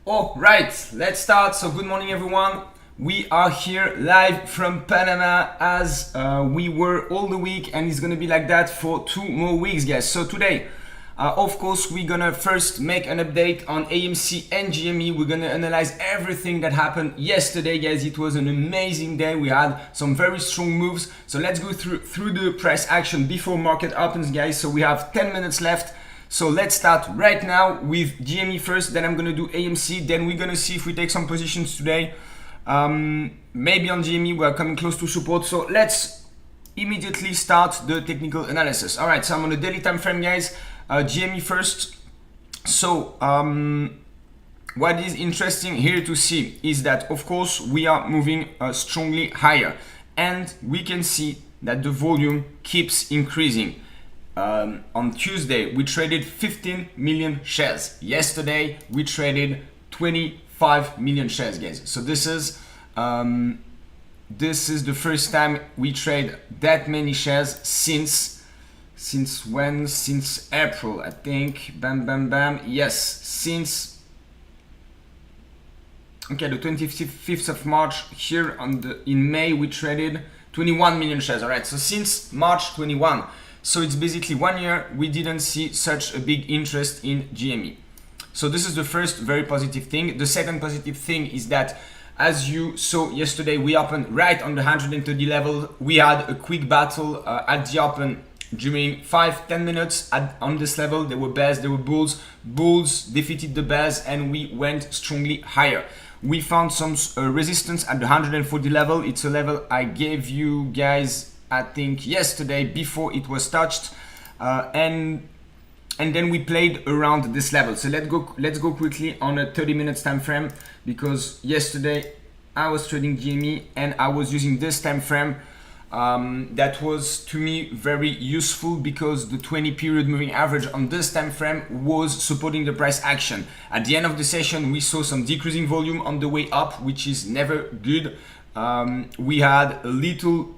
All right, let's start. So good morning everyone. We are here live from Panama as we were all the week, and it's gonna be like that for 2 more weeks, guys. So today, of course, we're gonna first make an update on AMC and GME. We're gonna analyze everything that happened yesterday, guys. It was an amazing day. We had some very strong moves. So let's go through the price action before market opens, guys. So we have 10 minutes left. So let's start right now with GME first, then I'm gonna do AMC, then we're gonna see if we take some positions today. Maybe on GME we're coming close to support. So let's immediately start the technical analysis. All right, so I'm on the daily time frame, guys. GME first. So what is interesting here to see is that, of course, we are moving strongly higher, and we can see that the volume keeps increasing. On Tuesday we traded 15 million shares. Yesterday we traded 25 million shares, guys. So this is the first time we trade that many shares since when? Since April, I think. Bam. Yes, since the 25th of March. Here in May we traded 21 million shares. All right, so since March 21. So it's basically 1 year we didn't see such a big interest in GME. So this is the first very positive thing. The second positive thing is that, as you saw yesterday, we opened right on the 130 level. We had a quick battle at the open during 5-10 minutes on this level. There were bears, there were bulls. Bulls defeated the bears and we went strongly higher. We found some resistance at the 140 level. It's a level I gave you guys, I think, yesterday before it was touched, and then we played around this level. So let's go quickly on a 30 minutes time frame, because yesterday I was trading GME and I was using this time frame. That was to me very useful because the 20 period moving average on this time frame was supporting the price action. At the end of the session we saw some decreasing volume on the way up, which is never good. We had a little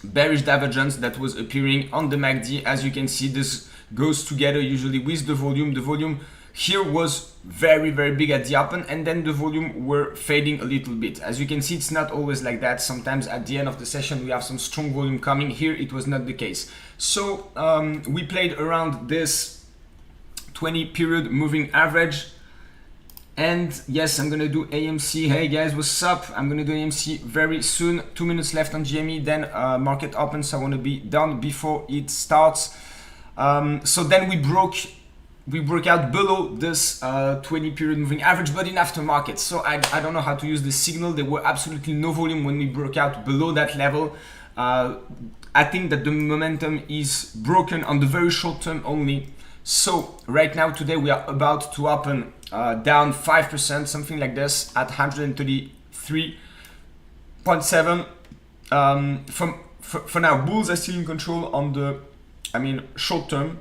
bearish divergence that was appearing on the MACD. As you can see, this goes together usually with the volume. The volume here was very big at the open, and then the volume were fading a little bit. As you can see, it's not always like that. Sometimes at the end of the session we have some strong volume coming. Here it was not the case. So we played around this 20 period moving average. And yes, I'm gonna do AMC. Hey guys, what's up? I'm gonna do AMC very soon. 2 minutes left on GME, then market opens. I want to be done before it starts. So then we broke out below this 20 period moving average, but in aftermarket. So I don't know how to use the signal. There were absolutely no volume when we broke out below that level. I think that the momentum is broken on the very short term only. So right now, today, we are about to open down 5%, something like this, at 133.7. For now, bulls are still in control on the, short term,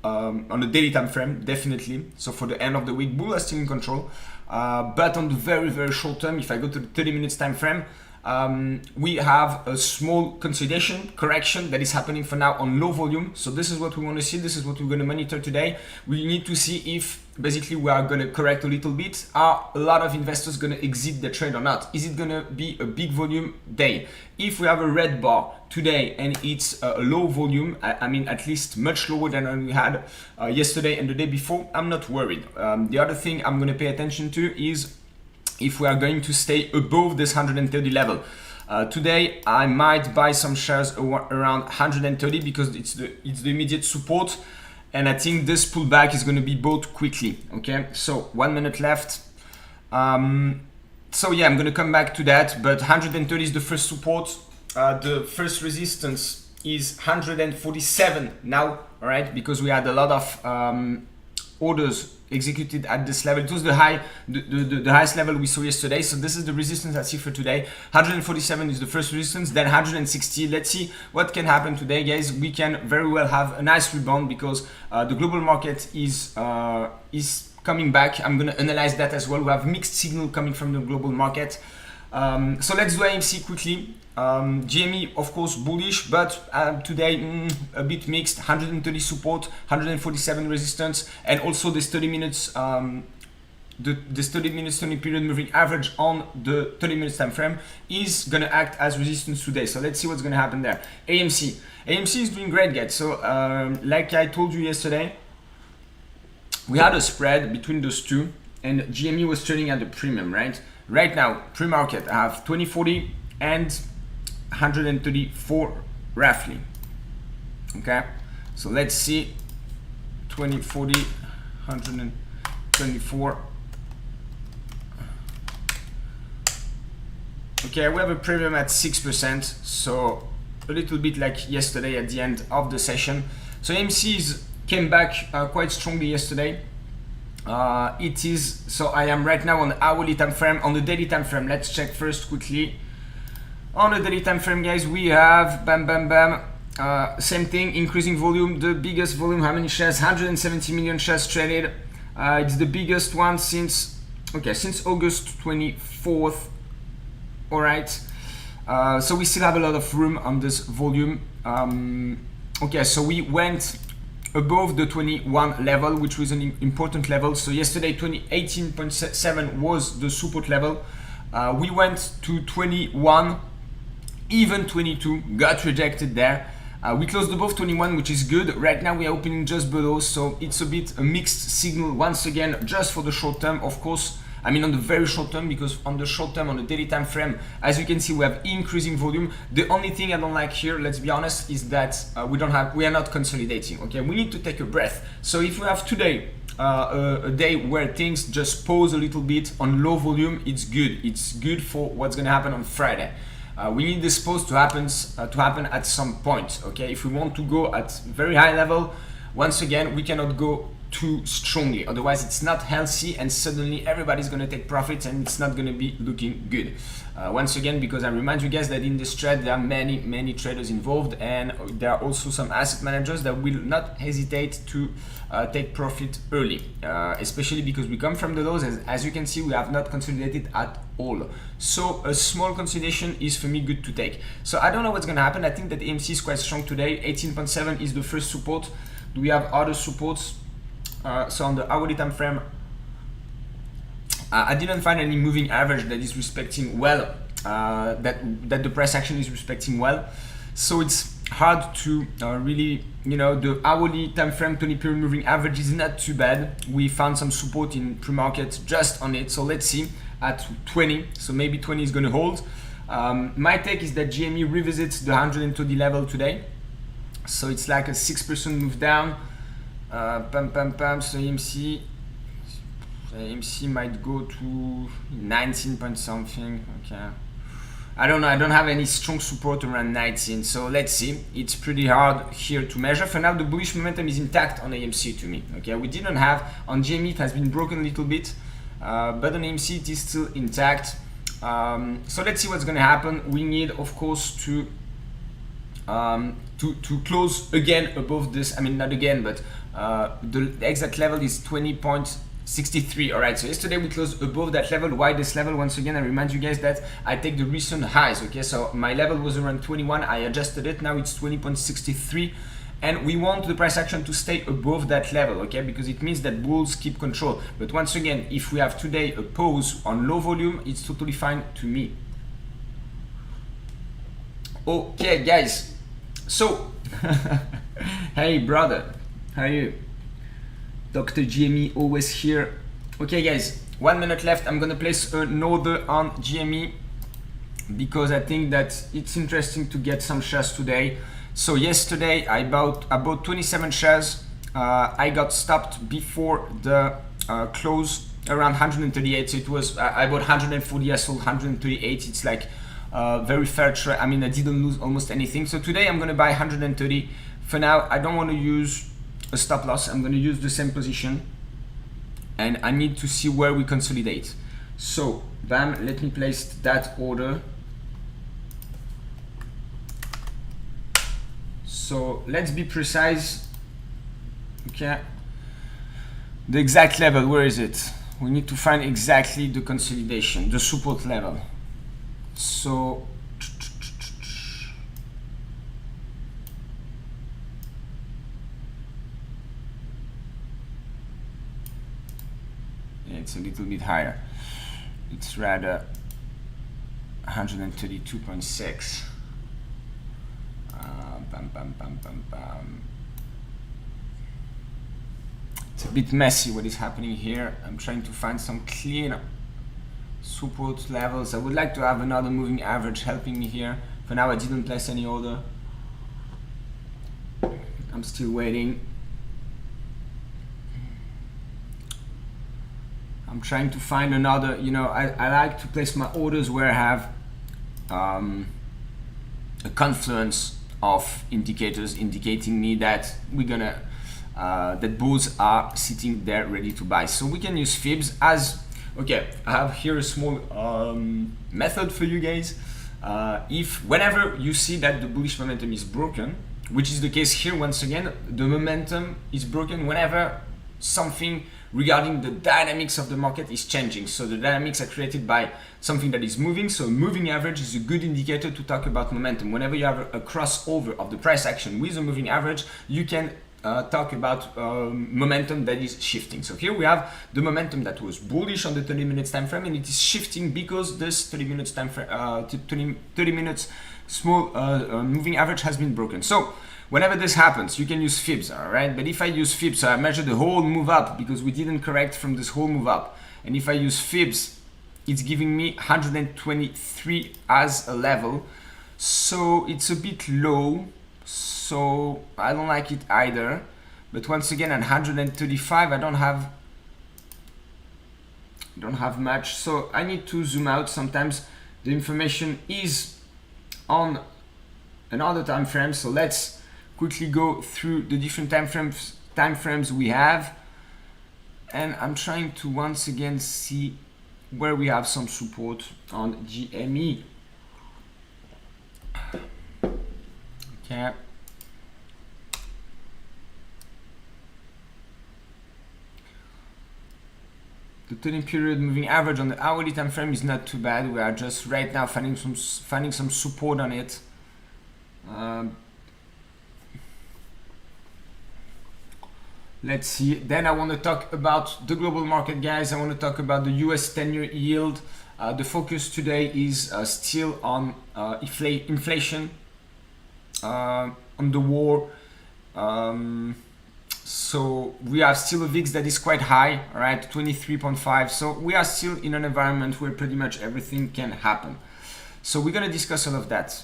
on the daily time frame, definitely. So for the end of the week, bulls are still in control. But on the very short term, if I go to the 30 minutes time frame, we have a small consolidation correction that is happening for now on low volume. So this is what we want to see. This is what we're going to monitor today. We need to see if basically we are going to correct a little bit. Are a lot of investors going to exit the trade or not? Is it going to be a big volume day? If we have a red bar today and it's a low volume, at least much lower than we had yesterday and the day before, I'm not worried. The other thing I'm going to pay attention to is if we are going to stay above this 130 level. Today I might buy some shares around 130 because it's the immediate support, and I think this pullback is going to be bought quickly. Okay, so 1 minute left. So yeah, I'm going to come back to that, but 130 is the first support. The first resistance is 147 now, all right, because we had a lot of orders executed at this level. It was the highest level we saw yesterday. So this is the resistance I see for today. 147 is the first resistance, then 160. Let's see what can happen today, guys. We can very well have a nice rebound because the global market is coming back. I'm going to analyze that as well. We have mixed signal coming from the global market. So let's do AMC quickly. GME, of course, bullish, but today a bit mixed. 130 support, 147 resistance, and also this 30 minutes this 30 minutes 20 period moving average on the 30 minutes time frame is gonna act as resistance today. So let's see what's gonna happen there. AMC is doing great, guys. So like I told you yesterday, we had a spread between those two, and GME was trading at the premium, right? Right now, pre-market, I have 2040 and 134 roughly. Okay, so let's see 2040, 124. Okay, we have a premium at 6%, so a little bit like yesterday at the end of the session. So AMC's came back quite strongly yesterday. It is, so I am right now on the hourly time frame. On the daily time frame, let's check first quickly. On the daily time frame, guys, we have same thing, increasing volume. The biggest volume, how many shares? 170 million shares traded. It's the biggest one since August 24th. All right, so we still have a lot of room on this volume. Okay, so we went above the 21 level, which was an important level. So yesterday 18.7 was the support level. We went to 21, even 22, got rejected there. We closed above 21, which is good. Right now we are opening just below, so it's a bit a mixed signal once again, just for the short term, of course. I mean on the very short term, because on the short term, on the daily time frame, as you can see, we have increasing volume. The only thing I don't like here, let's be honest, is that we are not consolidating. Okay, we need to take a breath. So if we have today a day where things just pause a little bit on low volume, it's good. It's good for what's gonna happen on Friday. We need this pause to happen at some point. Okay, if we want to go at very high level, once again, we cannot go too strongly, otherwise it's not healthy, and suddenly everybody's going to take profits and it's not going to be looking good. Once again, because I remind you guys that in this trade there are many traders involved, and there are also some asset managers that will not hesitate to take profit early, especially because we come from the lows. As you can see, we have not consolidated at all, so a small consolidation is for me good to take. So I don't know what's going to happen. I think that AMC is quite strong today. 18.7 is the first support. Do we have other supports? So on the hourly time frame, I didn't find any moving average that is respecting well, that the price action is respecting well. So it's hard to really, the hourly time frame 20 period moving average is not too bad. We found some support in pre-market just on it. So let's see at 20. So maybe 20 is going to hold. My take is that GME revisits the 120 level today. So it's like a 6% move down. So AMC might go to 19 point something. Okay, I don't know, I don't have any strong support around 19, so let's see. It's pretty hard here to measure. For now, the bullish momentum is intact on AMC to me. Okay, we didn't have on GME, it has been broken a little bit, but on AMC it is still intact. So let's see what's going to happen. We need, of course, to close again above this. I mean, not again, but the exact level is 20.63. all right, so yesterday we closed above that level. Why this level? Once again, I remind you guys that I take the recent highs. Okay, so my level was around 21, I adjusted it, now it's 20.63, and we want the price action to stay above that level, okay, because it means that bulls keep control. But once again, if we have today a pause on low volume, it's totally fine to me. Okay, guys, so hey brother, how are you? Dr. GME always here. Okay guys, 1 minute left. I'm gonna place an order on GME because I think that it's interesting to get some shares today. So yesterday I bought 27 shares. I got stopped before the close around 138. So it was I bought 140, I sold 138. It's like very fair trade. I mean, I didn't lose almost anything. So today I'm gonna buy 130. For now, I don't want to use a stop loss. I'm going to use the same position, and I need to see where we consolidate. So bam, let me place that order. So let's be precise. Okay, the exact level, where is it? We need to find exactly the consolidation, the support level. So it's a little bit higher. It's rather 132.6. It's a bit messy what is happening here. I'm trying to find some clean support levels. I would like to have another moving average helping me here. For now I didn't place any order. I'm still waiting. I'm trying to find another, you know, I like to place my orders where I have a confluence of indicators indicating me that we're gonna that bulls are sitting there ready to buy. So we can use fibs as okay. I have here a small method for you guys. If whenever you see that the bullish momentum is broken, which is the case here, once again the momentum is broken whenever something regarding the dynamics of the market is changing. So the dynamics are created by something that is moving. So moving average is a good indicator to talk about momentum. Whenever you have a crossover of the price action with a moving average, you can talk about momentum that is shifting. So here we have the momentum that was bullish on the 30 minutes time frame, and it is shifting because this 30 minutes time frame, 30 minutes small moving average has been broken. So whenever this happens, you can use fibs, all right? But if I use fibs, so I measure the whole move up because we didn't correct from this whole move up. And if I use fibs, it's giving me 123 as a level. So it's a bit low. So I don't like it either. But once again, at 135, I don't have much. So I need to zoom out. Sometimes the information is on another time frame. So let's quickly go through the different time frames we have, and I'm trying to once again see where we have some support on GME. Okay. The 30 period moving average on the hourly time frame is not too bad. We are just right now finding some support on it. Let's see. Then I want to talk about the global market, guys. I want to talk about the US 10-year yield. The focus today is still on inflation, on the war. So we have still a VIX that is quite high, all right, 23.5. So we are still in an environment where pretty much everything can happen. So we're going to discuss all of that.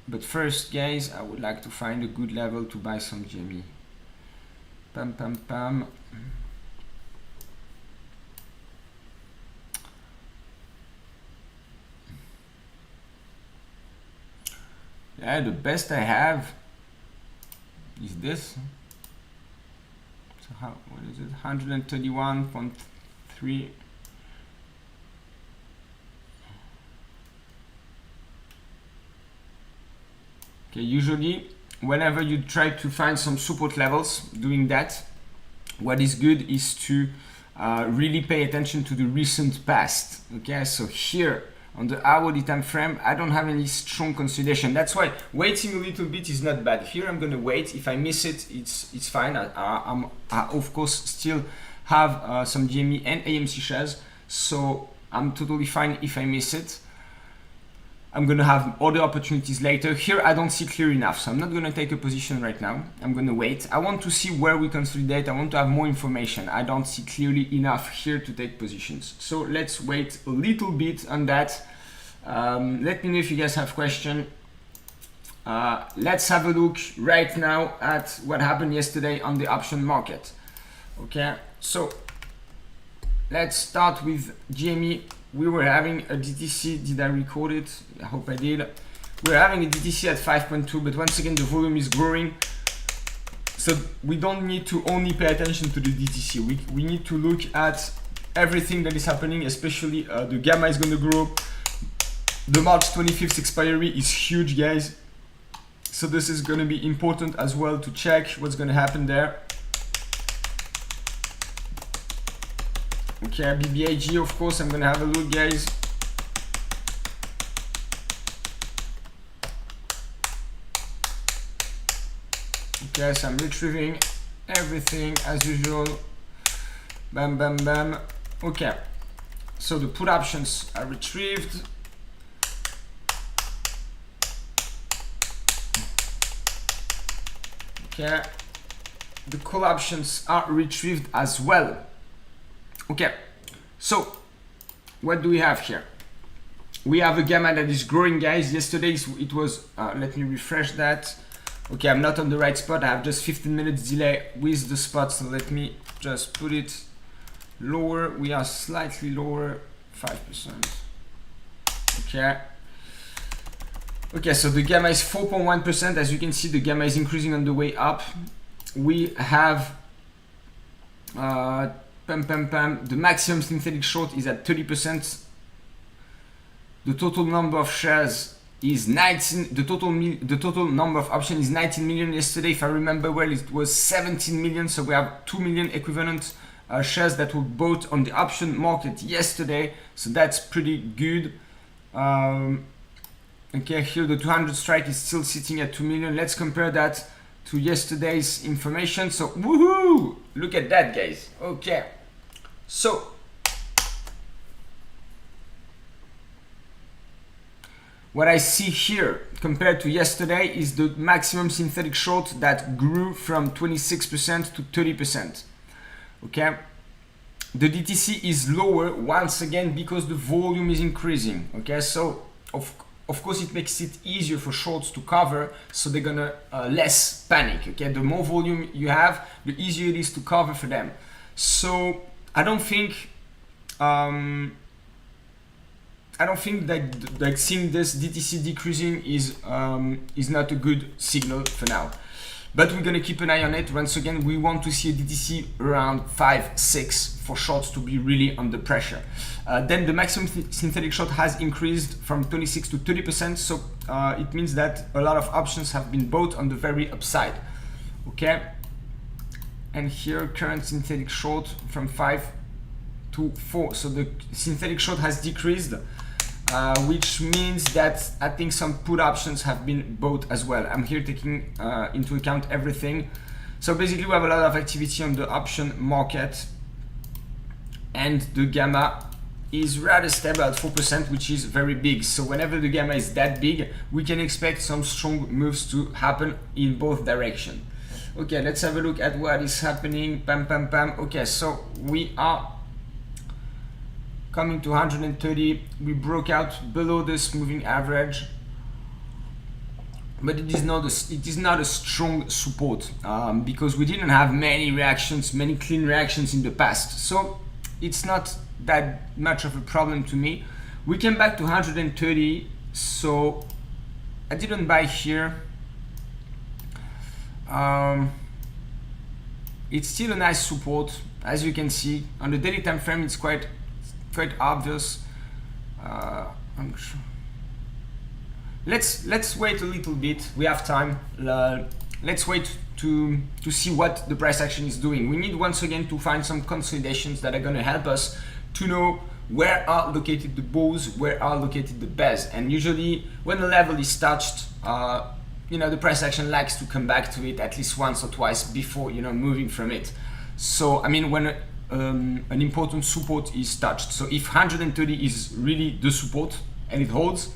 But first, guys, I would like to find a good level to buy some GME. Pam, pam, pam. Yeah, the best I have is this. So how, what is it? 131.3. Okay, usually whenever you try to find some support levels doing that, what is good is to really pay attention to the recent past. Okay, so here on the hourly time frame, I don't have any strong consolidation. That's why waiting a little bit is not bad. Here I'm gonna wait. If I miss it, it's fine. I of course still have some GME and AMC shares, so I'm totally fine if I miss it. I'm gonna have other opportunities later. Here I don't see clear enough, so I'm not gonna take a position right now. I'm gonna wait. I want to see where we consolidate. I want to have more information. I don't see clearly enough here to take positions. So let's wait a little bit on that. Let me know if you guys have questions. Let's have a look right now at what happened yesterday on the option market. Okay, so let's start with GME. We were having a DTC, did I record it? I hope I did. We're having a DTC at 5.2, but once again, the volume is growing. So we don't need to only pay attention to the DTC. We need to look at everything that is happening, especially the gamma is gonna grow. The March 25th expiry is huge, guys. So this is gonna be important as well to check what's gonna happen there. Okay, BBIG, of course, I'm gonna have a look, guys. Okay, so I'm retrieving everything as usual. Bam, bam, bam. Okay, so the put options are retrieved. Okay, the call options are retrieved as well. Okay, so what do we have here? We have a gamma that is growing, guys. Yesterday it was, let me refresh that. Okay, I'm not on the right spot. I have just 15 minutes delay with the spot, so let me just put it lower. We are slightly lower, 5%. Okay. Okay, so the gamma is 4.1%. As you can see, the gamma is increasing on the way up. We have the maximum synthetic short is at 30%. The total number of shares is 19. The total number of options is 19 million. Yesterday, if I remember well, it was 17 million. So we have 2 million equivalent shares that were bought on the option market yesterday. So that's pretty good. Okay, here the 200 strike is still sitting at 2 million. Let's compare that to yesterday's information. So woohoo! Look at that, guys. Okay, so what I see here compared to yesterday is the maximum synthetic short that grew from 26% to 30%. Okay, the DTC is lower once again because the volume is increasing. Okay, so of course it makes it easier for shorts to cover, so they're gonna less panic. Okay, the more volume you have, the easier it is to cover for them. So I don't think that seeing this DTC decreasing is not a good signal for now. But we're gonna keep an eye on it. Once again, we want to see a DTC around 5-6 for shorts to be really under pressure. Then the maximum synthetic short has increased from 26 to 30%. So it means that a lot of options have been bought on the very upside. Okay. And here current synthetic short from 5 to 4. So the synthetic short has decreased. Which means that I think some put options have been bought as well. I'm here taking into account everything. So basically we have a lot of activity on the option market, and the gamma is rather stable at 4%, which is very big. So whenever the gamma is that big, we can expect some strong moves to happen in both directions. Okay, let's have a look at what is happening. Pam, pam, pam. Okay, so we are coming to 130, we broke out below this moving average, but it is not a strong support because we didn't have many clean reactions in the past. So it's not that much of a problem to me. We came back to 130, so I didn't buy here. It's still a nice support, as you can see. On the daily time frame, it's quite obvious. I'm sure. Let's wait a little bit. We have time. Let's wait to see what the price action is doing. We need once again to find some consolidations that are going to help us to know where are located the bulls, where are located the bears. And usually when the level is touched, the price action likes to come back to it at least once or twice before moving from it. So I mean, when an important support is touched. So if 130 is really the support and it holds,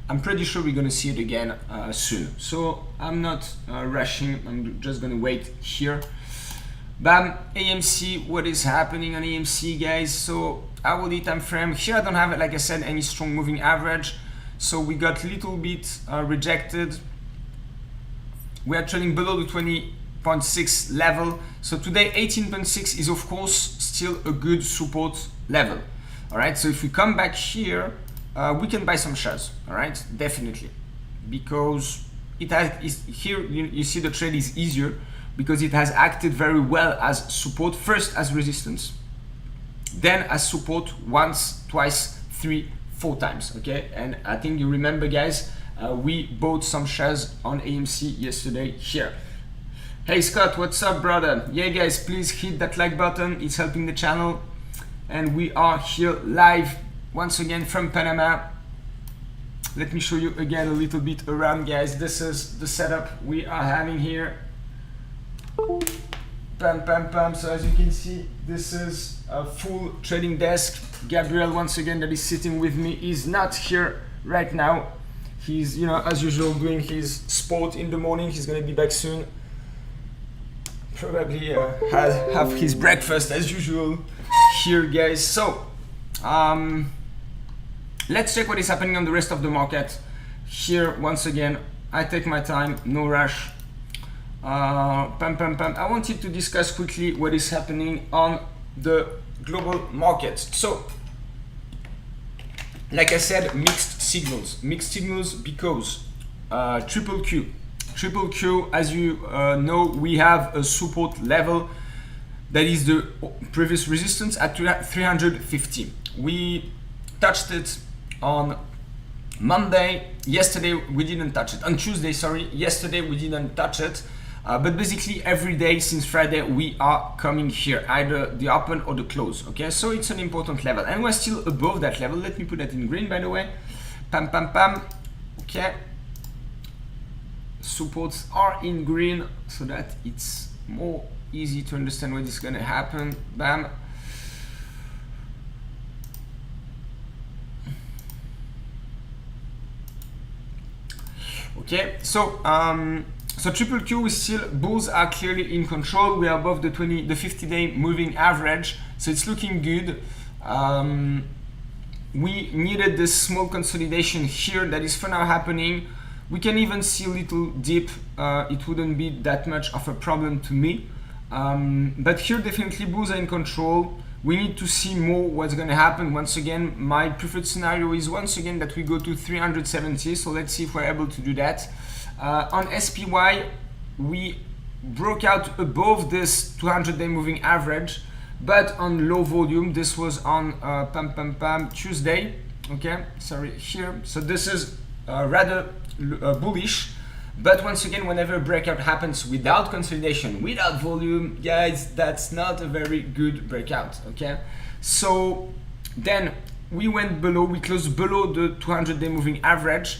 I'm pretty sure we're gonna see it again soon. So I'm not rushing, I'm just gonna wait here. Bam, AMC, what is happening on AMC, guys? So hourly time frame, here I don't have, like I said, any strong moving average. So we got a little bit rejected. We are trading below the 20.6 level. So today 18.6 is of course still a good support level. All right, so if we come back here, we can buy some shares. All right, definitely, because it has here you see the trade is easier because it has acted very well as support, first as resistance, then as support once, twice, 3, 4 times. Okay, and I think you remember, guys, we bought some shares on AMC yesterday here. Hey Scott, what's up, brother? Yeah, guys, please hit that like button, it's helping the channel. And we are here live once again from Panama. Let me show you again a little bit around, guys. This is the setup we are having here. Pam, pam, pam. So as you can see, this is a full trading desk. Gabriel, once again, that is sitting with me, is not here right now. He's, as usual, doing his sport in the morning. He's gonna be back soon. Probably have his breakfast as usual here, guys. So let's check what is happening on the rest of the market. Here, once again, I take my time, no rush. Pam, pam, pam. I wanted to discuss quickly what is happening on the global markets. So, like I said, mixed signals because triple Q, as you know, we have a support level that is the previous resistance at 350. We touched it on Monday. Yesterday we didn't touch it. On Tuesday, sorry, yesterday we didn't touch it. But basically every day since Friday we are coming here, either the open or the close. Okay, so it's an important level, and we're still above that level. Let me put that in green, by the way. Pam, pam, pam. Okay. Supports are in green so that it's more easy to understand what is going to happen. Bam. Okay, so so triple Q is still, bulls are clearly in control. We are above the 50-day moving average, so it's looking good. We needed this small consolidation here that is for now happening. We can even see a little dip. It wouldn't be that much of a problem to me. But here definitely bulls are in control. We need to see more what's going to happen. Once again, my preferred scenario is once again that we go to 370. So let's see if we're able to do that. On SPY, we broke out above this 200-day moving average, but on low volume. This was on Tuesday. Okay, sorry, here. So this is rather bullish. But once again, whenever breakout happens without consolidation, without volume, guys, that's not a very good breakout. Okay, so then we went below, we closed below the 200-day moving average.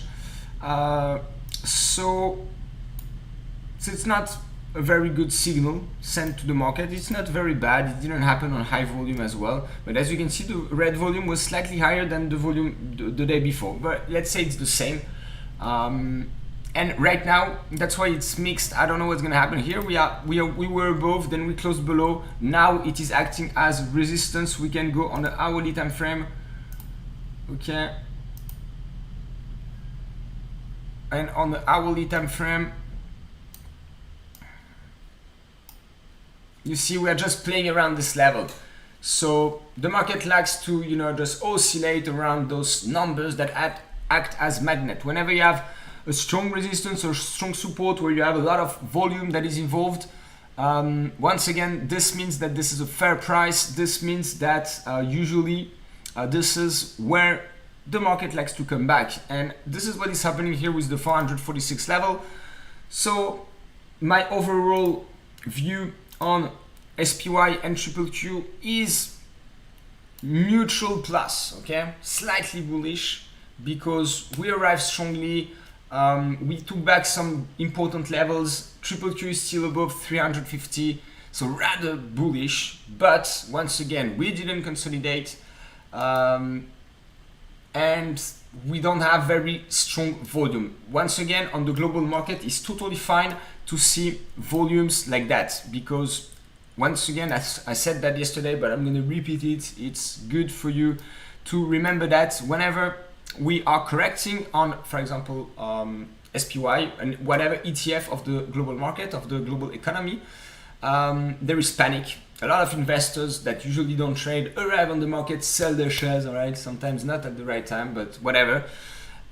So it's not a very good signal sent to the market. It's not very bad. It didn't happen on high volume as well. But as you can see, the red volume was slightly higher than the volume the day before. But let's say it's the same. And right now, that's why it's mixed. I don't know what's gonna happen here. We were above, then we closed below. Now it is acting as resistance. We can go on the hourly time frame. Okay. And on the hourly time frame, you see we are just playing around this level. So the market likes to, just oscillate around those numbers that act as magnet. Whenever you have a strong resistance or strong support where you have a lot of volume that is involved, once again, this means that this is a fair price. This means that usually this is where the market likes to come back, and this is what is happening here with the 446 level. So my overall view on SPY and triple Q is neutral plus, okay, slightly bullish, because we arrived strongly. We took back some important levels. Triple Q is still above 350, so rather bullish, but once again we didn't consolidate, and we don't have very strong volume. Once again, on the global market, it's totally fine to see volumes like that, because once again, as I said that yesterday, but I'm going to repeat it, it's good for you to remember that whenever we are correcting on, for example, SPY and whatever ETF of the global market, of the global economy, there is panic. A lot of investors that usually don't trade arrive on the market, sell their shares, all right? Sometimes not at the right time, but whatever.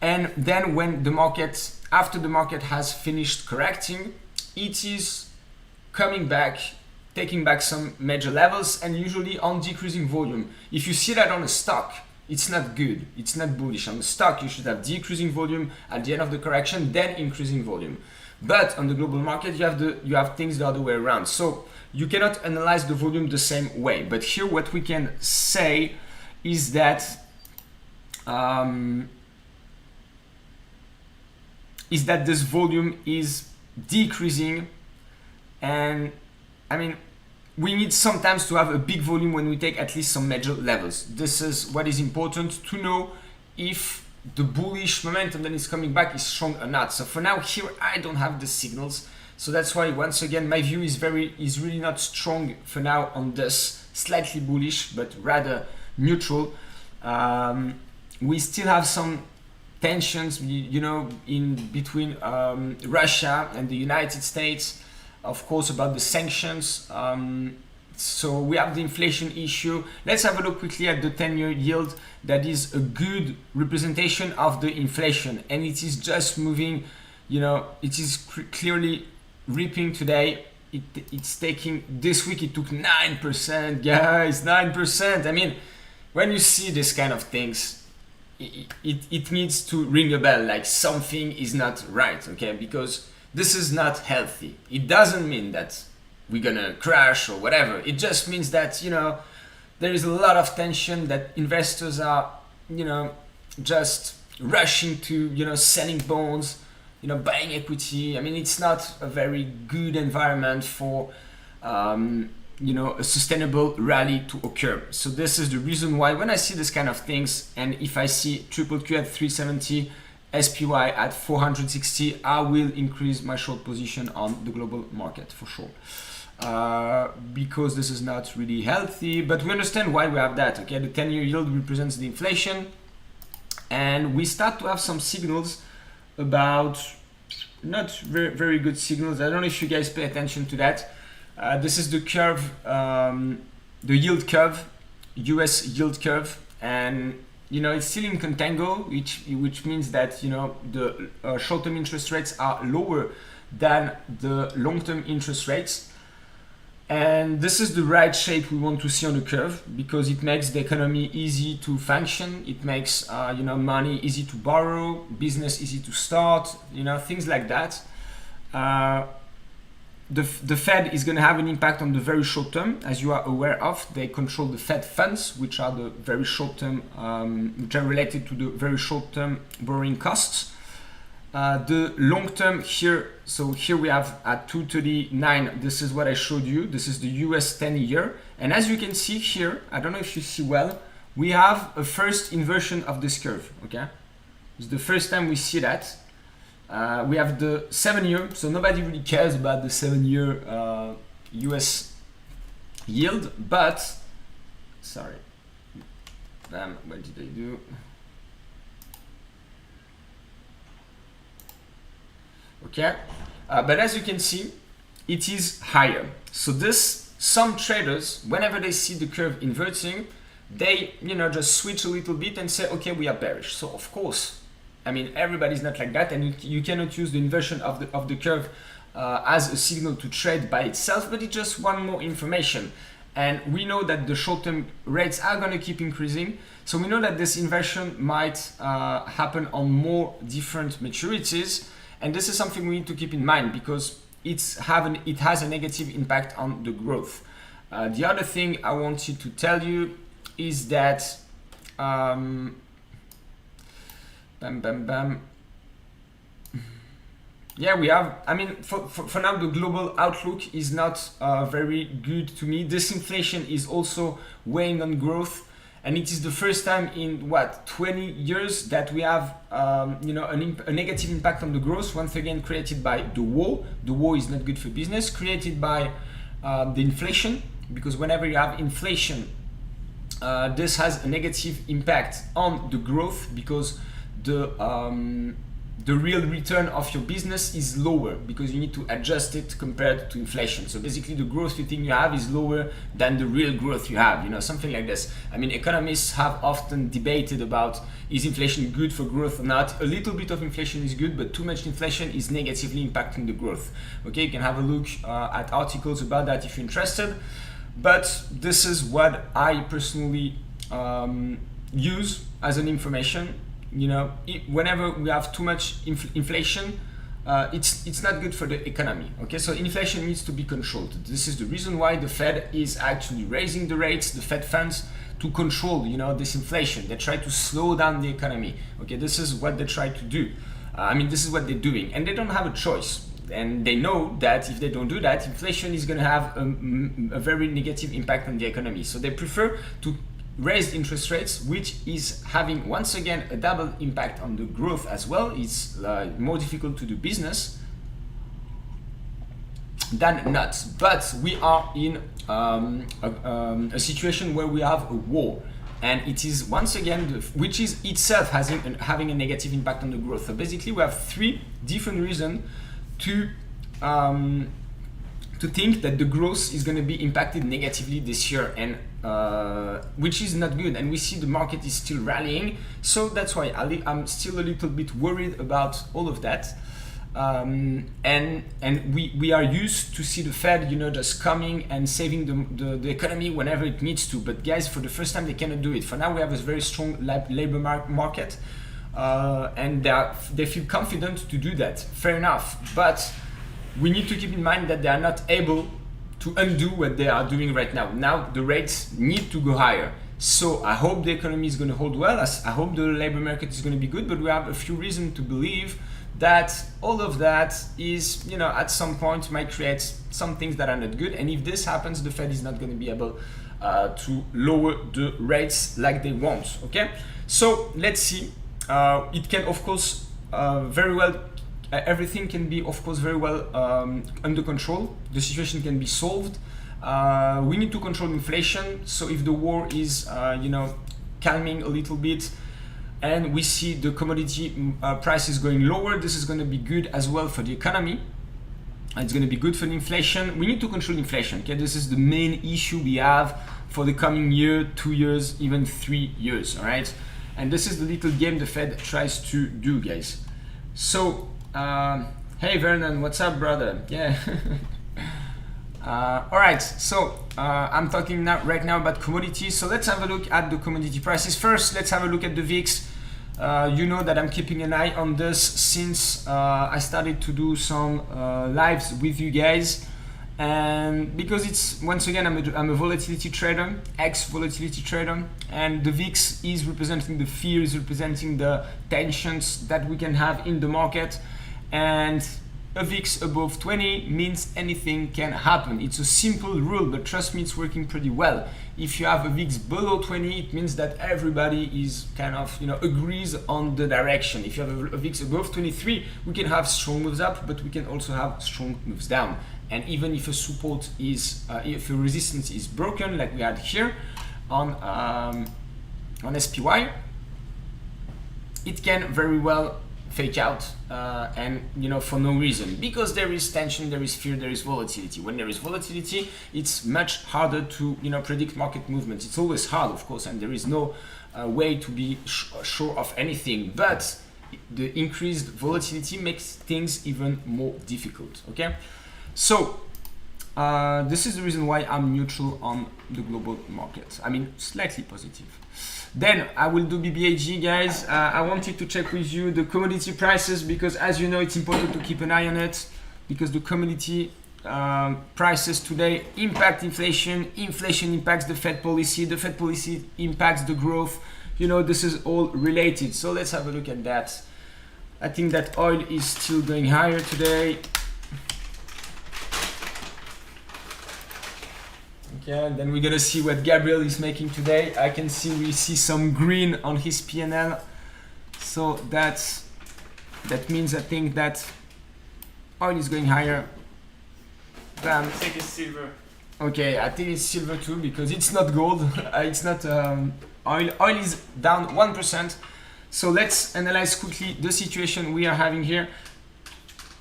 And then when the market, after the market has finished correcting, it is coming back, taking back some major levels, and usually on decreasing volume. If you see that on a stock, it's not good, it's not bullish. On the stock, you should have decreasing volume at the end of the correction, then increasing volume. But on the global market, you have things the other way around. So you cannot analyze the volume the same way. But here, what we can say is that this volume is decreasing, and I mean, we need sometimes to have a big volume when we take at least some major levels. This is what is important to know if the bullish momentum that is coming back is strong or not. So for now here I don't have the signals, so that's why once again my view is really not strong for now on this, slightly bullish but rather neutral. We still have some tensions, you know, in between Russia and the United States, of course, about the sanctions. So we have the inflation issue. Let's have a look quickly at the 10-year yield. That is a good representation of the inflation, and it is just moving, you know, it is clearly ripping today. It's taking, this week it took 9%, guys, 9%. I mean, when you see this kind of things, it needs to ring a bell, like something is not right, okay? Because this is not healthy. It doesn't mean that we're gonna crash or whatever. It just means that, you know, there is a lot of tension, that investors are, you know, just rushing to, you know, selling bonds, you know, buying equity. I mean, it's not a very good environment for, you know, a sustainable rally to occur. So this is the reason why when I see this kind of things, and if I see triple Q at 370, SPY at 460, I will increase my short position on the global market for sure. Because this is not really healthy, but we understand why we have that, okay? The 10-year yield represents the inflation, and we start to have some signals about not very good signals. I don't know if you guys pay attention to that. This is the curve, the yield curve, US yield curve, and you know, it's still in contango, which means that, you know, the short-term interest rates are lower than the long-term interest rates. And this is the right shape we want to see on the curve, because it makes the economy easy to function. It makes, you know, money easy to borrow, business easy to start, you know, things like that. The Fed is going to have an impact on the very short term, as you are aware of. They control the Fed funds, which are the very short term, which are related to the very short term borrowing costs. The long term here, so here we have at 239, this is what I showed you. This is the US 10-year. And as you can see here, I don't know if you see well, we have a first inversion of this curve, okay? It's the first time we see that. We have the 7-year, so nobody really cares about the 7-year US yield, but, sorry, what did I do? Okay, but as you can see, it is higher. So this, some traders, whenever they see the curve inverting, they, you know, just switch a little bit and say, okay, we are bearish. So of course, I mean, everybody's not like that, and you cannot use the inversion of the curve as a signal to trade by itself, but it's just one more information. And we know that the short-term rates are going to keep increasing, so we know that this inversion might happen on more different maturities, and this is something we need to keep in mind, because it has a negative impact on the growth. The other thing I wanted to tell you is that yeah, we have, I mean, for now the global outlook is not very good to me. Disinflation is also weighing on growth, and it is the first time in what, 20 years that we have you know, a negative impact on the growth, once again created by the war. The war is not good for business, created by the inflation, because whenever you have inflation, this has a negative impact on the growth, because the real return of your business is lower, because you need to adjust it compared to inflation. So basically the growth you think you have is lower than the real growth you have, you know, something like this. I mean, economists have often debated about, is inflation good for growth or not? A little bit of inflation is good, but too much inflation is negatively impacting the growth. Okay, you can have a look at articles about that if you're interested. But this is what I personally use as an information. You know, whenever we have too much inflation, it's not good for the economy. Okay, so inflation needs to be controlled. This is the reason why the Fed is actually raising the rates, the Fed funds, to control, you know, this inflation. They try to slow down the economy. Okay, this is what they try to do. I mean, this is what they're doing, and they don't have a choice. and they know that if they don't do that, inflation is going to have a very negative impact on the economy. So they prefer to raise interest rates, which is having once again a double impact on the growth as well. It's more difficult to do business than not. But we are in a situation where we have a war, and it is once again which is itself having a negative impact on the growth. So basically we have three different reasons to think that the growth is going to be impacted negatively this year, and which is not good. And we see the market is still rallying, so that's why I'm still a little bit worried about all of that. And we are used to see the Fed, you know, just coming and saving the economy whenever it needs to. But guys, for the first time, they cannot do it. For now, we have a very strong labor market, and they feel confident to do that. Fair enough, but we need to keep in mind that they are not able to undo what they are doing right now. Now the rates need to go higher. So I hope the economy is going to hold well. I hope the labor market is going to be good. But we have a few reasons to believe that all of that is, you know, at some point might create some things that are not good. And if this happens, the Fed is not going to be able to lower the rates like they want. Okay, so let's see. It can, of course, very well. Everything can be, of course, very well under control. The situation can be solved. We need to control inflation. So if the war is, you know, calming a little bit, and we see the commodity prices going lower, this is going to be good as well for the economy. It's going to be good for the inflation. We need to control inflation. Okay, this is the main issue we have for the coming year, 2 years, even 3 years. All right, and this is the little game the Fed tries to do, guys. So. Hey Vernon, what's up, brother? Yeah. All right, so I'm talking right now about commodities. So let's have a look at the commodity prices. First, let's have a look at the VIX. You know that I'm keeping an eye on this since I started to do some lives with you guys, and because it's, once again, I'm a volatility trader, ex-volatility trader, and the VIX is representing the fears, representing the tensions that we can have in the market. And a VIX above 20 means anything can happen. It's a simple rule, but trust me, it's working pretty well. If you have a VIX below 20, it means that everybody is kind of, you know, agrees on the direction. If you have a VIX above 23, we can have strong moves up, but we can also have strong moves down. And even if a support is, if a resistance is broken, like we had here on SPY, it can very well fake out, and, you know, for no reason, because there is tension, there is fear, there is volatility. When there is volatility, it's much harder to, you know, predict market movements. It's always hard, of course, and there is no way to be sure of anything, but the increased volatility makes things even more difficult. Okay, so this is the reason why I'm neutral on the global market. I mean, slightly positive. Then I will do BBIG, guys. I wanted to check with you the commodity prices, because, as you know, it's important to keep an eye on it, because the commodity prices today impact inflation. Inflation impacts the Fed policy. The Fed policy impacts the growth. You know, this is all related. So let's have a look at that. I think that oil is still going higher today. Okay, then we're gonna see what Gabriel is making today. I can see we see some green on his PNL, so that means I think that oil is going higher. Bam. I think it's silver. Okay, I think it's silver too, because it's not gold. It's not oil. Oil is down 1%. So let's analyze quickly the situation we are having here.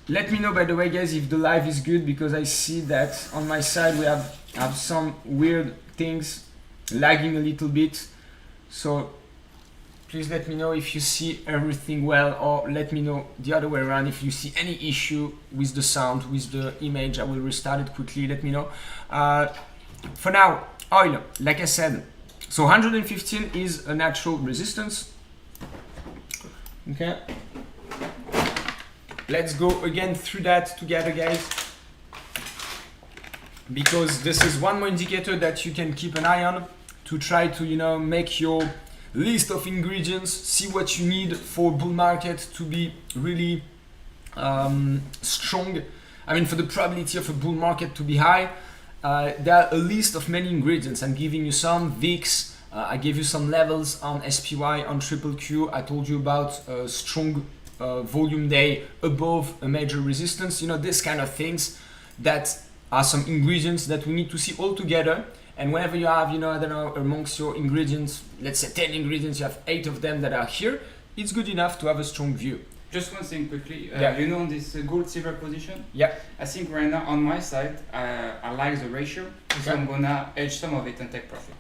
Let me know, by the way, guys, if the live is good, because I see that on my side we have some weird things lagging a little bit. So please let me know if you see everything well, or let me know the other way around if you see any issue with the sound, with the image. I will restart it quickly. Let me know. For now, oil, like I said, so 115 is a natural resistance. Okay, let's go again through that together, guys, because this is one more indicator that you can keep an eye on to try to, you know, make your list of ingredients, see what you need for bull market to be really strong. I mean, for the probability of a bull market to be high, there are a list of many ingredients. I'm giving you some VIX. I gave you some levels on SPY, on Triple Q. I told you about a strong volume day above a major resistance. You know, this kind of things that are some ingredients that we need to see all together. And whenever you have, you know, I don't know, amongst your ingredients, let's say 10 ingredients, you have 8 of them that are here, it's good enough to have a strong view. Just one thing quickly, Yeah. you know, on this gold silver position, Yeah. I think right now on my side, I like the ratio, so Yeah. I'm gonna hedge some of it and take profit.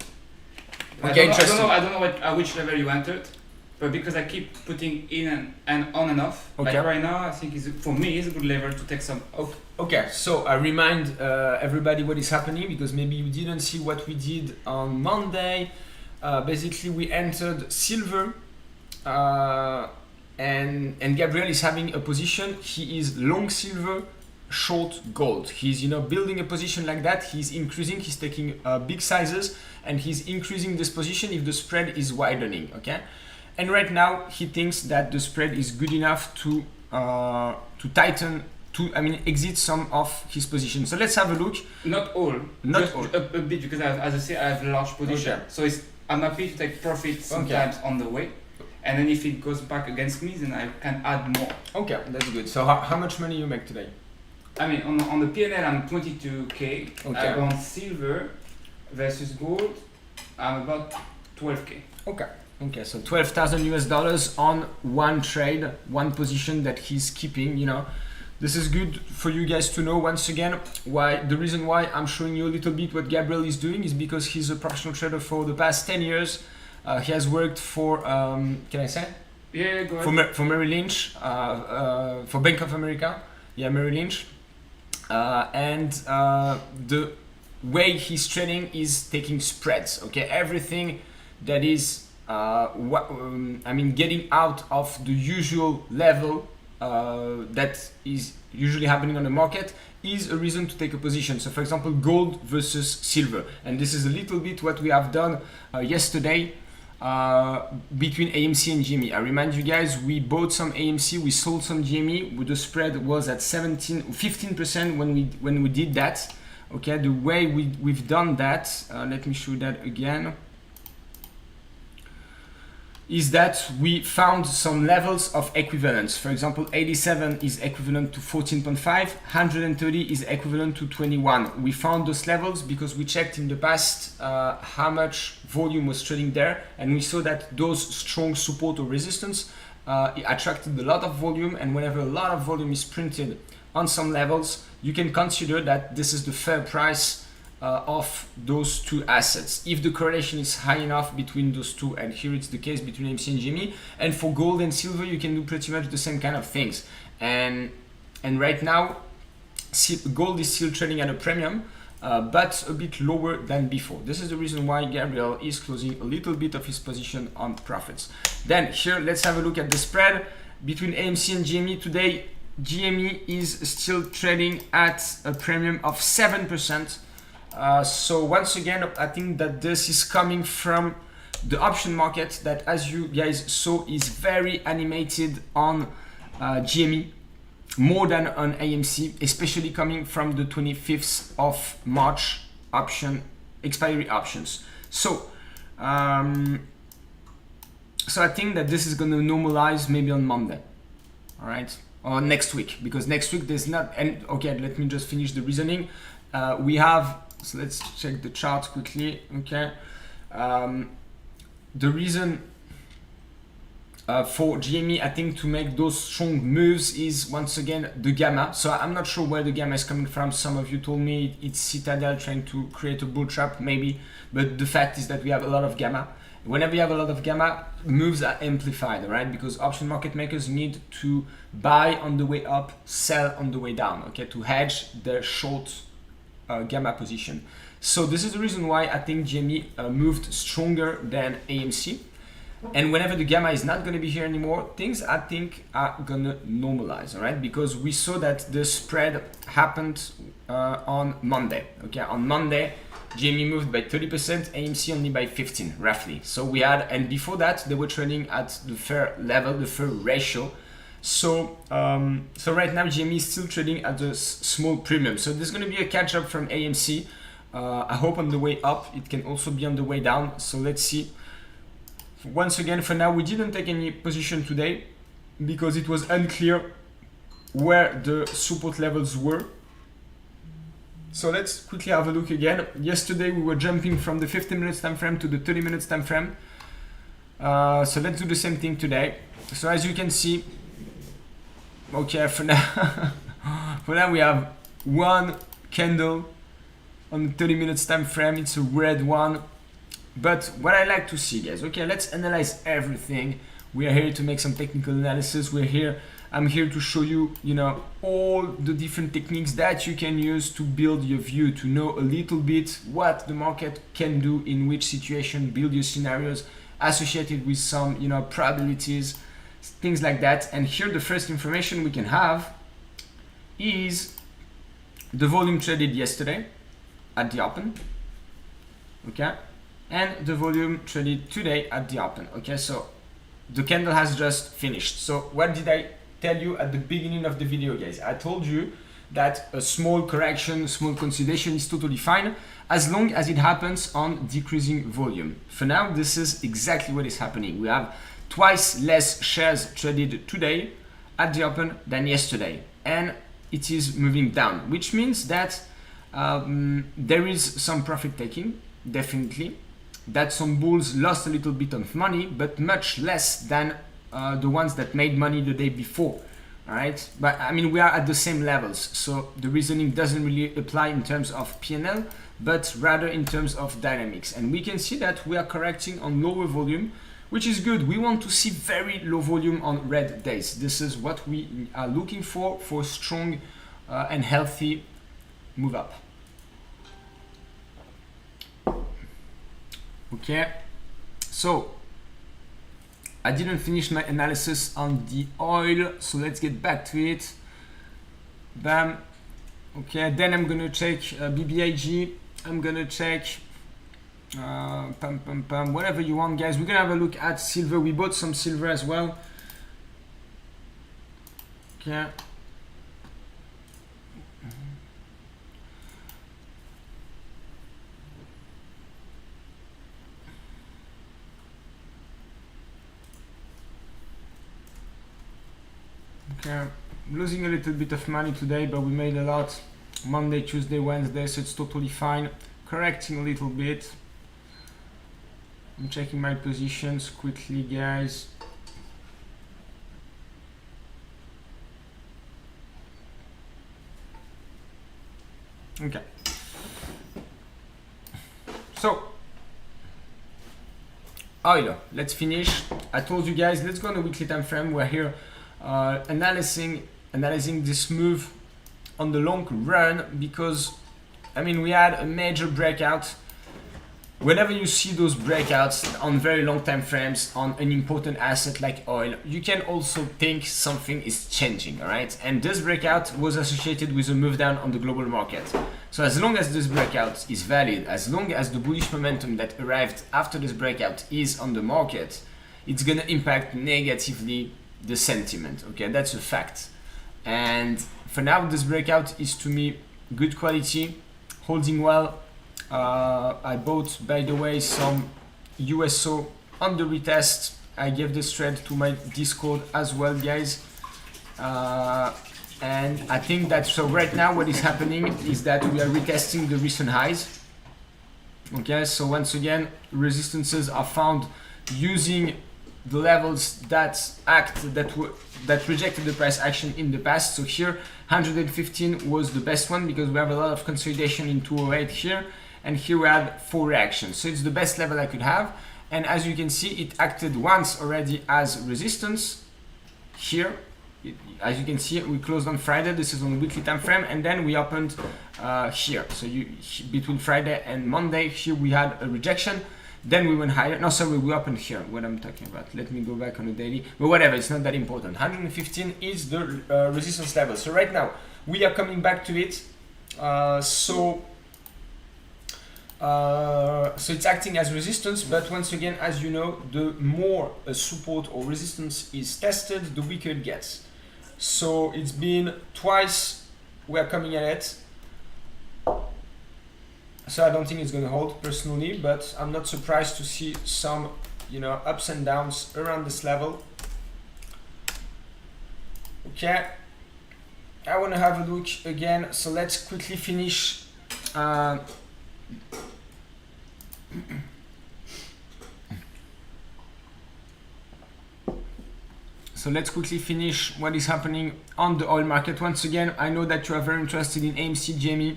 Okay, interesting. I don't know at which level you entered, but because I keep putting in and on and off, Okay. like right now, I think for me it's a good level to take some. Okay, so I remind everybody what is happening, because maybe you didn't see what we did on Monday. Basically, we entered silver, and Gabriel is having a position. He is long silver, short gold. He's, you know, building a position like that. He's increasing. He's taking big sizes, and he's increasing this position if the spread is widening. Okay, and right now he thinks that the spread is good enough to tighten. Exit some of his position. So let's have a look. Not all, Not just all. a bit, because as I say, I have a large position. Okay. So I'm happy to take profit sometimes on the way, and then if it goes back against me, then I can add more. Okay, that's good. So how much money you make today? I mean, on the PNL, I'm 22k. Okay. I want silver versus gold. I'm about 12k. Okay, so $12,000 on one trade, one position that he's keeping, you know. This is good for you guys to know. Once again, the reason why I'm showing you a little bit what Gabriel is doing is because he's a professional trader for the past 10 years. He has worked for, can I say? Yeah, go ahead. For Merrill Lynch, for Bank of America. Yeah, Merrill Lynch. And the way he's trading is taking spreads. Okay, everything that is, getting out of the usual level that is usually happening on the market is a reason to take a position. So for example, gold versus silver, and this is a little bit what we have done yesterday between AMC and GME. I remind you guys, we bought some AMC, we sold some GME. The spread was at 15% when we did that. Okay, the way we've done that, let me show that again, is that we found some levels of equivalence. For example, 87 is equivalent to 14.5, 130 is equivalent to 21. We found those levels because we checked in the past how much volume was trading there, and we saw that those strong support or resistance attracted a lot of volume, and whenever a lot of volume is printed on some levels, you can consider that this is the fair price of those two assets, if the correlation is high enough between those two, and here it's the case between AMC and GME. And for gold and silver, you can do pretty much the same kind of things. And right now, gold is still trading at a premium, but a bit lower than before. This is the reason why Gabriel is closing a little bit of his position on profits. Then here, let's have a look at the spread between AMC and GME today. GME is still trading at a premium of 7%. So once again, I think that this is coming from the option market that, as you guys saw, is very animated on GME, more than on AMC, especially coming from the 25th of March expiry options. So I think that this is going to normalize maybe on Monday, all right, or next week, because next week there's not. And okay, let me just finish the reasoning. We have. So let's check the chart quickly. Okay, the reason for GME, I think, to make those strong moves is once again the gamma. So I'm not sure where the gamma is coming from. Some of you told me it's Citadel trying to create a bull trap, maybe, but the fact is that we have a lot of gamma. Whenever you have a lot of gamma, moves are amplified, right? Because option market makers need to buy on the way up, sell on the way down, okay, to hedge their short gamma position. So this is the reason why I think GME moved stronger than AMC. And whenever the gamma is not going to be here anymore, things I think are going to normalize, all right? Because we saw that the spread happened on Monday. Okay, on Monday, GME moved by 30%, AMC only by 15, roughly. So we had, and before that, they were trading at the fair level, the fair ratio. So so right now GME is still trading at a small premium. So there's going to be a catch up from AMC. I hope on the way up. It can also be on the way down. So let's see. Once again, for now, we didn't take any position today because it was unclear where the support levels were. So let's quickly have a look again. Yesterday we were jumping from the 15 minutes time frame to the 30 minutes time frame. So let's do the same thing today. So as you can see, okay, for now, for now we have one candle on the 30 minutes time frame. It's a red one. But what I like to see, guys, okay, let's analyze everything. We are here to make some technical analysis. I'm here to show you, all the different techniques that you can use to build your view, to know a little bit what the market can do in which situation, build your scenarios associated with some, probabilities, things like that. And here the first information we can have is the volume traded yesterday at the open, okay, and the volume traded today at the open, okay. So the candle has just finished. So what did I tell you at the beginning of the video, guys? I told you that a small correction, small consolidation is totally fine as long as it happens on decreasing volume. For now, this is exactly what is happening. We have twice less shares traded today at the open than yesterday, and it is moving down, which means that there is some profit taking, definitely, that some bulls lost a little bit of money, but much less than the ones that made money the day before. All right, but I mean, we are at the same levels, so the reasoning doesn't really apply in terms of P&L, but rather in terms of dynamics. And we can see that we are correcting on lower volume, which is good. We want to see very low volume on red days. This is what we are looking for strong and healthy move up. Okay, so I didn't finish my analysis on the oil, so let's get back to it. Bam. Okay, then I'm gonna check BBIG. I'm gonna check whatever you want, guys. We're gonna have a look at silver. We bought some silver as well. Okay. Okay, losing a little bit of money today, but we made a lot Monday, Tuesday, Wednesday, so it's totally fine. Correcting a little bit. I'm checking my positions quickly, guys. Okay, so oil, let's finish. I told you guys, let's go on the weekly time frame. We're here analyzing this move on the long run, because I mean, we had a major breakout. Whenever you see those breakouts on very long time frames on an important asset like oil, you can also think something is changing, all right? And this breakout was associated with a move down on the global market. So as long as this breakout is valid, as long as the bullish momentum that arrived after this breakout is on the market, it's gonna impact negatively the sentiment, okay? That's a fact. And for now, this breakout is, to me, good quality, holding well. I bought, by the way, some USO on the retest. I gave this trade to my Discord as well, guys. And I think that, so right now what is happening is that we are retesting the recent highs. Okay, so once again, resistances are found using the levels that rejected the price action in the past. So here 115 was the best one, because we have a lot of consolidation in 208 here, and here we had 4 reactions. So it's the best level I could have, and as you can see, it acted once already as resistance here. As you can see, we closed on Friday. This is on the weekly time frame, and then we opened here. So between Friday and Monday, here we had a rejection. Then we went higher. No, sorry, we opened here. What I'm talking about. Let me go back on the daily. But whatever, it's not that important. 115 is the resistance level. So right now we are coming back to it. So it's acting as resistance. But once again, as you know, the more support or resistance is tested, the weaker it gets. So it's been twice we're coming at it. So I don't think it's going to hold personally, but I'm not surprised to see some, you know, ups and downs around this level. Okay, I want to have a look again. So let's quickly finish. So let's quickly finish what is happening on the oil market. Once again, I know that you are very interested in AMC GME,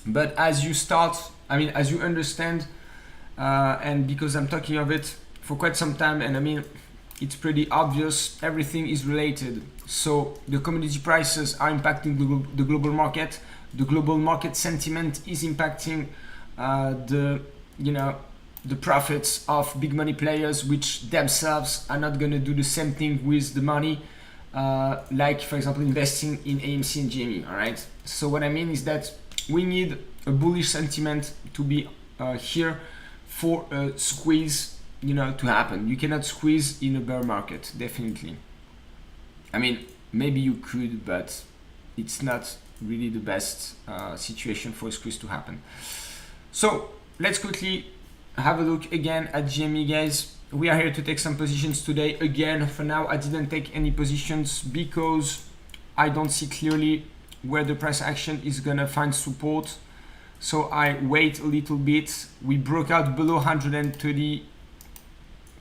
but as you start, I mean, as you understand, and because I'm talking of it for quite some time, and I mean, it's pretty obvious, everything is related. So the commodity prices are impacting the global market. The global market sentiment is impacting the profits of big money players, which themselves are not going to do the same thing with the money, like for example investing in AMC and GME. All right. So what I mean is that we need a bullish sentiment to be here for a squeeze, you know, to happen. You cannot squeeze in a bear market, definitely. I mean, maybe you could, but it's not really the best situation for a squeeze to happen. So let's quickly have a look again at GME, guys. We are here to take some positions today. Again, for now, I didn't take any positions because I don't see clearly where the price action is gonna find support. So I wait a little bit. We broke out below 130.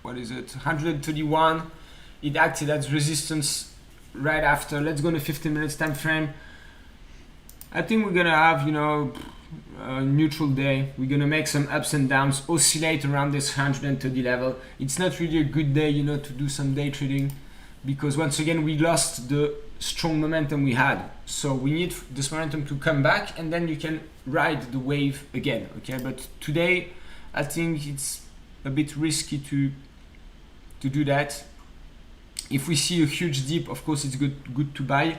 What is it? 131. It acted as resistance right after. Let's go on a 15 minutes time frame. I think we're gonna have, you know, a neutral day. We're gonna make some ups and downs, oscillate around this 130 level. It's not really a good day, you know, to do some day trading, because once again we lost the strong momentum we had. So we need this momentum to come back, and then you can ride the wave again. Okay, but today I think it's a bit risky to do that. If we see a huge dip, of course it's good to buy,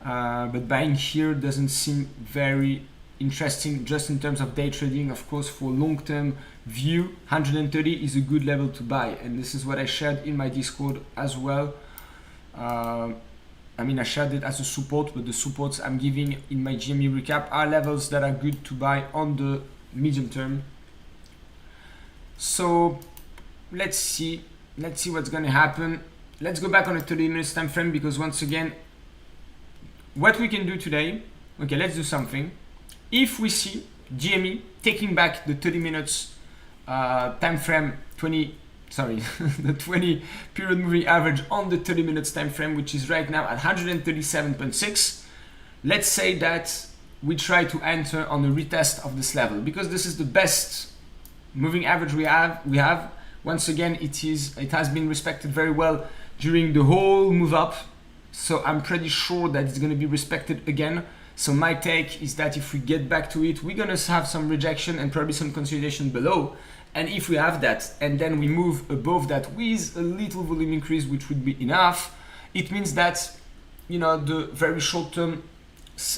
but buying here doesn't seem very interesting just in terms of day trading. Of course, for long-term view, 130 is a good level to buy, and this is what I shared in my Discord as well. I mean, I shared it as a support, but the supports I'm giving in my GME recap are levels that are good to buy on the medium term. So let's see what's going to happen. Let's go back on a 30 minutes time frame, because once again, what we can do today, okay, let's do something. If we see GME taking back the 30 minutes time frame, the 20 period moving average on the 30 minutes time frame, which is right now at 137.6. Let's say that we try to enter on a retest of this level, because this is the best moving average we have. Once again, it has been respected very well during the whole move up, so I'm pretty sure that it's going to be respected again. So my take is that if we get back to it, we're going to have some rejection and probably some consolidation below. And if we have that, and then we move above that with a little volume increase, which would be enough, it means that, you know, the very short term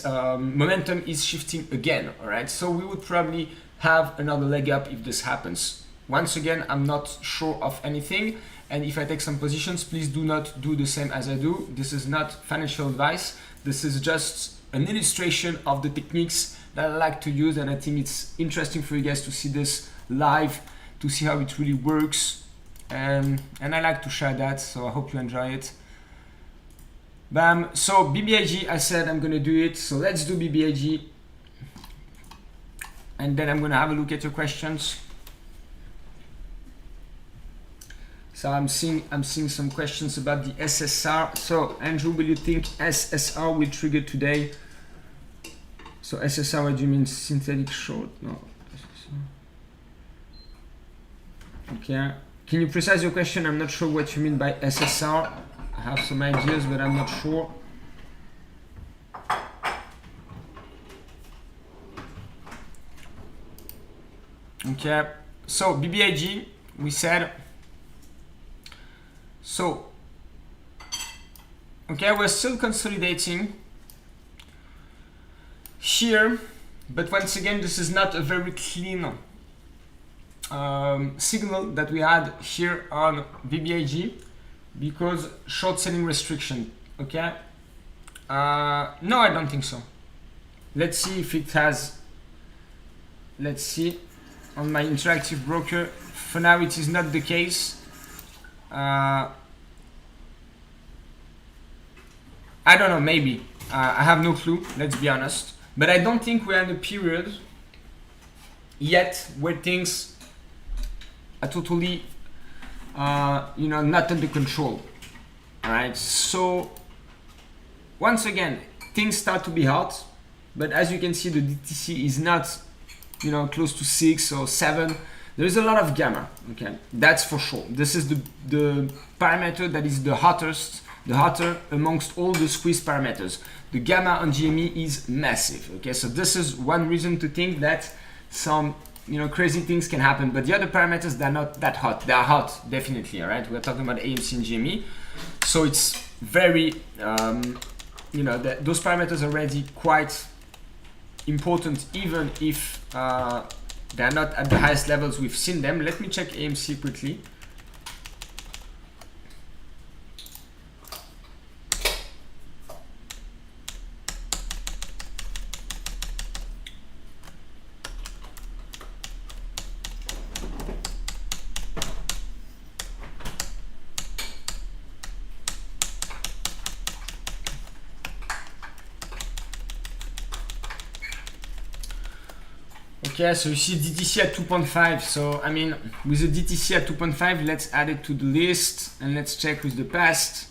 momentum is shifting again. All right, so we would probably have another leg up if this happens. Once again, I'm not sure of anything, and if I take some positions, please do not do the same as I do. This is not financial advice. This is just an illustration of the techniques that I like to use, and I think it's interesting for you guys to see this live, to see how it really works, and I like to share that, so I hope you enjoy it. Bam. So BBIG, I said I'm gonna do it, so let's do BBIG, and then I'm gonna have a look at your questions. So I'm seeing some questions about the SSR. So Andrew, will you think SSR will trigger today? So SSR, what do you mean? Synthetic short? No. Okay. Can you precise your question? I'm not sure what you mean by SSR. I have some ideas, but I'm not sure. Okay. So BBIG, we said. So, okay, we're still consolidating here, but once again, this is not a very clean signal that we had here on BBIG, because short selling restriction. Okay, No, I don't think so. Let's see if it has. Let's see on my interactive broker. For now, it is not the case. I don't know, maybe. I have no clue, let's be honest. But I don't think we're in a period yet where things are totally, not under control. Alright, so once again, things start to be hot, but as you can see, the DTC is not, close to 6 or 7. There is a lot of gamma, okay, that's for sure. This is the parameter that is the hotter amongst all the squeeze parameters. The gamma on GME is massive, okay, so this is one reason to think that some crazy things can happen, but the other parameters, they're not that hot. They are hot, definitely, all right? We're talking about AMC and GME, so it's very, those parameters are already quite important, even if they're not at the highest levels we've seen them. Let me check AMC quickly. Okay, so you see DTC at 2.5. So I mean, with the DTC at 2.5, let's add it to the list and let's check with the past.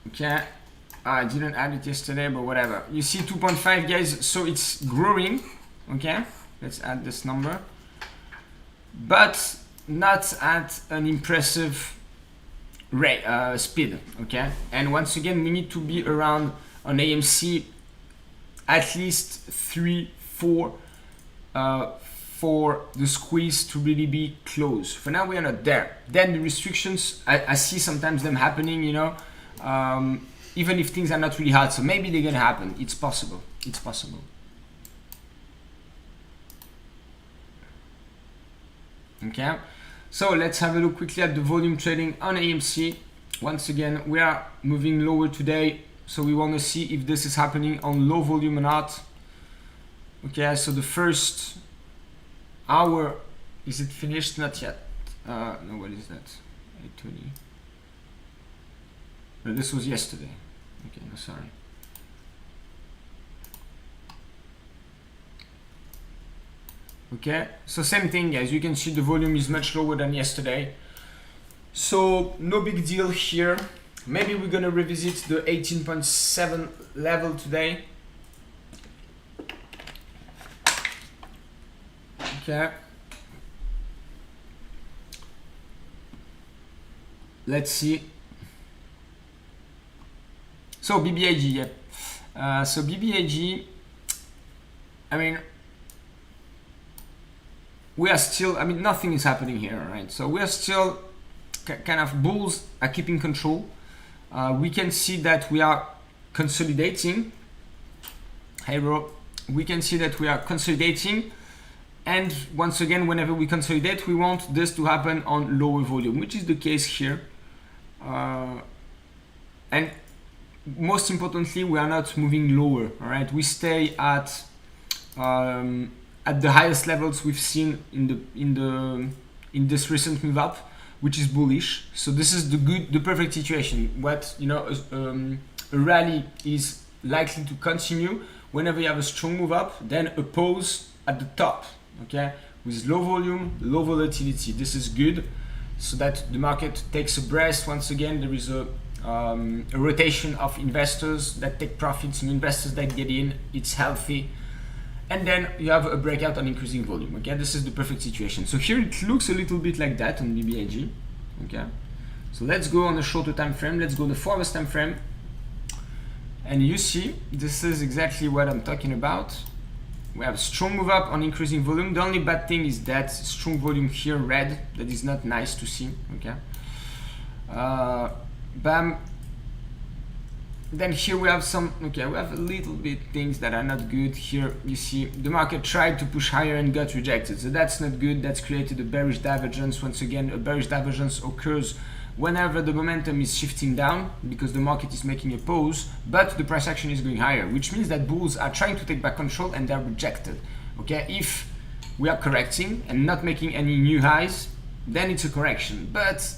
Okay, I didn't add it yesterday, but whatever. You see 2.5, guys, so it's growing. Okay, let's add this number, but not at an impressive rate, speed. Okay, and once again, we need to be around on AMC at least 3, 4 for the squeeze to really be close. For now, we are not there. Then the restrictions, I see sometimes them happening, even if things are not really hard. So maybe they're gonna happen. It's possible. It's possible. Okay. So let's have a look quickly at the volume trading on AMC. Once again, we are moving lower today. So we want to see if this is happening on low volume or not. Okay, so the first hour, is it finished? Not yet. No, what is that? 8:20. No, this was yesterday. Okay, no, sorry. Okay, so same thing, guys. You can see the volume is much lower than yesterday. So no big deal here. Maybe we're gonna revisit the 18.7 level today. Okay. Let's see. So BBIG, yeah. So BBIG, I mean, we are still, nothing is happening here, right? So we are still kind of bulls are keeping control. We can see that we are consolidating. Hey bro, we can see that we are consolidating, and once again, whenever we consolidate, we want this to happen on lower volume, which is the case here. And most importantly, we are not moving lower. All right, we stay at the highest levels we've seen in this recent move up, which is bullish. So this is the perfect situation. What a rally is likely to continue whenever you have a strong move up, then a pause at the top, okay, with low volume, low volatility. This is good, so that the market takes a breath. Once again, there is a rotation of investors that take profits and investors that get in. It's healthy. And then you have a breakout on increasing volume. Okay, this is the perfect situation. So here it looks a little bit like that on BBIG. Okay, so let's go on a shorter time frame. Let's go the 4 hours time frame, and you see this is exactly what I'm talking about. We have a strong move up on increasing volume. The only bad thing is that strong volume here, red. That is not nice to see. Okay, bam. then here we have some, okay, we have a little bit things that are not good. Here you see the market tried to push higher and got rejected, so that's not good. That's created a bearish divergence. Once again, a bearish divergence occurs whenever the momentum is shifting down because the market is making a pause, but the price action is going higher, which means that bulls are trying to take back control and they're rejected. Okay, if we are correcting and not making any new highs, then it's a correction. But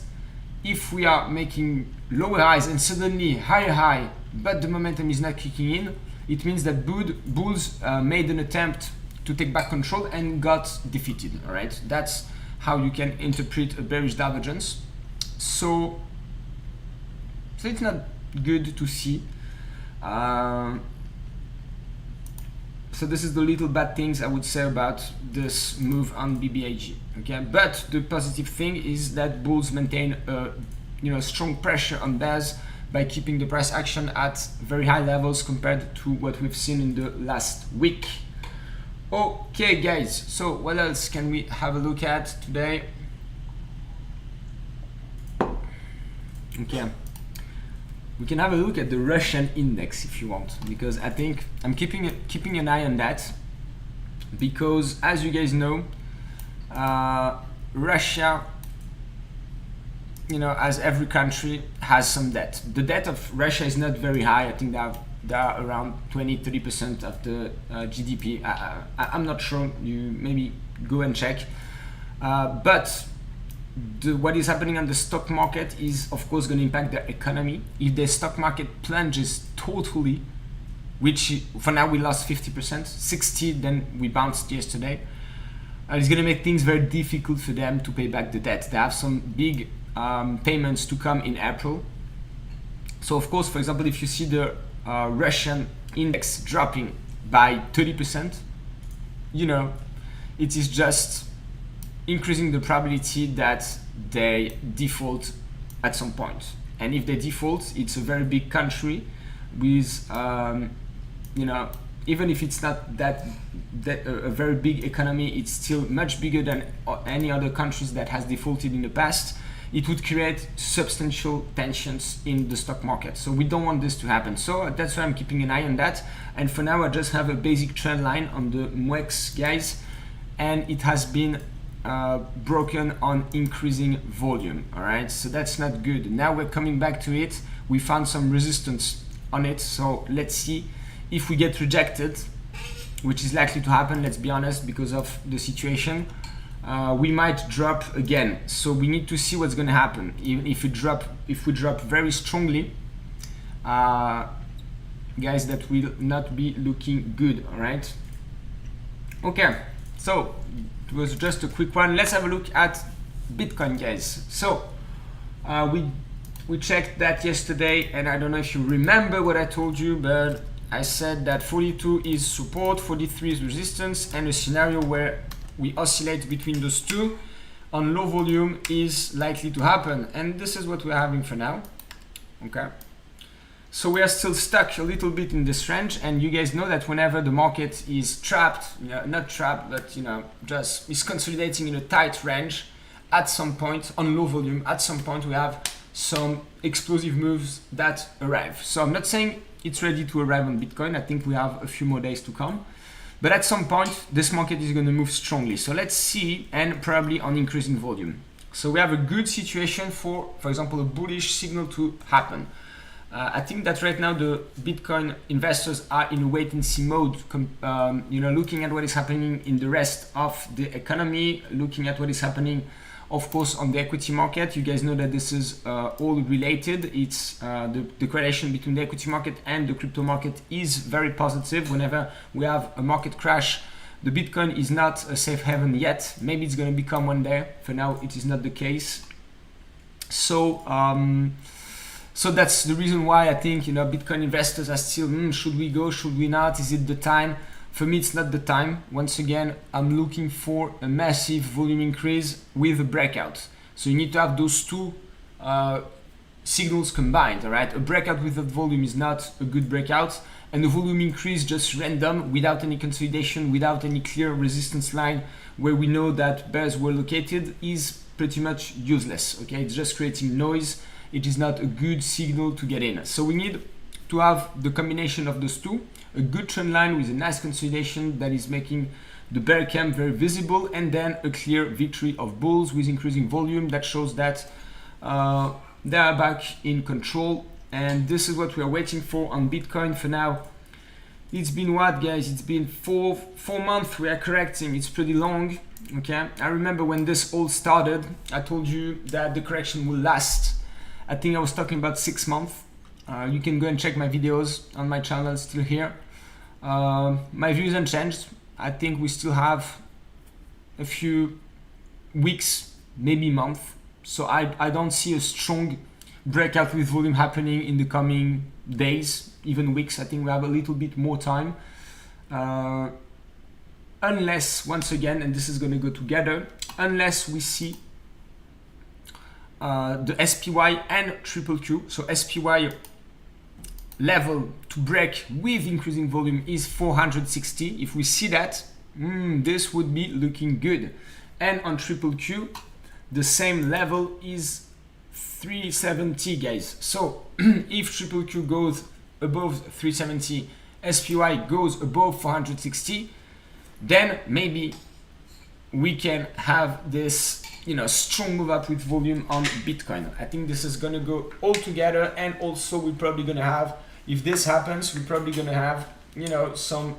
if we are making lower highs and suddenly higher high, but the momentum is not kicking in, it means that bulls made an attempt to take back control and got defeated. All right, that's how you can interpret a bearish divergence. So it's not good to see. So this is the little bad things I would say about this move on BBIG. Okay, but the positive thing is that bulls maintain strong pressure on bears by keeping the price action at very high levels compared to what we've seen in the last week. Okay guys, so what else can we have a look at today? Okay, we can have a look at the Russian index if you want, because I think I'm keeping an eye on that, because as you guys know, Russia, as every country, has some debt. The debt of Russia is not very high. I think they are around 20-30% of the GDP. I'm not sure. You maybe go and check. But what is happening on the stock market is, of course, going to impact their economy. If the stock market plunges totally, which for now we lost 50%, 60, then we bounced yesterday, it's going to make things very difficult for them to pay back the debt. They have some big payments to come in April. So of course, for example, if you see the Russian index dropping by 30%, it is just increasing the probability that they default at some point. And if they default, it's a very big country with, even if it's not that a very big economy, it's still much bigger than any other countries that has defaulted in the past. It would create substantial tensions in the stock market. So we don't want this to happen. So that's why I'm keeping an eye on that. And for now, I just have a basic trend line on the MOEX, guys, and it has been broken on increasing volume. All right, so that's not good. Now we're coming back to it. We found some resistance on it. So let's see if we get rejected, which is likely to happen, let's be honest, because of the situation. We might drop again, so we need to see what's going to happen. Even if we drop very strongly, guys, that will not be looking good. All right. Okay, so it was just a quick one. Let's have a look at Bitcoin, guys. So we checked that yesterday, and I don't know if you remember what I told you, but I said that 42 is support, 43 is resistance, and a scenario where we oscillate between those two on low volume is likely to happen. And this is what we're having for now. Okay. So we are still stuck a little bit in this range, and you guys know that whenever the market is trapped, not trapped, but just is consolidating in a tight range, at some point on low volume, at some point we have some explosive moves that arrive. So I'm not saying it's ready to arrive on Bitcoin. I think we have a few more days to come. But at some point, this market is going to move strongly. So let's see, and probably on increasing volume. So we have a good situation for example, a bullish signal to happen. I think that right now the Bitcoin investors are in a wait-and-see mode, looking at what is happening in the rest of the economy, looking at what is happening, of course, on the equity market. You guys know that this is all related. It's the correlation between the equity market and the crypto market is very positive. Whenever we have a market crash, the Bitcoin is not a safe haven yet. Maybe it's going to become one day. For now, it is not the case. So so that's the reason why I think Bitcoin investors are still, should we go, should we not, is it the time? For me, it's not the time. Once again, I'm looking for a massive volume increase with a breakout. So you need to have those two signals combined, all right? A breakout with that volume is not a good breakout, and a volume increase just random, without any consolidation, without any clear resistance line where we know that bears were located, is pretty much useless, okay? It's just creating noise. It is not a good signal to get in. So we need to have the combination of those two, a good trend line with a nice consolidation that is making the bear camp very visible, and then a clear victory of bulls with increasing volume that shows that they are back in control. And this is what we are waiting for on Bitcoin for now. It's been what, guys? It's been four months we are correcting. It's pretty long. Okay, I remember when this all started, I told you that the correction will last. I think I was talking about 6 months. You can go and check my videos on my channel, still here. My views unchanged. I think we still have a few weeks, maybe month. So I don't see a strong breakout with volume happening in the coming days, even weeks. I think we have a little bit more time. Unless, once again, and this is going to go together, unless we see the SPY and QQQ. So SPY level to break with increasing volume is 460. If we see that, this would be looking good. And on QQQ, the same level is 370, guys. So if QQQ goes above 370, SPY goes above 460, then maybe we can have this, strong move up with volume on Bitcoin. I think this is gonna go all together, and also we're probably gonna have, if this happens, we're probably gonna have, some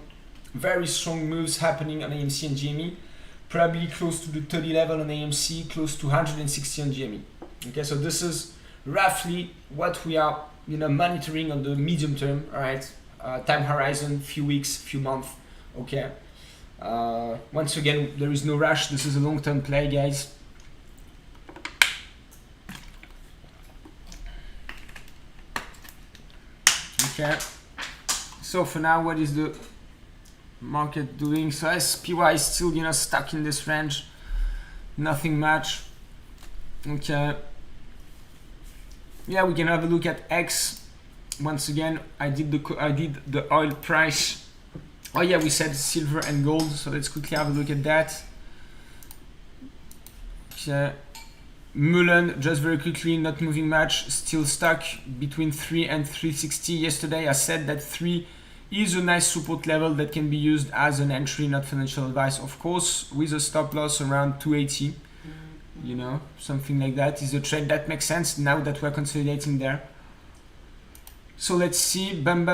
very strong moves happening on AMC and GME, probably close to the 30 level on AMC, close to 160 on GME. Okay, so this is roughly what we are, monitoring on the medium term. All right, time horizon, few weeks, few months. Okay. Once again, there is no rush. This is a long-term play, guys. Okay. So for now, what is the market doing? So SPY is still, stuck in this range. Nothing much. Okay. Yeah, we can have a look at X. Once again, I did the oil price. Oh yeah, we said silver and gold, so let's quickly have a look at that. Okay. Mullen, just very quickly, not moving much, still stuck between 3 and 360. Yesterday I said that 3 is a nice support level that can be used as an entry, not financial advice, of course, with a stop loss around 280. Something like that is a trade that makes sense now that we're consolidating there. So let's see, bam,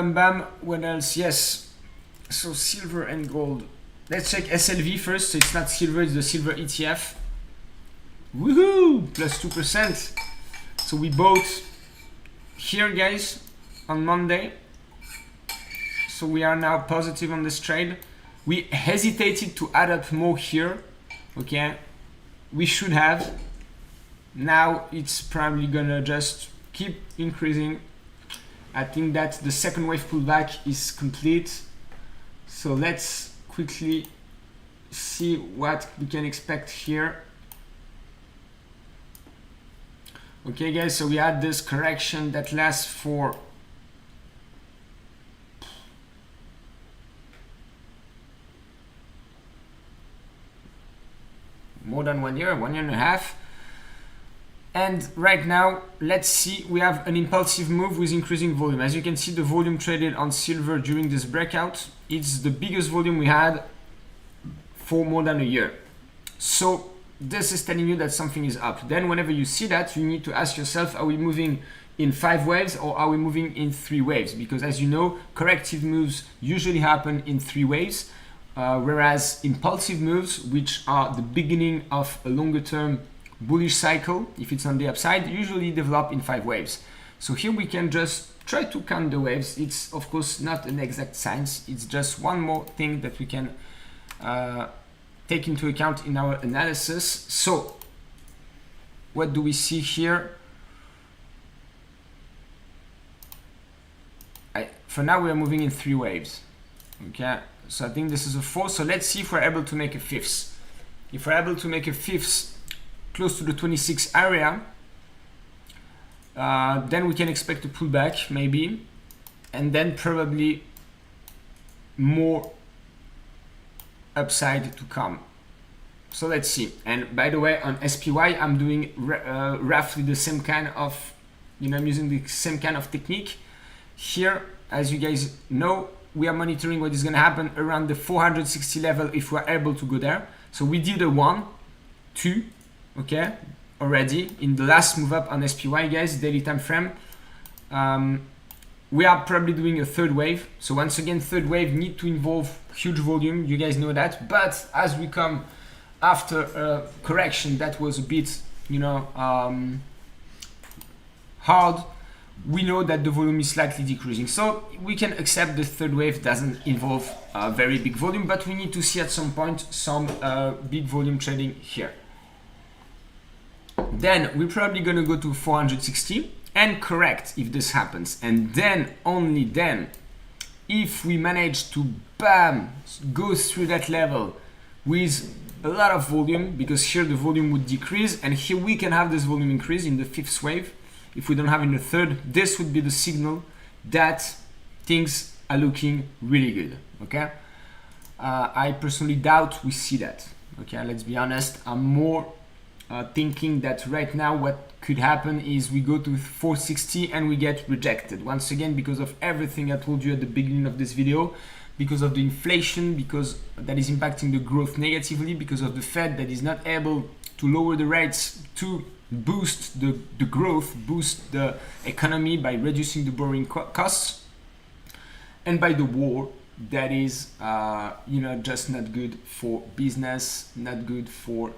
what else? Yes. So silver and gold. Let's check SLV first. So it's not silver, it's the silver ETF. Woohoo! Plus 2%. So we bought here, guys, on Monday. So we are now positive on this trade. We hesitated to add up more here. Okay. We should have. Now it's probably gonna just keep increasing. I think that the second wave pullback is complete. So let's quickly see what we can expect here. Okay, guys, so we had this correction that lasts for more than 1 year, 1 year and a half. And right now, let's see, we have an impulsive move with increasing volume. As you can see, the volume traded on silver during this breakout, it's the biggest volume we had for more than a year. So this is telling you that something is up. Then whenever you see that, you need to ask yourself, are we moving in 5 waves or are we moving in 3 waves? Because as you know, corrective moves usually happen in 3 waves, whereas impulsive moves, which are the beginning of a longer term bullish cycle, if it's on the upside, usually develop in 5 waves. So here we can just try to count the waves. It's of course not an exact science. It's just one more thing that we can take into account in our analysis. So what do we see here? For now we are moving in 3 waves. Okay, so I think this is a 4th. So let's see if we're able to make a 5th. If we're able to make a 5th close to the 26 area, then we can expect a pullback maybe, and then probably more upside to come. So let's see. And by the way, on SPY I'm doing roughly the same kind of, I'm using the same kind of technique. Here, as you guys know, we are monitoring what is going to happen around the 460 level if we're able to go there. So we did a 1, 2, okay, already in the last move up on SPY, guys, daily time frame. We are probably doing a third wave. So once again, third wave need to involve huge volume. You guys know that. But as we come after a correction that was a bit, you know, hard, we know that the volume is slightly decreasing. So we can accept the third wave doesn't involve a very big volume, but we need to see at some point some big volume trading here. Then we're probably going to go to 460 and correct if this happens. And then, only then, if we manage to bam, go through that level with a lot of volume, because here the volume would decrease and here we can have this volume increase in the fifth wave. If we don't have in the third, this would be the signal that things are looking really good, okay? I personally doubt we see that, okay? Let's be honest. I'm more thinking that right now what could happen is we go to 460 and we get rejected. Once again, because of everything I told you at the beginning of this video, because of the inflation, because that is impacting the growth negatively, because of the Fed that is not able to lower the rates to boost the growth, boost the economy by reducing the borrowing costs, and by the war that is you know, just not good for business, not good for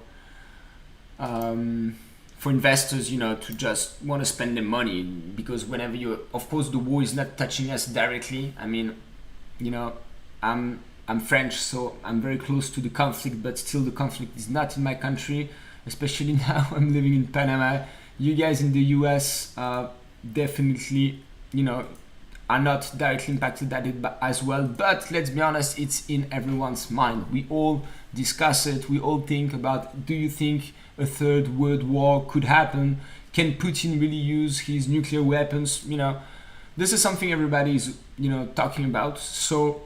investors, you know, to just want to spend their money. Because whenever you, of course, the war is not touching us directly. I mean, you know, I'm French, so I'm very close to the conflict, but still the conflict is not in my country, especially now I'm living in Panama. You guys in the US definitely, you know, are not directly impacted at it as well, but let's be honest, it's in everyone's mind. We all discuss it, we all think about, do you think a third world war could happen? Can Putin really use his nuclear weapons? You know, this is something everybody is, you know, talking about. So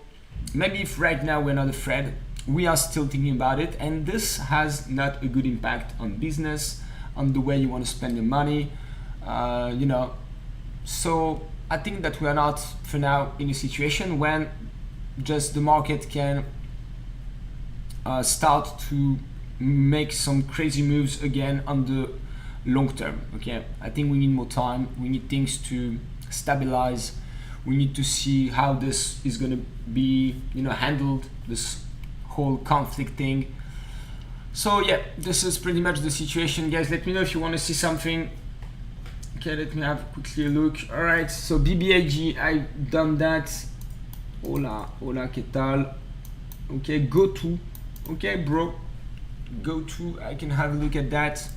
maybe if right now we're not afraid, we are still thinking about it, and this has not a good impact on business, on the way you want to spend your money, you know. So I think that we are not for now in a situation when just the market can start to make some crazy moves again on the long term. Okay, I think we need more time, we need things to stabilize, we need to see how this is going to be, you know, handled, this whole conflict thing. So yeah, this is pretty much the situation, guys. Let me know if you want to see something. Okay, let me have quickly a look. All right, so BBIG, I've done that. Hola, ¿qué tal? Okay, go to. Okay, bro, go to. I can have a look at that.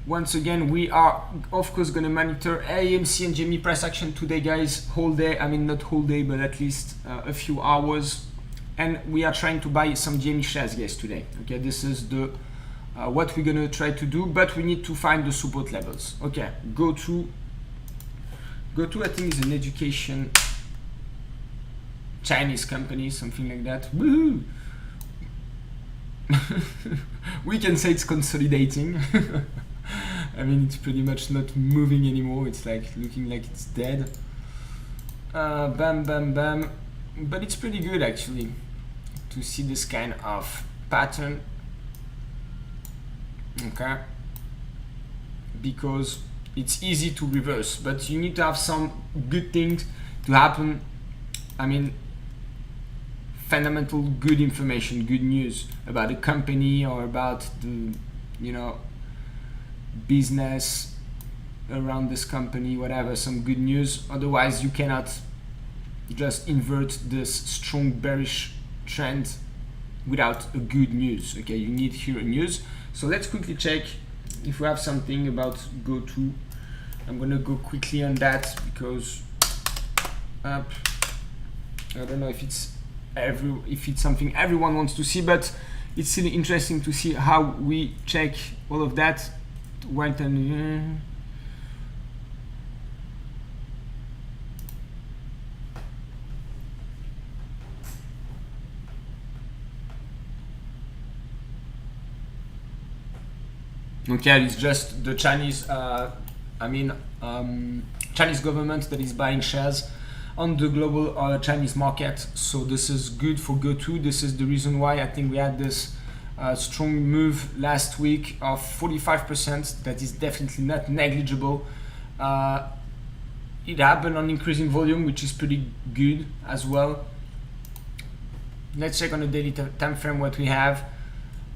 Once again, we are of course going to monitor AMC and GME price action today, guys, whole day. I mean, not whole day, but at least a few hours. And we are trying to buy some GME shares, guys, today. Okay, this is the what we're going to try to do, but we need to find the support levels. Okay, go to I think is an education Chinese company, something like that. Woohoo! We can say it's consolidating. I mean, it's pretty much not moving anymore. It's like looking like it's dead. Bam, bam, bam. But it's pretty good actually to see this kind of pattern. Okay, because it's easy to reverse, but you need to have some good things to happen. I mean, fundamental good information, good news about a company or about the, you know, business around this company, whatever, some good news. Otherwise you cannot just invert this strong bearish trend without a good news. Okay, you need here a news. So let's quickly check if we have something about GoTo. I'm gonna go quickly on that because I don't know if it's something everyone wants to see, but it's still interesting to see how we check all of that. Right, and okay, it's just the Chinese Chinese government that is buying shares on the global Chinese market. So this is good for GoTo. This is the reason why I think we had this strong move last week of 45%. That is definitely not negligible. It happened on increasing volume, which is pretty good as well. Let's check on the daily time frame what we have.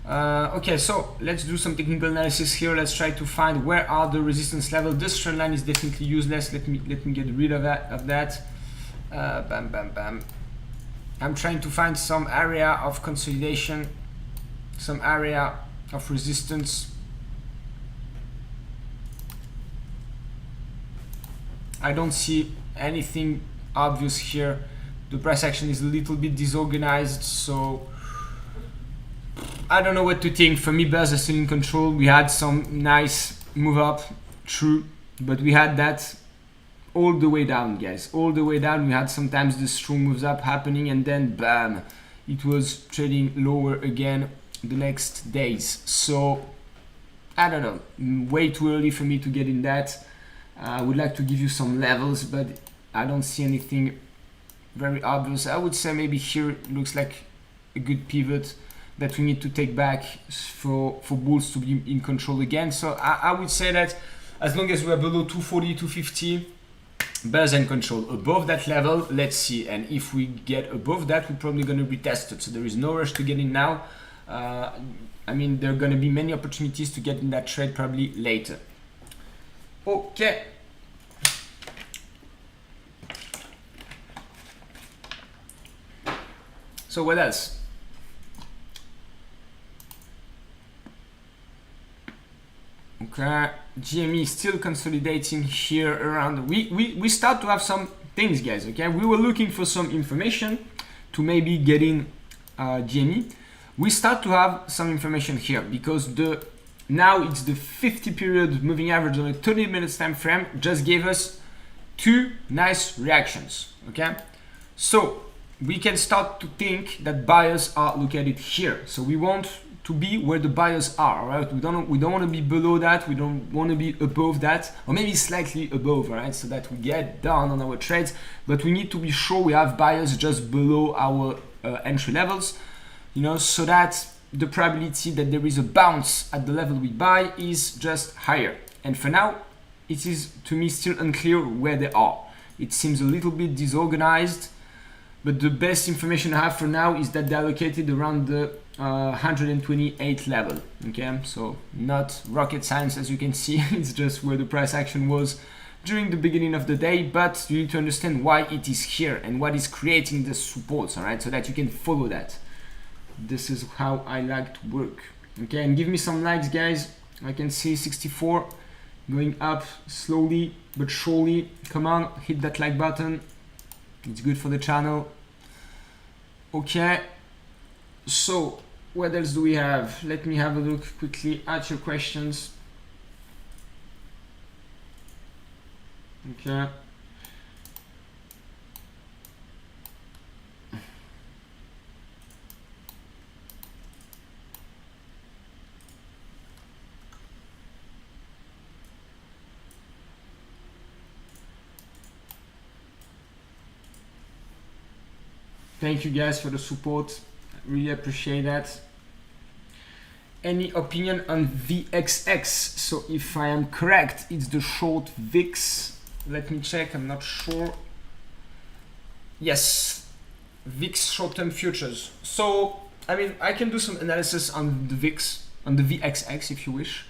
Okay, so let's do some technical analysis here. Let's try to find where are the resistance level. This trend line is definitely useless. Let me get rid of that. Bam, bam, bam. I'm trying to find some area of consolidation, some area of resistance. I don't see anything obvious here. The price action is a little bit disorganized, so I don't know what to think. For me, bears are still in control. We had some nice move up, true, but we had that all the way down, guys. All the way down. We had sometimes the strong moves up happening, and then bam, it was trading lower again the next days. So I don't know. Way too early for me to get in that. I would like to give you some levels, but I don't see anything very obvious. I would say maybe here it looks like a good pivot that we need to take back for bulls to be in control again. So I would say that as long as we are below 240, 250, bears in control. Above that level, let's see. And if we get above that, we're probably going to retest it. So there is no rush to get in now. I mean, there are going to be many opportunities to get in that trade probably later. Okay. So what else? Okay, GME is still consolidating here around. We start to have some things, guys. Okay, we were looking for some information to maybe get in GME. We start to have some information here because now it's the 50 period moving average on a 30 minutes time frame just gave us two nice reactions. Okay, so we can start to think that buyers are located here. So we want to be where the buyers are, right? We don't want to be below that. We don't want to be above that, or maybe slightly above, right? So that we get down on our trades, but we need to be sure we have buyers just below our entry levels, you know, so that the probability that there is a bounce at the level we buy is just higher. And for now, it is to me still unclear where they are. It seems a little bit disorganized, but the best information I have for now is that they're located around the 128 level. Okay, so not rocket science, as you can see. It's just where the price action was during the beginning of the day, but you need to understand why it is here and what is creating the supports, all right, so that you can follow that. This is how I like to work. Okay, and give me some likes, guys. I can see 64 going up slowly but surely. Come on, hit that like button. It's good for the channel. Okay, so what else do we have? Let me have a look quickly at your questions. Okay. Thank you guys for the support. I really appreciate that. Any opinion on VXX? So if I am correct, it's the short VIX. Let me check, I'm not sure. Yes, VIX short-term futures. So, I mean, I can do some analysis on the VIX, on the VXX if you wish.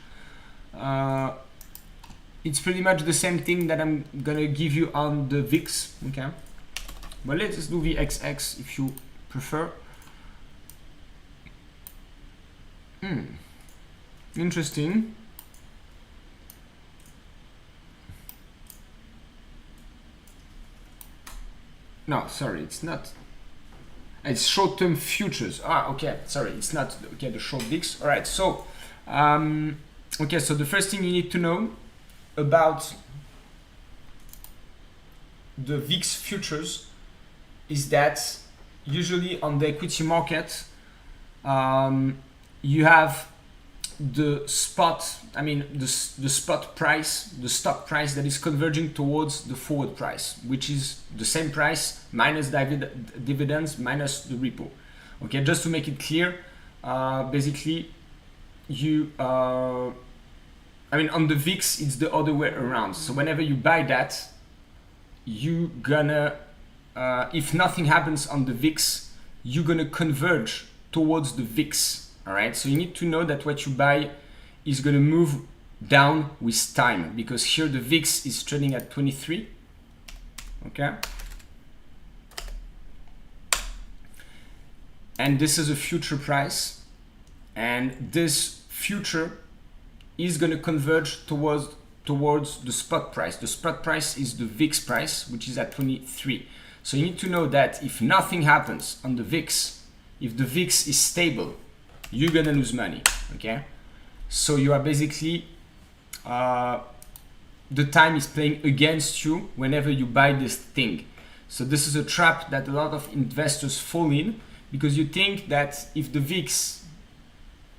It's pretty much the same thing that I'm gonna give you on the VIX, okay? But let's do VXX if you prefer. Interesting. No, sorry, it's not. It's short-term futures. Ah, okay, sorry, it's not. Okay, the short VIX. All right, so, okay, so the first thing you need to know about the VIX futures is that usually on the equity market, you have the spot, I mean the spot price, the stock price that is converging towards the forward price, which is the same price minus dividends minus the repo. Okay, just to make it clear, basically you I mean on the VIX it's the other way around. So whenever you buy that, you gonna if nothing happens on the VIX, you're gonna converge towards the VIX. All right, so you need to know that what you buy is going to move down with time, because here the VIX is trading at 23. Okay, and this is a future price, and this future is going to converge towards the spot price. The spot price is the VIX price, which is at 23. So you need to know that if nothing happens on the VIX, if the VIX is stable, you're gonna lose money. Okay, so you are basically the time is playing against you whenever you buy this thing. So this is a trap that a lot of investors fall in, because you think that if the VIX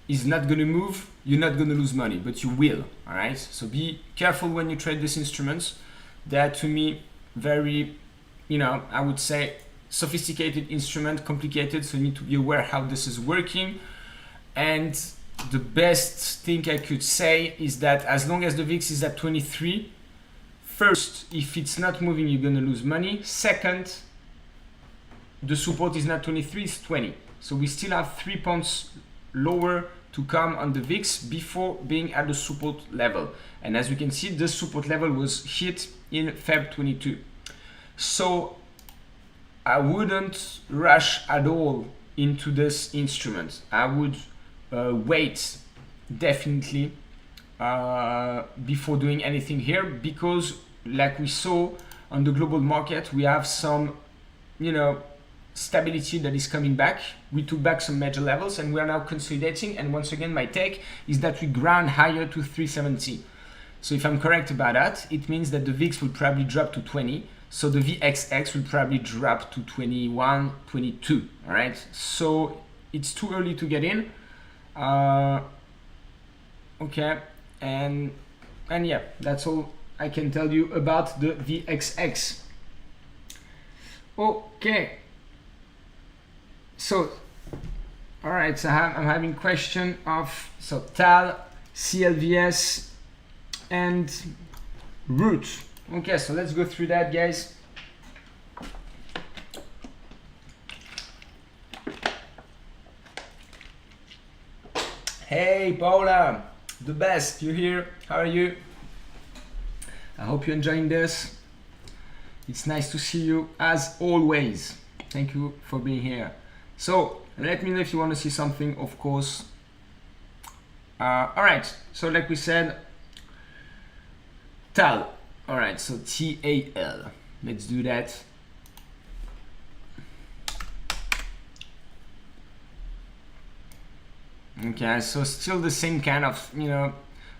is not gonna move, you're not gonna lose money, but you will. All right, so be careful when you trade these instruments. They are, to me, very, I would say, sophisticated instrument, complicated, so you need to be aware how this is working. And the best thing I could say is that as long as the VIX is at 23, first, if it's not moving, you're gonna lose money. Second, the support is not 23, it's 20. So we still have 3 points lower to come on the VIX before being at the support level. And as you can see, this support level was hit in Feb 22. So I wouldn't rush at all into this instrument. I would wait definitely before doing anything here, because like we saw on the global market, we have some stability that is coming back. We took back some major levels and we are now consolidating, and once again my take is that we ground higher to 370. So if I'm correct about that, it means that the VIX will probably drop to 20, so the VXX will probably drop to 21, 22. All right, so it's too early to get in. Okay, and yeah, that's all I can tell you about the VXX. Okay, so all right, so I'm having question of TAL, CLVS, and Root. Okay, so let's go through that, guys. Hey Paula, the best, you here? How are you? I hope you're enjoying this. It's nice to see you as always. Thank you for being here. So let me know if you want to see something, of course. All right, so like we said, TAL. All right, so TAL. Let's do that. Okay, so still the same kind of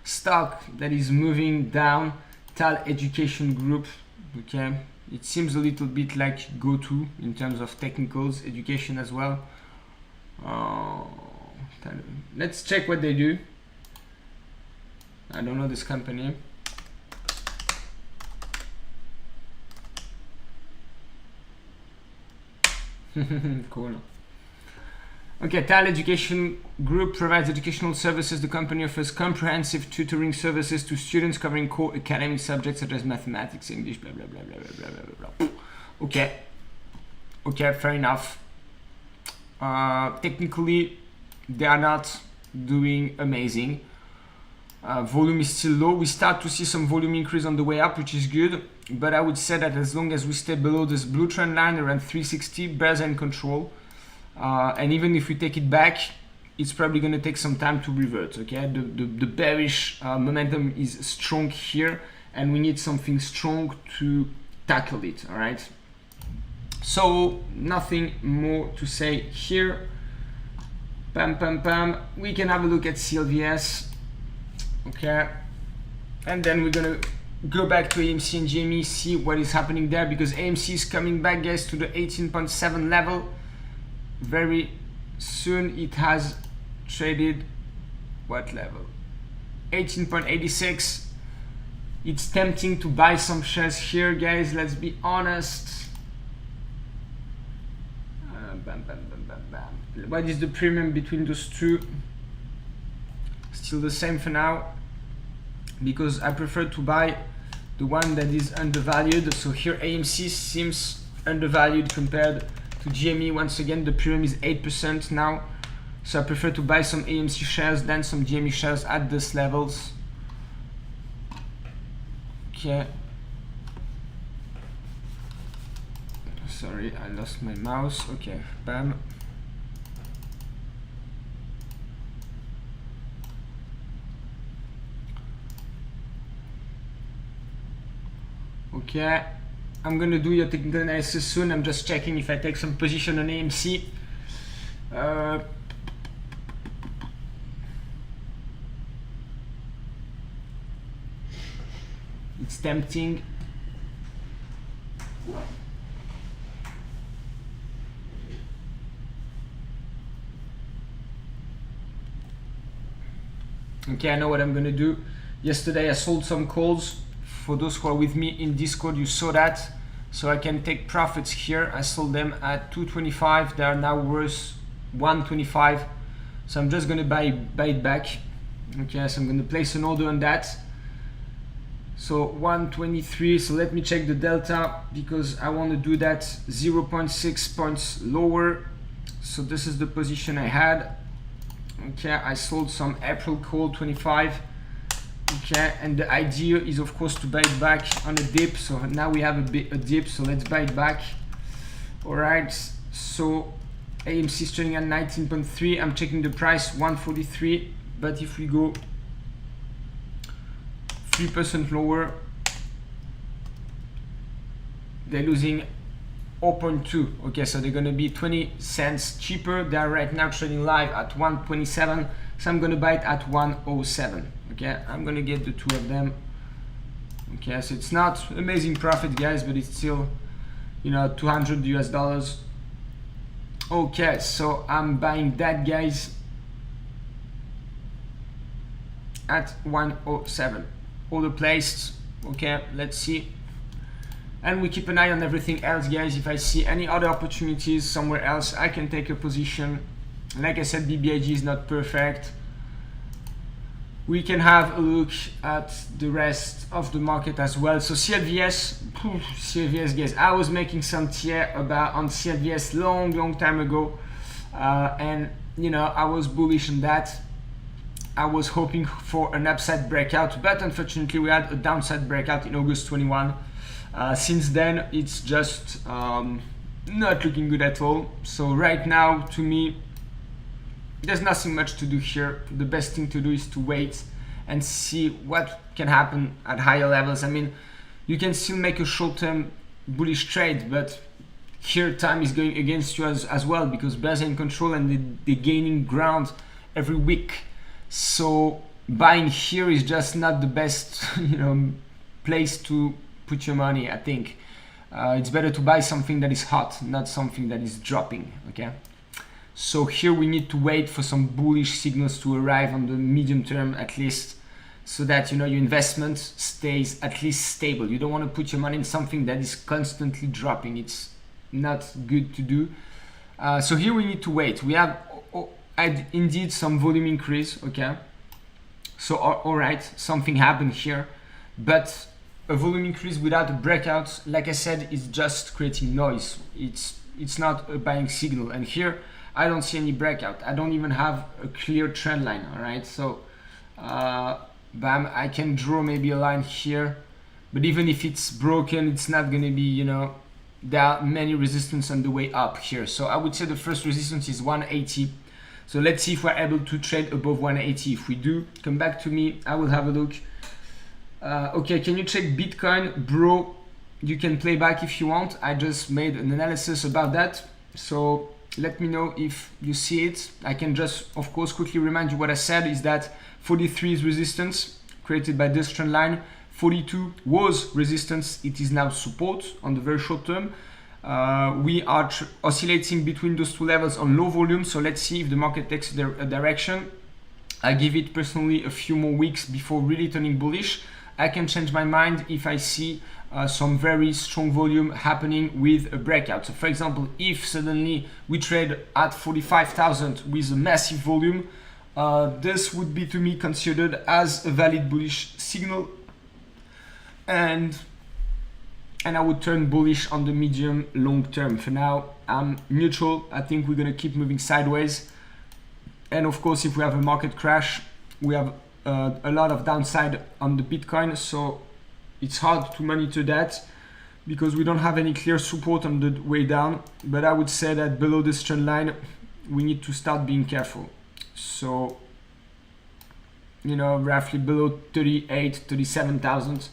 stock that is moving down. TAL Education Group. Okay, it seems a little bit like GoTo in terms of technicals, education as well. Let's check what they do. I don't know this company. Cool. Okay, TAL Education Group provides educational services. The company offers comprehensive tutoring services to students covering core academic subjects such as mathematics, English, blah blah blah blah blah blah blah blah. Okay, fair enough. Technically, they are not doing amazing. Volume is still low. We start to see some volume increase on the way up, which is good. But I would say that as long as we stay below this blue trend line around 360, bears in control. And even if we take it back, it's probably going to take some time to revert. Okay, the bearish momentum is strong here, and we need something strong to tackle it. All right. So nothing more to say here. Pam pam pam. We can have a look at CLVS. Okay, and then we're gonna go back to AMC and GME, see what is happening there, because AMC is coming back, guys, to the 18.7 level very soon. It has traded what level? 18.86. It's tempting to buy some shares here, guys. Let's be honest. Bam, bam, bam, bam, bam. What is the premium between those two? Still the same for now, because I prefer to buy the one that is undervalued. So here AMC seems undervalued compared to GME. Once again, the premium is 8% now. So I prefer to buy some AMC shares than some GME shares at these levels. Okay. Sorry, I lost my mouse. Okay, bam. Okay, I'm gonna do your technical analysis soon. I'm just checking if I take some position on AMC. It's tempting. Okay, I know what I'm gonna do. Yesterday I sold some calls. For those who are with me in Discord, you saw that. So I can take profits here. I sold them at 225. They are now worth 125. So I'm just gonna buy it back. Okay, so I'm gonna place an order on that. So 123. So let me check the delta, because I want to do that 0.6 points lower. So this is the position I had. Okay, I sold some April call 25. Okay, and the idea is of course to buy it back on a dip. So now we have a dip, so let's buy it back. All right, so AMC is trading at 19.3. I'm checking the price 143, but if we go 3% lower, they're losing 0.2. Okay, so they're gonna be 20 cents cheaper. They are right now trading live at 127, so I'm gonna buy it at 107. Okay, I'm gonna get the two of them. Okay, so it's not amazing profit, guys, but it's still, you know, 200 US dollars. Okay, so I'm buying that, guys, at 107. Order placed. Okay, let's see. And we keep an eye on everything else, guys. If I see any other opportunities somewhere else, I can take a position. Like I said, BBIG is not perfect. We can have a look at the rest of the market as well. So CLVS, guys, I was making some tier about on CLVS long time ago, and you know, I was bullish on that. I was hoping for an upside breakout, but unfortunately we had a downside breakout in August 21. Since then it's just not looking good at all. So right now, to me, there's nothing much to do here. The best thing to do is to wait and see what can happen at higher levels. I mean, you can still make a short-term bullish trade, but here time is going against you as well, because bears are in control and they're gaining ground every week. So buying here is just not the best place to put your money. I think it's better to buy something that is hot, not something that is dropping. Okay, so here we need to wait for some bullish signals to arrive on the medium term at least, so that your investment stays at least stable. You don't want to put your money in something that is constantly dropping. It's not good to do. So here we need to wait. We have indeed some volume increase. Okay, so all right, something happened here, but a volume increase without a breakout, like I said, is just creating noise. It's not a buying signal. And here I don't see any breakout. I don't even have a clear trend line. All right, so bam, I can draw maybe a line here, but even if it's broken, it's not going to be, there are many resistance on the way up here. So I would say the first resistance is 180. So let's see if we're able to trade above 180. If we do, come back to me, I will have a look. Okay, can you check Bitcoin? Bro, you can play back if you want. I just made an analysis about that. So let me know if you see it. I can just, of course, quickly remind you what I said is that 43 is resistance created by this trend line. 42 was resistance. It is now support on the very short term. We are oscillating between those two levels on low volume. So let's see if the market takes a direction. I give it personally a few more weeks before really turning bullish. I can change my mind if I see some very strong volume happening with a breakout. So for example, if suddenly we trade at 45,000 with a massive volume, this would be to me considered as a valid bullish signal, and I would turn bullish on the medium long term. For now, I'm neutral. I think we're gonna keep moving sideways. And of course, if we have a market crash, we have a lot of downside on the Bitcoin. So it's hard to monitor that because we don't have any clear support on the way down. But I would say that below this trend line, we need to start being careful. So, you know, roughly below 38, 37,000.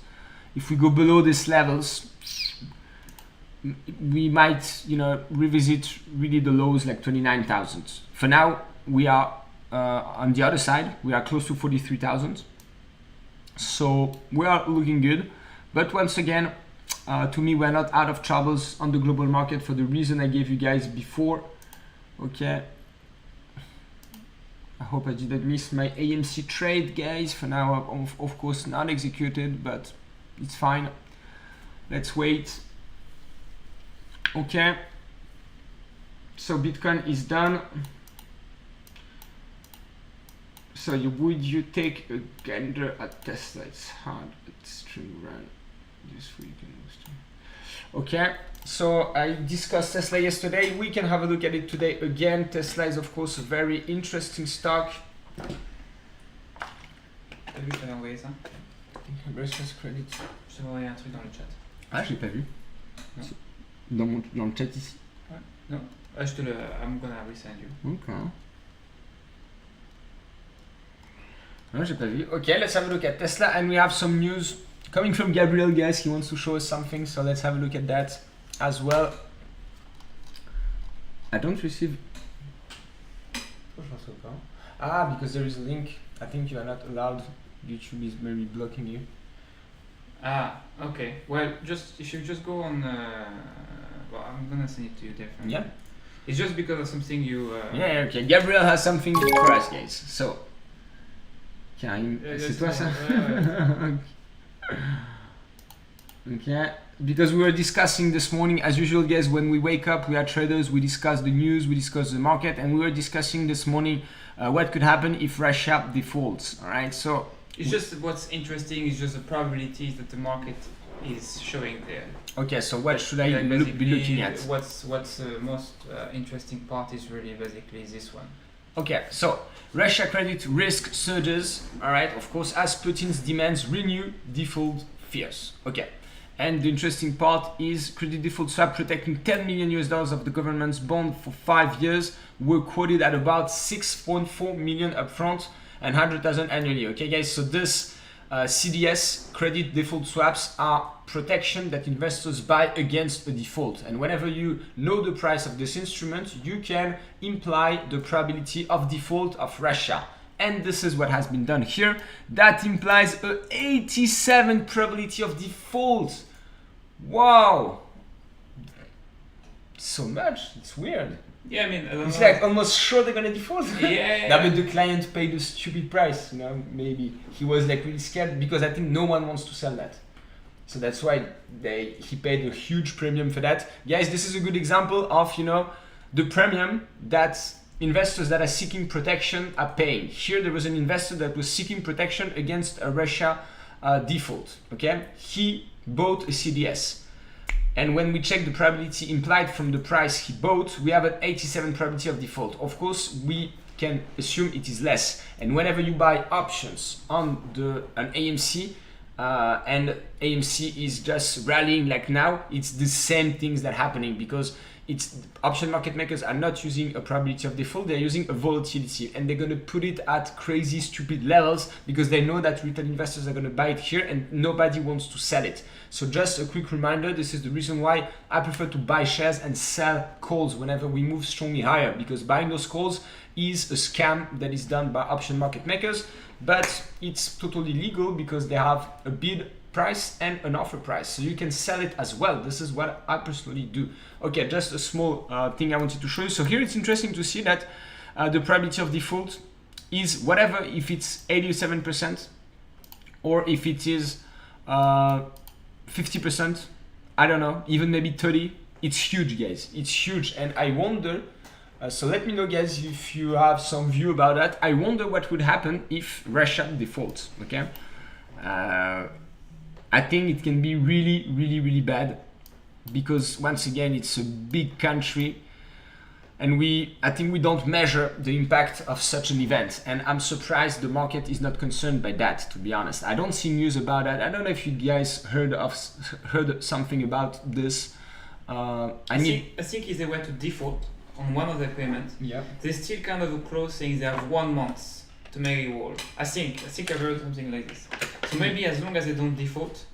If we go below these levels, we might, you know, revisit really the lows like 29,000. For now, we are on the other side. We are close to 43,000. So we are looking good. But once again, to me, we're not out of troubles on the global market for the reason I gave you guys before. Okay. I hope I didn't miss my AMC trade, guys. For now, of course, not executed, but it's fine. Let's wait. Okay. So Bitcoin is done. So would you take a gander at Tesla? It's hard. It's string run this weekend. Okay. So I discussed Tesla yesterday. We can have a look at it today again. Tesla is of course a very interesting stock. T'as vu que t'avais envoyé ça? Versus credit. Je t'ai envoyé un truc dans le chat. Ah, je l'ai pas vu. Non. Dans le chat ici. Ouais. Non. Je te le. I'm gonna resend you. Ok. Non, j'ai pas vu. Okay, let's have a look at Tesla, and we have some news coming from Gabriel, guys. He wants to show us something, so let's have a look at that as well. I don't receive. Ah, because there is a link. I think you are not allowed. YouTube is maybe blocking you. Ah, okay. Well, if you just go on. Well, I'm gonna send it to you differently. Yeah. It's just because of something you. Yeah, okay. Gabriel has something for us, guys. So. Karim, c'est toi ça? Okay, because we were discussing this morning, as usual, guys, when we wake up, we are traders, we discuss the news, we discuss the market, and we were discussing this morning what could happen if Russia defaults. All right, so it's just what's interesting is just the probabilities that the market is showing there. Okay, so what should I be looking at? What's the most interesting part is really basically this one. Okay, so Russia credit risk surges, all right, of course, as Putin's demands renew default fears. Okay, and the interesting part is credit default swap protecting $10 million of the government's bond for 5 years were quoted at about 6.4 million upfront and 100,000 annually. Okay, guys, so this CDS credit default swaps are protection that investors buy against a default, and whenever you know the price of this instrument, you can imply the probability of default of Russia, and this is what has been done here. That implies a 87 probability of default. Wow, so much. It's weird. Yeah, I mean, it's like almost sure they're gonna default. Yeah. But the client paid a stupid price, you know, maybe he was like really scared because I think no one wants to sell that. So that's why he paid a huge premium for that. Guys, this is a good example of, you know, the premium that investors that are seeking protection are paying. Here there was an investor that was seeking protection against a Russia default, okay? He bought a CDS. And when we check the probability implied from the price he bought, we have an 87 probability of default. Of course, we can assume it is less. And whenever you buy options on an AMC, and AMC is just rallying like now, it's the same things that are happening, because it's option market makers are not using a probability of default, they're using a volatility, and they're going to put it at crazy stupid levels because they know that retail investors are going to buy it here and nobody wants to sell it. So just a quick reminder, this is the reason why I prefer to buy shares and sell calls whenever we move strongly higher, because buying those calls is a scam that is done by option market makers, but it's totally legal because they have a bid price and an offer price, so you can sell it as well. This is what I personally do. Okay, just a small thing I wanted to show you. So here it's interesting to see that the probability of default is whatever, if it's 87% or if it is 50%, I don't know, even maybe 30. It's huge, guys. It's huge, and I wonder. So let me know, guys, if you have some view about that. I wonder what would happen if Russia defaults. Okay, I think it can be really, really, really bad, because once again, it's a big country, and I think we don't measure the impact of such an event. And I'm surprised the market is not concerned by that, to be honest. I don't see news about that. I don't know if you guys heard something about this. I think if they were to default on one of the payments, yeah, there's still kind of a clause saying they have 1 month to make it whole. I think I've heard something like this. So maybe as long as they don't default,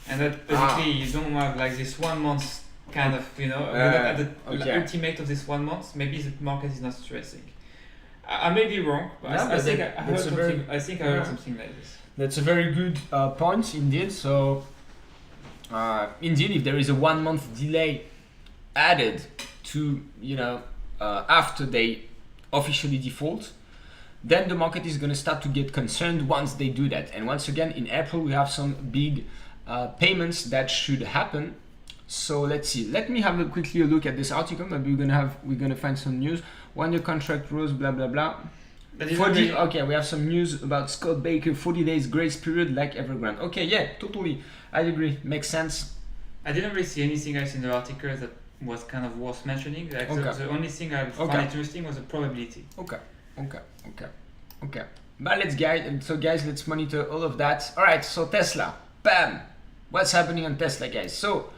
and that basically you don't have like this 1 month kind of, you know, at the ultimate of this 1 month, maybe the market is not stressing. I may be wrong, but I think I heard something like this. That's a very good point indeed. So indeed, if there is a 1 month delay added to, you know, after they officially default, then the market is going to start to get concerned once they do that. And once again, in April, we have some big payments that should happen. So let's see. Let me have quickly a look at this article. Maybe we're gonna find some news. 1 year contract rose, blah blah blah. Okay, we have some news about Scott Baker. 40 days grace period like Evergrande. Okay, yeah, totally. I agree. Makes sense. I didn't really see anything else in the article that was kind of worth mentioning. Like the only thing I found interesting was the probability. Okay. But guys, let's monitor all of that. All right. So Tesla, bam. What's happening on Tesla, guys? So.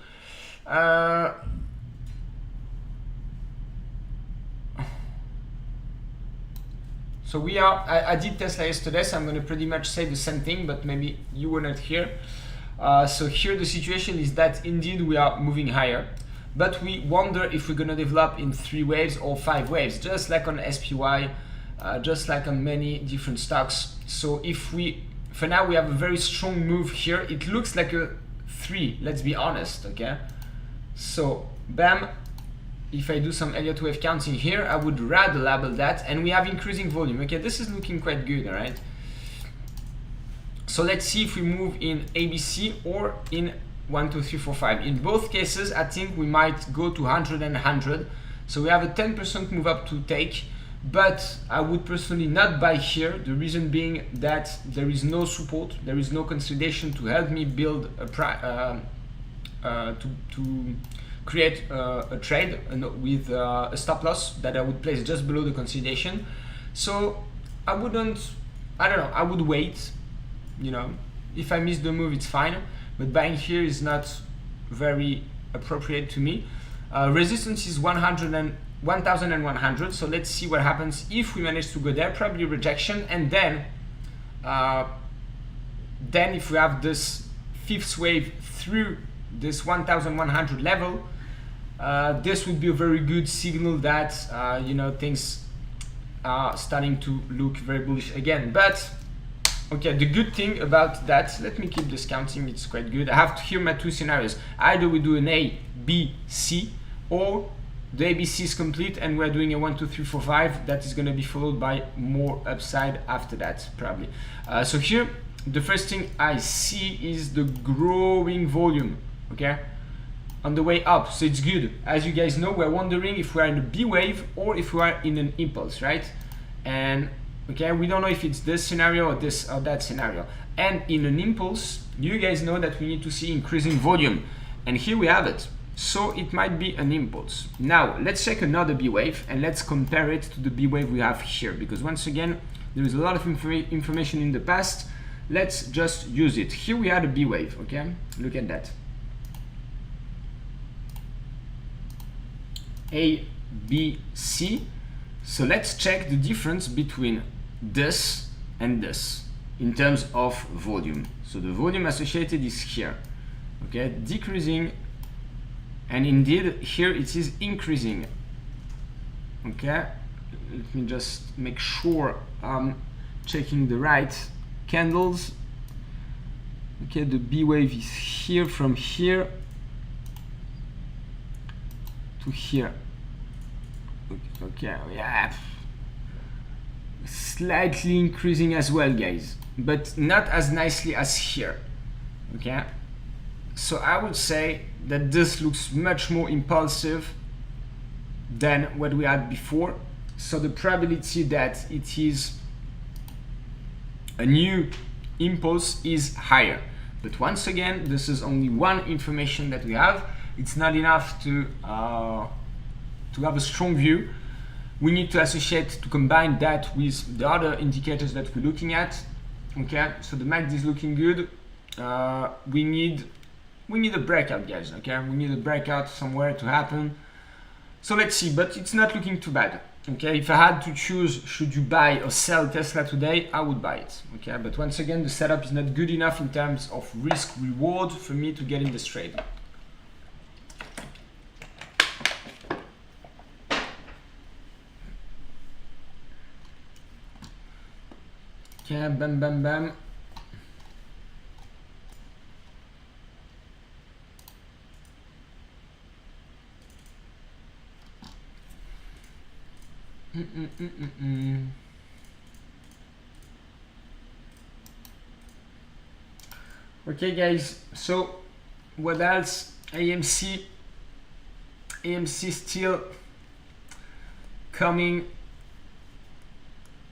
So we are, I did Tesla yesterday, so I'm going to pretty much say the same thing, but maybe you were not here. So here the situation is that indeed we are moving higher, but we wonder if we're going to develop in 3 waves or 5 waves, just like on SPY, just like on many different stocks. So for now we have a very strong move here. It looks like a 3, let's be honest, okay? So bam, if I do some Elliott wave counting here, I would rather label that, and we have increasing volume. Okay, this is looking quite good. All right, so let's see if we move in ABC or in 1, 2, 3, 4, 5. In both cases, I think we might go to 100 and 100. So we have a 10% move up to take, but I would personally not buy here. The reason being that there is no support, there is no consolidation to help me build a to create a trade with a stop loss that I would place just below the consolidation. So I don't know, I would wait, you know, if I miss the move it's fine, but buying here is not very appropriate to me. Resistance is 1,100, so let's see what happens if we manage to go there. Probably rejection, and then if we have this 5th wave through this 1,100 level, this would be a very good signal that you know, things are starting to look very bullish again. But okay, the good thing about that, let me keep this counting, it's quite good. I have here my 2 scenarios. Either we do an A, B, C, or the ABC is complete and we're doing a 1, 2, 3, 4, 5 that is going to be followed by more upside after that, probably. So here the first thing I see is the growing volume, okay, on the way up. So it's good. As you guys know, we're wondering if we're in a B wave or if we are in an impulse, right? And okay, we don't know if it's this scenario or this or that scenario. And in an impulse, you guys know that we need to see increasing volume, and here we have it. So it might be an impulse. Now let's check another B wave and let's compare it to the B wave we have here, because once again there is a lot of information in the past. Let's just use it. Here we had a B wave, okay? Look at that. A, B, C. So let's check the difference between this and this in terms of volume. So the volume associated is here, okay, decreasing, and indeed here it is increasing. Okay, let me just make sure I'm checking the right candles. Okay, the B wave is here, from here to here. Okay, yeah. slightly increasing as well, guys, but not as nicely as here. Okay, so I would say that this looks much more impulsive than what we had before. So the probability that it is a new impulse is higher. But once again, this is only one information that we have. It's not enough to have a strong view. We need to associate, to combine that with the other indicators that we're looking at. Okay, so the MACD is looking good. We need a breakout, guys. Okay, we need a breakout somewhere to happen. So let's see, but it's not looking too bad. Okay, if I had to choose, should you buy or sell Tesla today, I would buy it. Okay, but once again, the setup is not good enough in terms of risk reward for me to get in this trade. Okay, bam, bam, bam. Okay, guys, so what else? AMC still coming,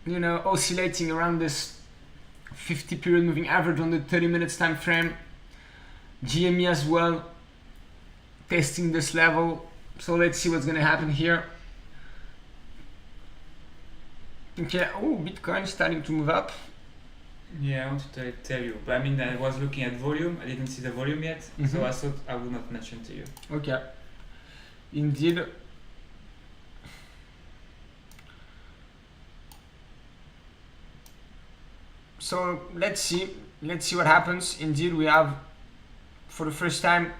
you know, oscillating around this 50 period moving average on the 30 minutes time frame. GME as well, testing this level. So let's see what's gonna happen here. Okay, oh, Bitcoin starting to move up. Yeah, I wanted to tell you, but I mean, I was looking at volume. I didn't see the volume yet, so I thought I would not mention to you. Okay, indeed. So let's see what happens. Indeed, we have for the first time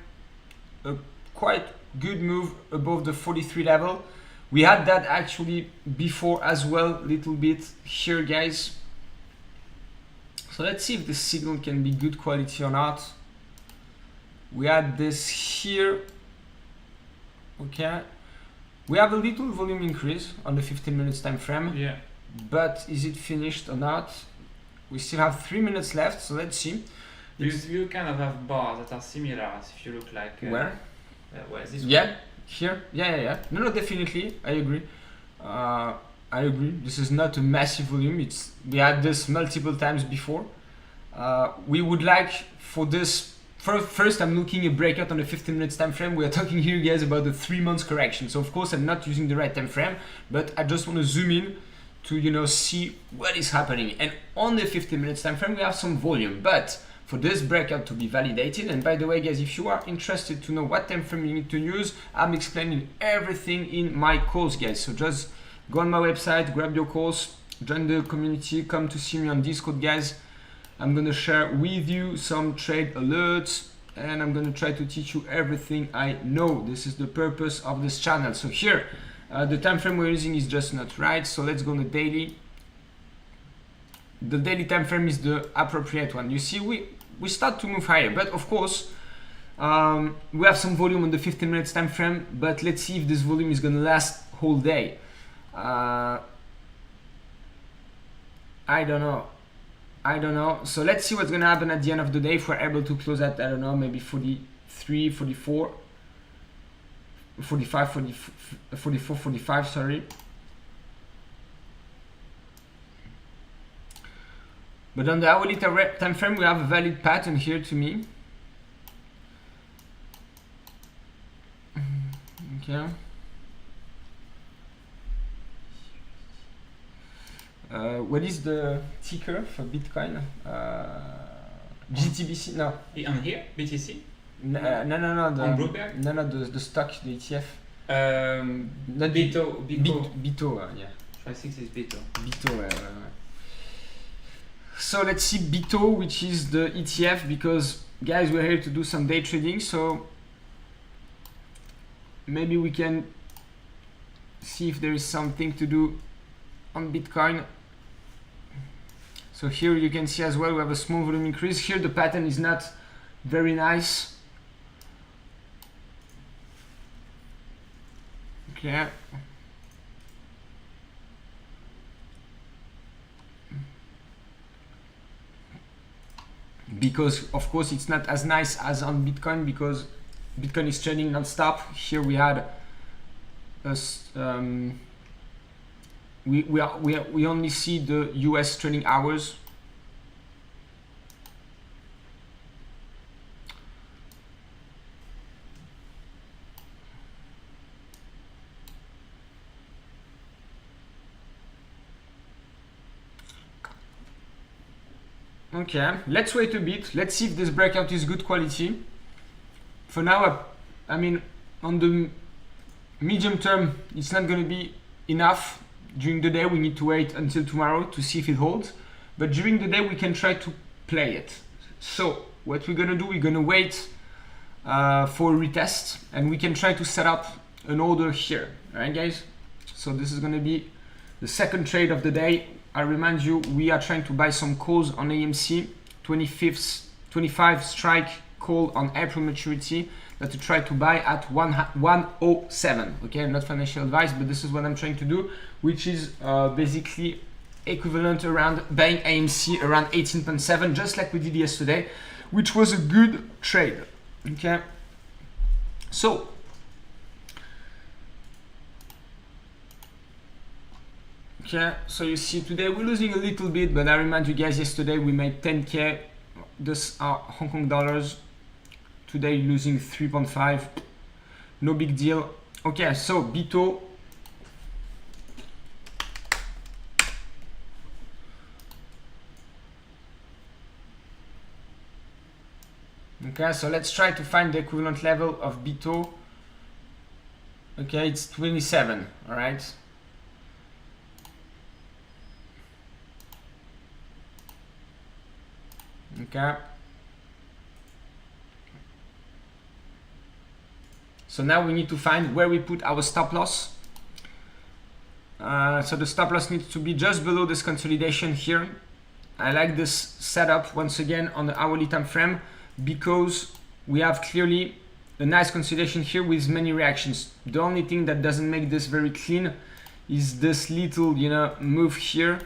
a quite good move above the 43 level. We had that actually before as well, little bit here, guys. So let's see if the signal can be good quality or not. We had this here. Okay, we have a little volume increase on the 15 minutes time frame. Yeah, but is it finished or not? We still have 3 minutes left, so let's see. you kind of have bars that are similar as if you look like where is this yeah one? Here, yeah. No, definitely, I agree. This is not a massive volume. We had this multiple times before. We would like for this first I'm looking at breakout on the 15 minutes time frame. We are talking here, guys, about the 3 months correction. So of course I'm not using the right time frame, but I just want to zoom in to, you know, see what is happening. And on the 15 minutes time frame we have some volume, but for this breakout to be validated, and by the way, guys, if you are interested to know what time frame you need to use, I'm explaining everything in my course, guys. So just go on my website, grab your course, join the community, come to see me on Discord, guys. I'm gonna share with you some trade alerts, and I'm gonna try to teach you everything I know. This is the purpose of this channel. So here, the time frame we're using is just not right. So let's go on the daily. The daily time frame is the appropriate one. You see, we start to move higher, but of course we have some volume on the 15 minutes time frame, but let's see if this volume is going to last whole day. I don't know. So let's see what's going to happen at the end of the day if we're able to close at, I don't know, maybe 43, 44, 45, 44, 45, sorry. But on the hourly time frame, we have a valid pattern here to me. Okay. What is the ticker for Bitcoin? GTBC? No. On here, BTC. No. On Bloomberg? No, the stock, the ETF. Not Bito. Bito, yeah. I think it's Bito. Bito, So let's see Bito, which is the ETF, because guys, we're here to do some day trading, so maybe we can see if there is something to do on Bitcoin. So here you can see as well we have a small volume increase. Here the pattern is not very nice. Okay. because of course it's not as nice as on Bitcoin, because Bitcoin is trading non-stop. Here we had we only see the US trading hours. Okay, let's wait a bit. Let's see if this breakout is good quality. For now, I mean, on the medium term, it's not going to be enough. During the day, we need to wait until tomorrow to see if it holds. But during the day, we can try to play it. So what we're going to do, we're going to wait for a retest, and we can try to set up an order here. All right, guys? So this is going to be the second trade of the day. I remind you, we are trying to buy some calls on AMC, 25 strike call on April maturity that to try to buy at 107. Okay, not financial advice, but this is what I'm trying to do, which is basically equivalent around buying AMC around 18.7, just like we did yesterday, which was a good trade. Okay, so okay, so you see today we're losing a little bit, but I remind you guys, yesterday we made 10k. This are Hong Kong dollars. Today losing 3.5, no big deal. Okay, so BITO. Okay, so let's try to find the equivalent level of BITO. Okay, it's 27, all right. Okay. So now we need to find where we put our stop loss. So the stop loss needs to be just below this consolidation here. I like this setup once again on the hourly time frame, because we have clearly a nice consolidation here with many reactions. The only thing that doesn't make this very clean is this little, move here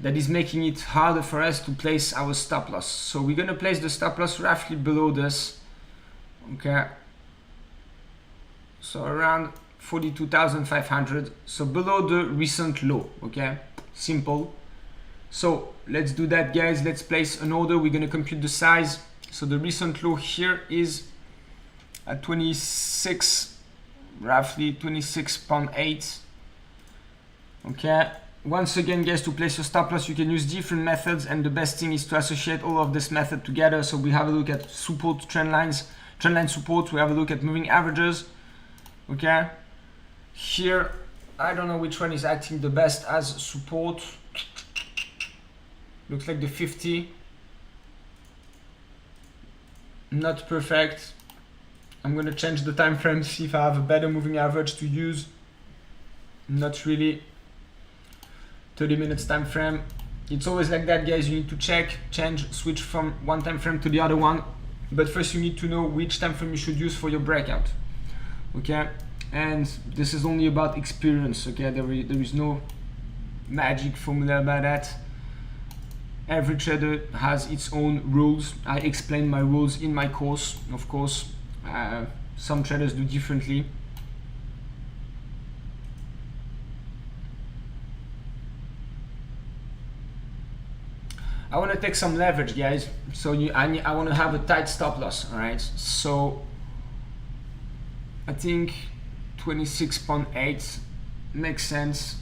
that is making it harder for us to place our stop loss. So we're gonna place the stop loss roughly below this. Okay. So around 42,500. So below the recent low. Okay. Simple. So let's do that, guys. Let's place an order. We're gonna compute the size. So the recent low here is at 26, roughly 26.8. Okay. Once again, guys, to place your stop loss, you can use different methods, and the best thing is to associate all of this method together. So we have a look at support, trend lines, trend line support. We have a look at moving averages. Okay. Here, I don't know which one is acting the best as support. Looks like the 50. Not perfect. I'm gonna change the time frame, see if I have a better moving average to use. Not really. 30 minutes time frame. It's always like that, guys. You need to check, change, switch from one time frame to the other one. But first you need to know which time frame you should use for your breakout. Okay, and this is only about experience. Okay, there is no magic formula about that. Every trader has its own rules. I explain my rules in my course, of course. Some traders do differently. I want to take some leverage, guys. So I want to have a tight stop loss. All right. So I think 26.8 makes sense.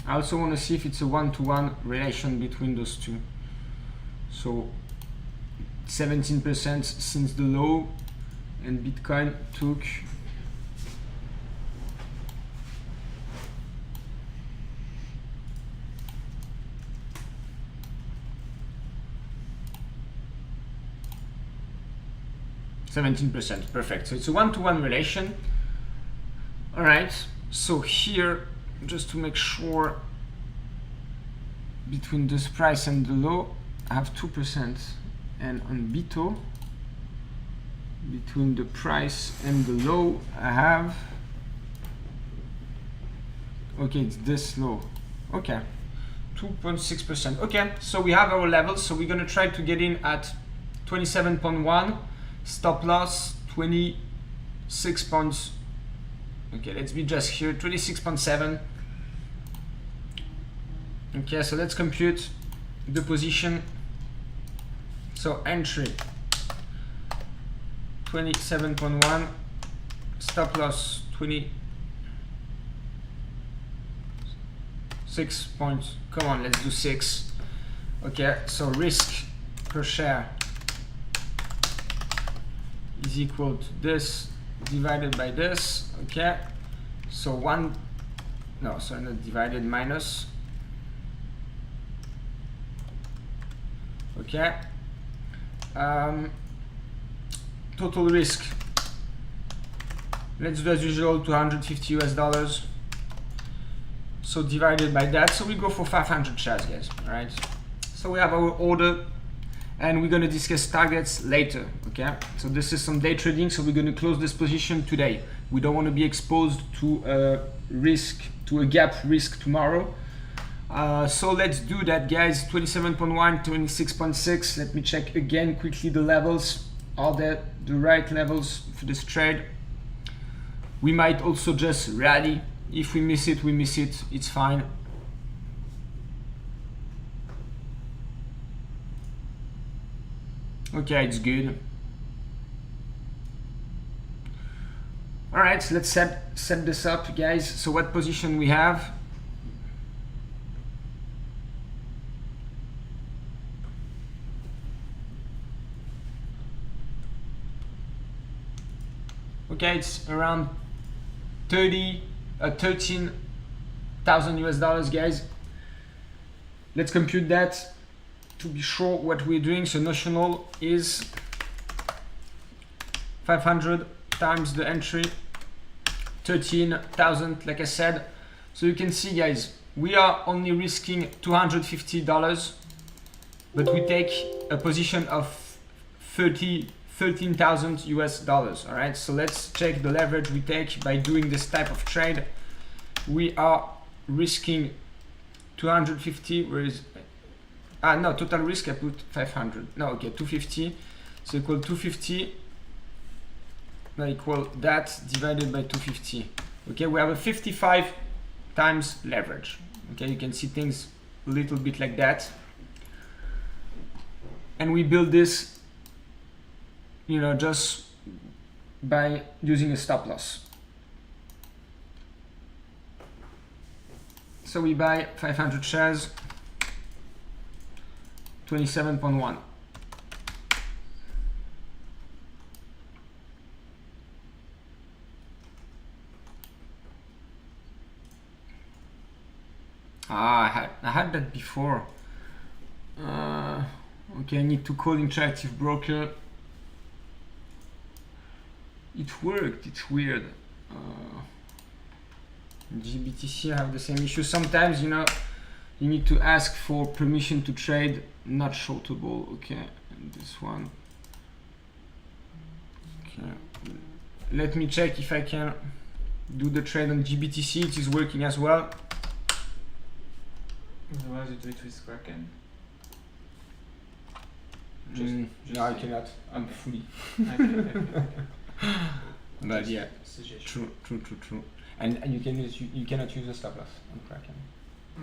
I also want to see if it's a one-to-one relation between those two. So 17% since the low, and Bitcoin took 17%. Perfect. So it's a one-to-one relation. All right. So here, just to make sure, between this price and the low, I have 2%, and on BITO, between the price and the low, I have Okay, it's this low. Okay, 2.6%. Okay, so we have our levels. So we're gonna try to get in at 27.1. Stop loss 26 points. Okay, let's be just here, 26.7. Okay, so let's compute the position. So entry 27.1, stop loss 26 points. Come on, let's do 6. Okay, so risk per share is equal to this divided by this. Okay, so not divided, minus. Okay, total risk, let's do as usual, $250. So divided by that, so we go for 500 shares, guys. All right, so we have our order, and we're going to discuss targets later. Okay, so this is some day trading, so we're going to close this position today. We don't want to be exposed to a gap risk tomorrow. So let's do that, guys. 27.1, 26.6. Let me check again quickly the levels. Are they the right levels for this trade? We might also just rally. If we miss it, we miss it. It's fine. Okay, it's good. All right, so let's set this up, guys. So what position we have? Okay, it's around 13,000 US dollars, guys. Let's compute that to be sure what we're doing. So notional is 500 times the entry, 13,000, like I said. So you can see, guys, we are only risking $250, but we take a position of 13,000 US dollars. All right, so let's check the leverage we take by doing this type of trade. We are risking 250. Where is no, total risk I put 500. No, okay, 250. So equal 250 equal that divided by 250. Okay, we have a 55 times leverage. Okay, you can see things a little bit like that, and we build this, you know, just by using a stop loss. So we buy 500 shares, 27.1. I had that before. Okay, I need to call interactive broker. It worked. It's weird. GBTC have the same issue. Sometimes, you know, you need to ask for permission to trade, not shortable. Okay, and this one. Okay, let me check if I can do the trade on GBTC. It is working as well. Otherwise, you do it with Kraken. No, I cannot. I'm fully. But yeah, true. And you cannot use a stop loss on Kraken.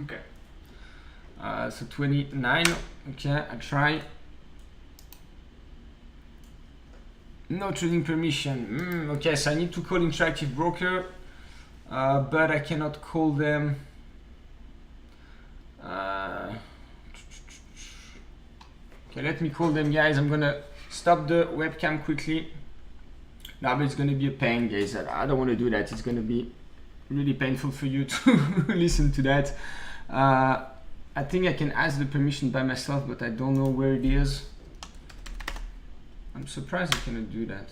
Okay. So 29. Okay, I try. No trading permission. Okay, so I need to call interactive broker, but I cannot call them. Okay, let me call them, guys. I'm gonna stop the webcam quickly. No, but it's gonna be a pain, guys. I don't want to do that. It's gonna be really painful for you to listen to that. I think I can ask the permission by myself, but I don't know where it is. I'm surprised I cannot do that.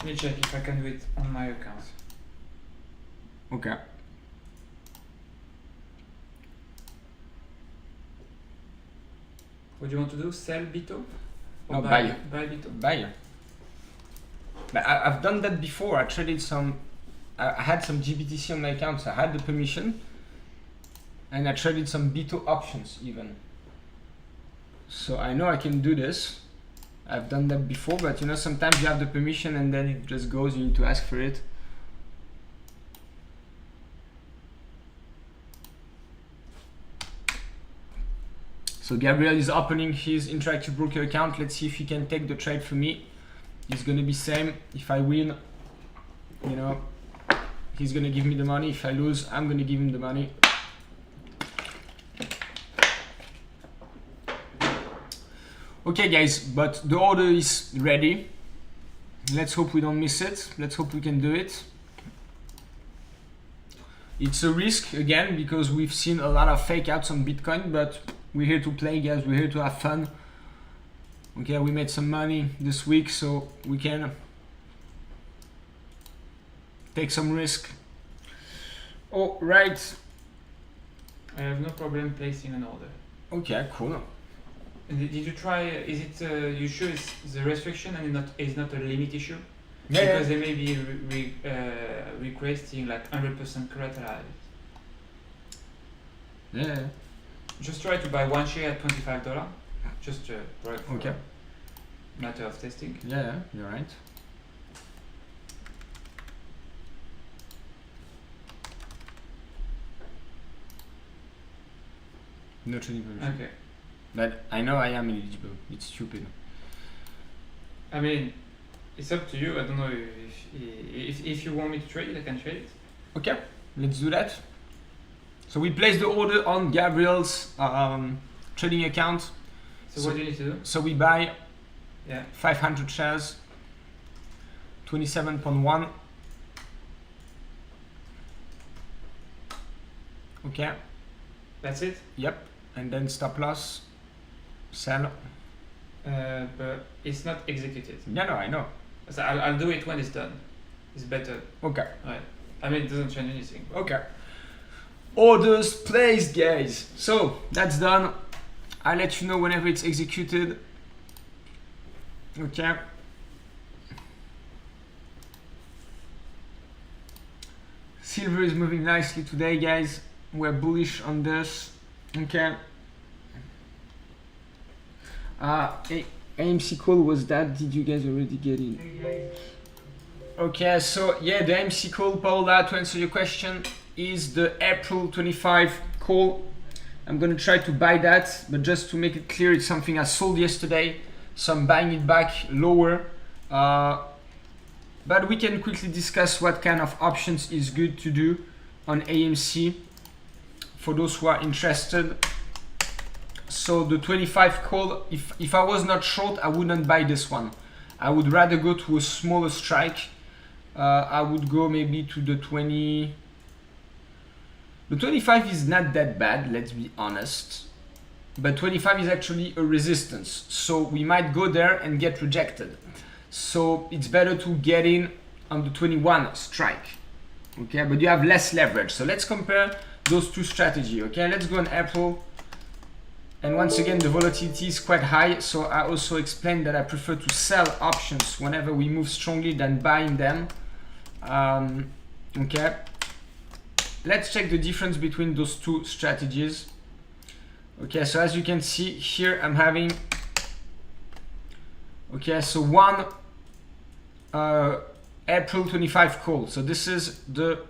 Let me check if I can do it on my account. Okay. What do you want to do? Sell Bito? Or No, buy. Buy Bito? Buy. But I've done that before. I traded some, I had some GBTC on my account, so I had the permission. And I traded some B2 options even. So I know I can do this. I've done that before, but you know, sometimes you have the permission and then it just goes, you need to ask for it. So Gabriel is opening his interactive broker account. Let's see if he can take the trade for me. It's gonna be same. If I win, you know, he's gonna give me the money. If I lose, I'm gonna give him the money. Okay guys, but the order is ready. Let's hope we don't miss it. Let's hope we can do it. It's a risk again because we've seen a lot of fake outs on Bitcoin, but we're here to play, guys. We're here to have fun. Okay, we made some money this week, so we can take some risk. All right. I have no problem placing an order. Okay, cool. And did you try? Is it you sure it's the restriction and it's not a limit issue? Yeah, because they may be requesting like 100% collateral. Yeah. Just try to buy one share at $25. Just for okay. Matter of testing. Yeah, you're right. No trading permission. Okay. But I know I am eligible. It's stupid. I mean, it's up to you. I don't know if you want me to trade it, I can trade it. Okay, let's do that. So we place the order on Gabriel's trading account. So what do you need to do? So we buy 500 500 shares, 27.1. Okay. That's it? Yep. And then stop loss, sell. But it's not executed. Yeah, no, I know. So I'll do it when it's done. It's better. Okay. Right. I mean, it doesn't change anything. Okay. Orders placed, guys. So that's done. I'll let you know whenever it's executed. Okay. Silver is moving nicely today, guys. We're bullish on this. Okay. AMC call was that? Did you guys already get it? Okay, so yeah, the AMC call, Paula, to answer your question, is the April 25 call. I'm gonna try to buy that, but just to make it clear, it's something I sold yesterday, so I'm buying it back lower. But we can quickly discuss what kind of options is good to do on AMC for those who are interested. So the 25 call, if I was not short, I wouldn't buy this one. I would rather go to a smaller strike. I would go maybe to the 20. The 25 is not that bad, let's be honest. But 25 is actually a resistance. So we might go there and get rejected. So it's better to get in on the 21 strike. Okay, but you have less leverage. So let's compare those two strategies. Okay, let's go on April. And once again, the volatility is quite high. So I also explained that I prefer to sell options whenever we move strongly than buying them. Okay. Let's check the difference between those two strategies. Okay, so as you can see here, I'm having, okay, so one April 25 call. So this is the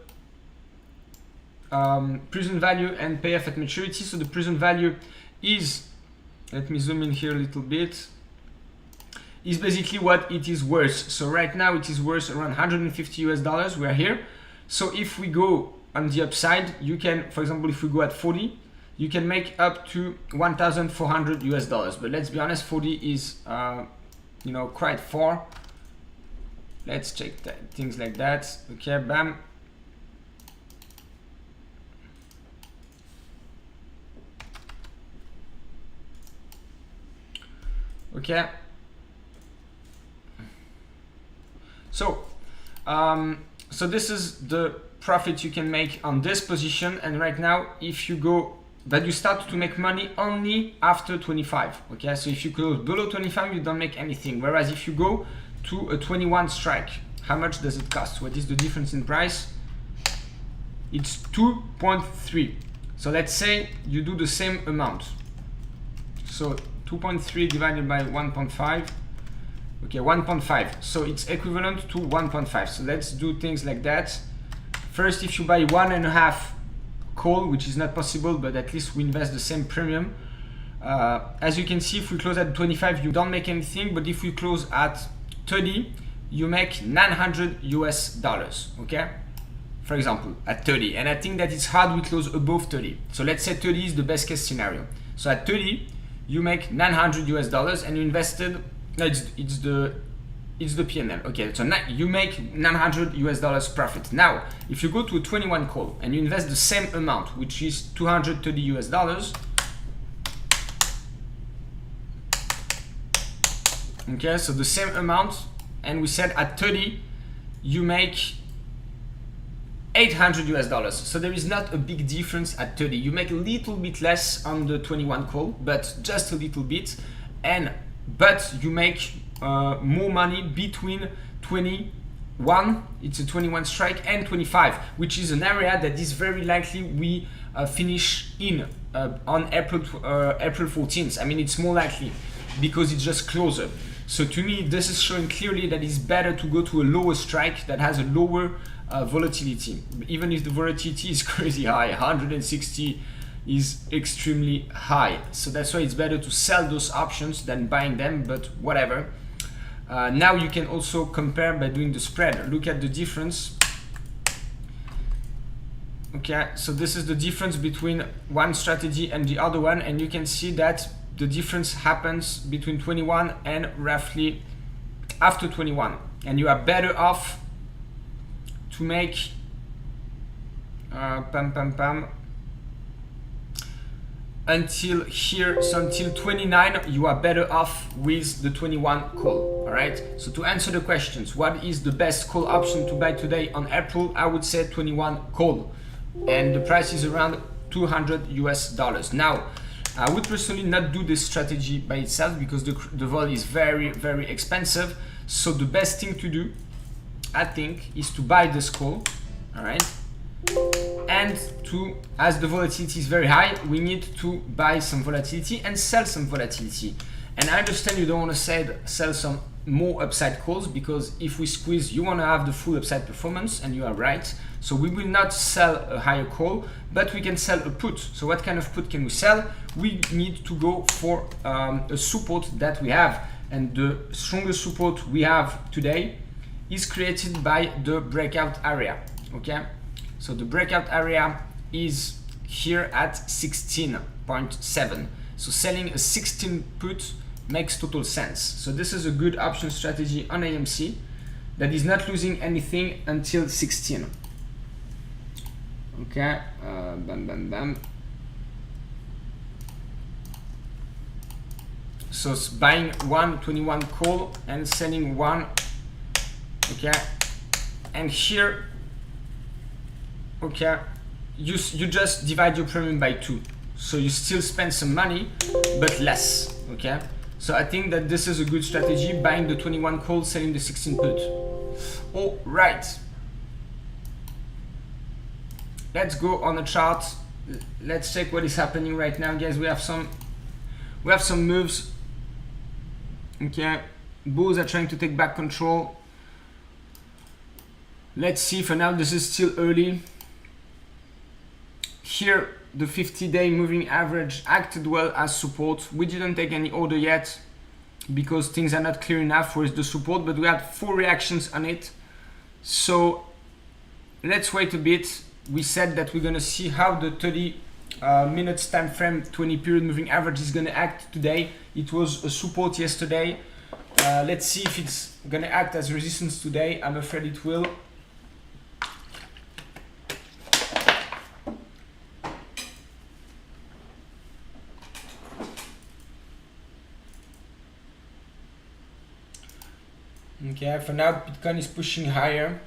present value and payoff at maturity. So the present value is, let me zoom in here a little bit, is basically what it is worth. So right now it is worth around $150 US. We're here. So if we go on the upside, you can, for example, if we go at 40, you can make up to $1,400 US. But let's be honest, 40 is, you know, quite far. Let's check that, things like that. Okay, bam. Okay. So, so this is the profit you can make on this position. And right now, if you go, but you start to make money only after 25. Okay, so if you close below 25, you don't make anything. Whereas if you go to a 21 strike, how much does it cost? What is the difference in price? It's 2.3. So let's say you do the same amount. So 2.3 divided by 1.5. Okay, 1.5. So it's equivalent to 1.5. So let's do things like that. First, if you buy 1.5 call, which is not possible, but at least we invest the same premium. As you can see, if we close at 25, you don't make anything. But if we close at 30, you make $900. Okay, for example, at 30. And I think that it's hard we close above 30. So let's say 30 is the best case scenario. So at 30, you make $900 and you invested. No, it's the P&L. Okay, so you make $900 profit. Now, if you go to a 21 call and you invest the same amount, which is $230. Okay, so the same amount, and we said at 30 you make $800. So there is not a big difference at 30. You make a little bit less on the 21 call, but just a little bit, but you make more money between 21, it's a 21 strike, and 25, which is an area that is very likely we finish in on April 14th. I mean, it's more likely because it's just closer. So to me, this is showing clearly that it's better to go to a lower strike that has a lower volatility. Even if the volatility is crazy high, 160 is extremely high. So that's why it's better to sell those options than buying them, but whatever. Now you can also compare by doing the spread. Look at the difference. Okay, so this is the difference between one strategy and the other one, and you can see that the difference happens between 21 and roughly after 21, and you are better off to make until here. So until 29 you are better off with the 21 call. All right, so to answer the questions, what is the best call option to buy today on April? I would say 21 call, and the price is around $200. Now, I would personally not do this strategy by itself because the vol is very, very expensive. So the best thing to do, I think, is to buy this call. All right, and as the volatility is very high, we need to buy some volatility and sell some volatility. And I understand you don't want to sell some more upside calls, because if we squeeze, you want to have the full upside performance, and you are right. So we will not sell a higher call, but we can sell a put. So what kind of put can we sell? We need to go for a support that we have, and the strongest support we have today is created by the breakout area. Okay, so the breakout area is here at 16.7. So selling a 16 put makes total sense. So this is a good option strategy on AMC that is not losing anything until 16. Okay, bam. So buying 121 call and selling one. Okay, and here, okay, you just divide your premium by 2, so you still spend some money but less. Okay, so I think that this is a good strategy, buying the 21 call, selling the 16 put. All right, let's go on the chart. Let's check what is happening right now, guys. We have some moves. Okay, bulls are trying to take back control. Let's see. For now, this is still early. Here, the 50-day moving average acted well as support. We didn't take any order yet because things are not clear enough for the support, but we had 4 reactions on it. So let's wait a bit. We said that we're gonna see how the 30 minutes time frame 20 period moving average is gonna act today. It was a support yesterday. Let's see if it's gonna act as resistance today. I'm afraid it will. Okay, for now Bitcoin is pushing higher.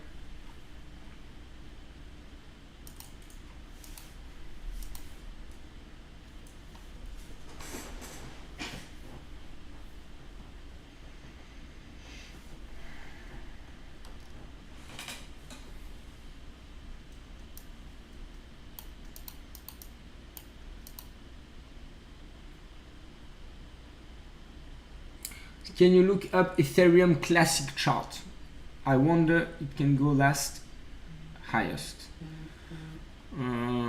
Can you look up Ethereum classic chart? I wonder it can go last highest.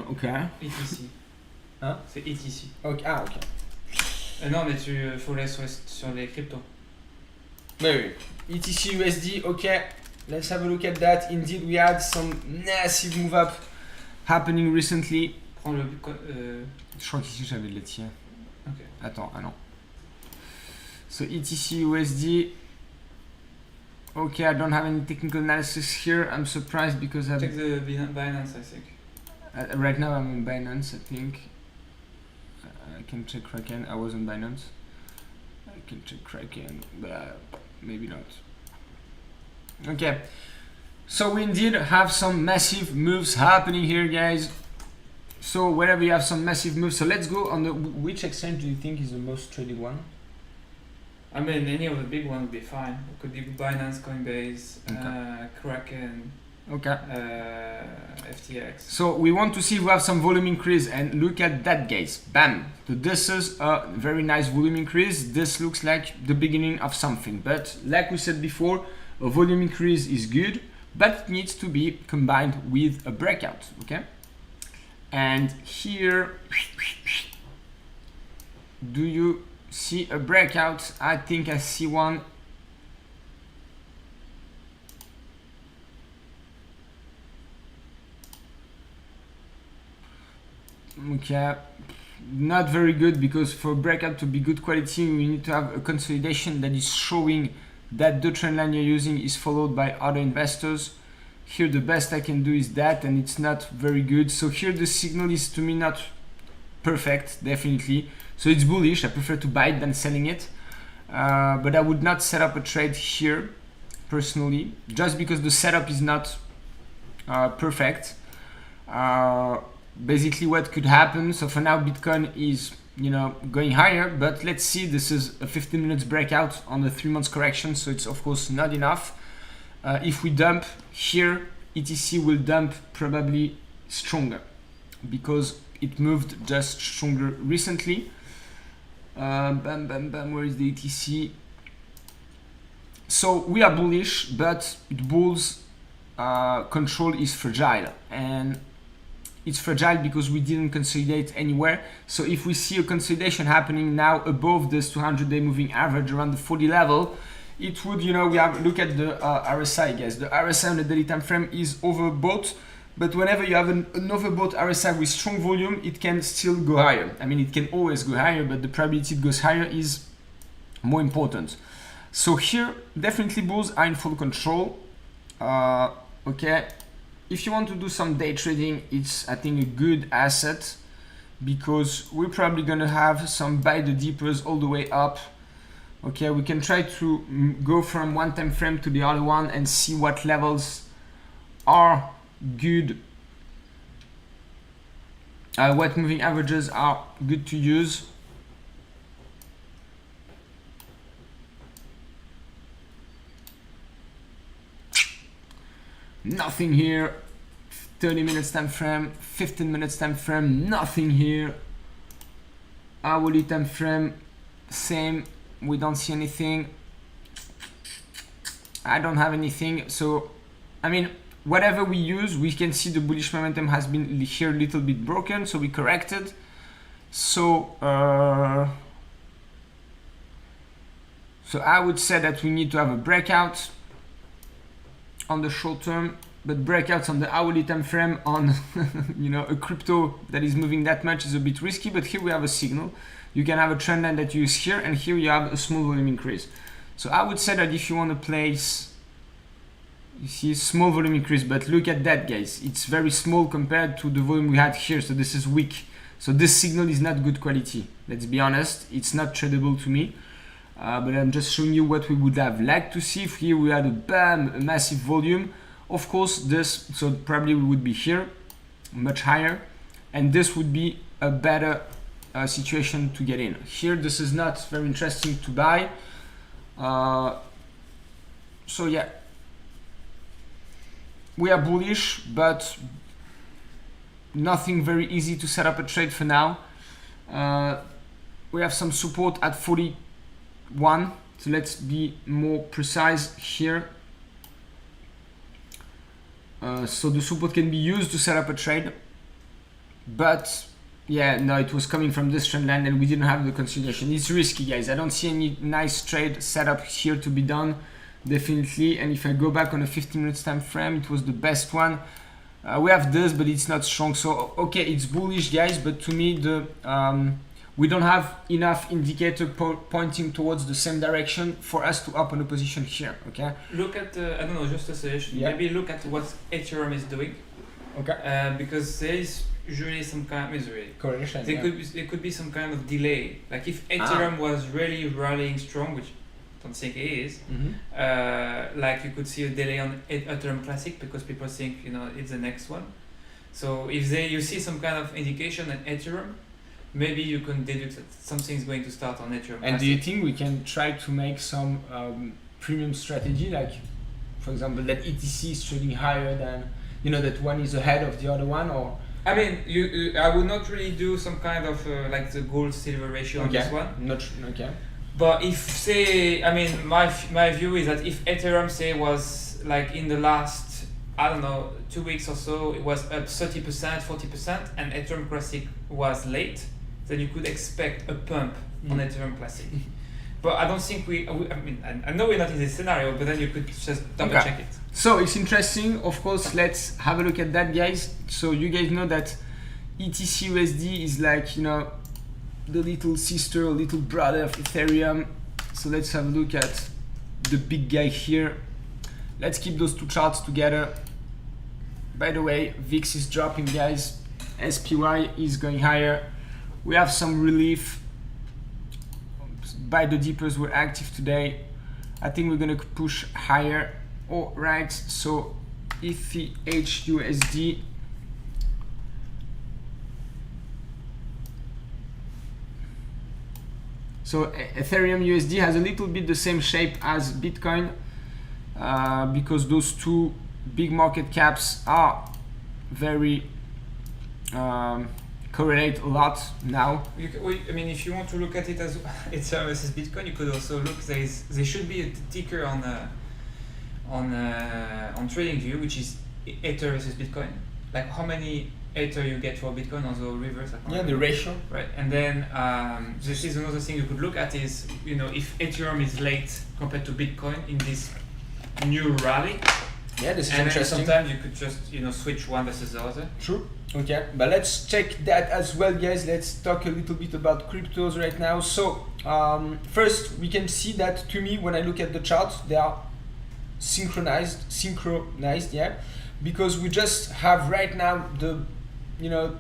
Ok. ETC. Hein? C'est ETC. Ok. Ah, ok. Non, mais faut aller sur les cryptos. Oui. ETC USD, ok. Let's have a look at that. Indeed, we had some massive move up happening recently. Prends le. Je crois qu'ici j'avais de l'étier. Ok. Attends, ah non. So ETC USD. Okay, I don't have any technical analysis here. I'm surprised because Check the Binance, I think. Right now I'm on Binance, I think. I can check Kraken. I was on Binance. I can check Kraken, but maybe not. Okay, so we indeed have some massive moves happening here, guys. So wherever you have some massive moves, so let's go on the which exchange do you think is the most traded one? I mean, any of the big ones would be fine. It could be Binance, Coinbase, Okay. Kraken, Okay. FTX. So we want to see if we have some volume increase, and look at that, guys. Bam! So this is a very nice volume increase. This looks like the beginning of something, but like we said before, a volume increase is good, but it needs to be combined with a breakout, okay? And here, do you see a breakout? I think I see one. Okay, not very good, because for breakout to be good quality, we need to have a consolidation that is showing that the trend line you're using is followed by other investors. Here the best I can do is that, and it's not very good. So here the signal is to me not perfect, definitely. So it's bullish. I prefer to buy it than selling it, but I would not set up a trade here personally, just because the setup is not perfect. Basically what could happen, so for now Bitcoin is, you know, going higher, but let's see, this is a 15 minutes breakout on the 3 months correction, so it's of course not enough. If we dump here, ETC will dump probably stronger because it moved just stronger recently. Bam, bam, bam, where is the ETC? So we are bullish, but the bulls control is fragile, and it's fragile because we didn't consolidate anywhere. So if we see a consolidation happening now above this 200-day moving average around the 40 level, it would, you know, we have look at the RSI, guys. The RSI on the daily time frame is overbought, but whenever you have an overbought RSI with strong volume, it can still go higher. I mean, it can always go higher, but the probability it goes higher is more important. So here, definitely bulls are in full control. Okay. If you want to do some day trading, it's, I think, a good asset, because we're probably gonna have some buy the dippers all the way up. Okay, we can try to go from one time frame to the other one and see what levels are good, what moving averages are good to use. Nothing here. 30 minutes time frame, 15 minutes time frame, nothing here. Hourly time frame, same, we don't see anything. I don't have anything. So I mean, whatever we use, we can see the bullish momentum has been here a little bit broken, so we corrected. So so I would say that we need to have a breakout on the short term, but breakouts on the hourly time frame on you know, a crypto that is moving that much is a bit risky. But here we have a signal. You can have a trend line that you use here, and here you have a small volume increase. So I would say that if you want to place, you see small volume increase, but look at that, guys, it's very small compared to the volume we had here. So this is weak. So this signal is not good quality, let's be honest. It's not tradable to me. But I'm just showing you what we would have liked to see. If here we had a bam, a massive volume, of course this, so probably we would be here much higher, and this would be a better situation to get in. Here this is not very interesting to buy. So yeah, we are bullish, but nothing very easy to set up a trade for now. We have some support at 41, So let's be more precise here. So the support can be used to set up a trade, but yeah, no, it was coming from this trend line and we didn't have the consolidation. It's risky, guys. I don't see any nice trade setup here to be done, definitely. And if I go back on a 15 minutes time frame, it was the best one. We have this, but it's not strong. So okay, it's bullish, guys, but to me the we don't have enough indicator pointing towards the same direction for us to open a position here. Okay, look at I don't know, just a suggestion. Yeah. Maybe look at what Ethereum is doing. Okay. Because there is usually some kind of correlation. there could be some kind of delay. Like if Ethereum was really rallying strong, which I don't think it is, like you could see a delay on Ethereum Classic because people think, you know, it's the next one. So if you see some kind of indication on Ethereum, maybe you can deduce that something's going to start on Ethereum. And do you think we can try to make some premium strategy, like for example that ETC is trading higher than, you know, that one is ahead of the other one? Or I mean, I would not really do some kind of like the gold silver ratio on this one. Okay. But if say, I mean, my view is that if Ethereum say was like in the last, I don't know, 2 weeks or so, it was up 30%, 40%, and Ethereum Classic was late, then you could expect a pump on Ethereum Classic. But I don't think I mean, I know we're not in this scenario, but then you could just double check it. So it's interesting, of course. Let's have a look at that, guys. So you guys know that ETC USD is like, you know, the little sister or little brother of Ethereum. So let's have a look at the big guy here. Let's keep those two charts together. By the way, VIX is dropping, guys. SPY is going higher. We have some relief. Buy the dippers were active today. I think we're gonna push higher. All right, so ETH/USD. So Ethereum USD has a little bit the same shape as Bitcoin because those two big market caps are very correlate a lot now. I mean, if you want to look at it as Ethereum versus Bitcoin, you could also look. There should be a ticker on TradingView, which is Ether versus Bitcoin. Like how many Ether you get for Bitcoin on the reverse. Yeah, the ratio. Right, and then this is another thing you could look at is, you know, if Ethereum is late compared to Bitcoin in this new rally. Yeah, this is and interesting. And sometimes you could just, you know, switch one versus the other. True. Okay, but let's check that as well, guys. Let's talk a little bit about cryptos right now. So first, we can see that to me, when I look at the charts, they are synchronized, yeah, because we just have right now the, you know,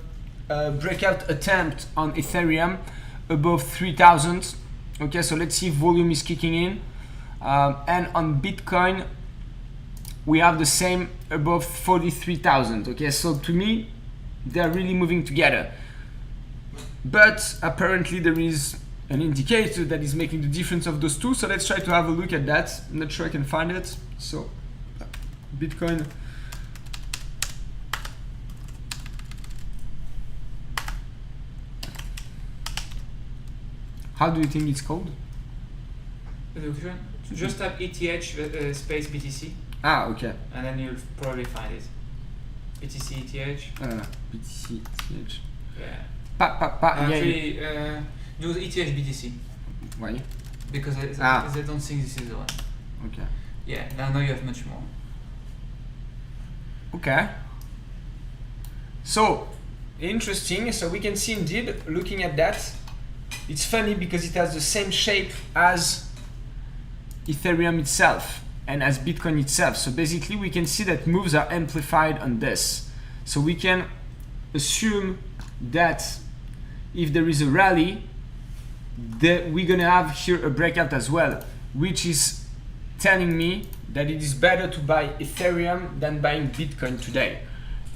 breakout attempt on Ethereum above 3,000. Okay, so let's see if volume is kicking in, and on Bitcoin we have the same above 43,000. Okay, so to me they're really moving together, but apparently there is an indicator that is making the difference of those two. So let's try to have a look at that. I'm not sure I can find it. So Bitcoin, how do you think it's called? Just type ETH space BTC. Ah, okay. And then you'll probably find it. BTC ETH. BTC ETH. Yeah. Actually, do ETH BTC. Why? Because I don't think this is the one. Okay. Yeah, now you have much more. Okay. So interesting. So we can see indeed, looking at that, it's funny because it has the same shape as Ethereum itself and as Bitcoin itself. So basically we can see that moves are amplified on this. So we can assume that if there is a rally, that we're gonna have here a breakout as well, which is telling me that it is better to buy Ethereum than buying Bitcoin today.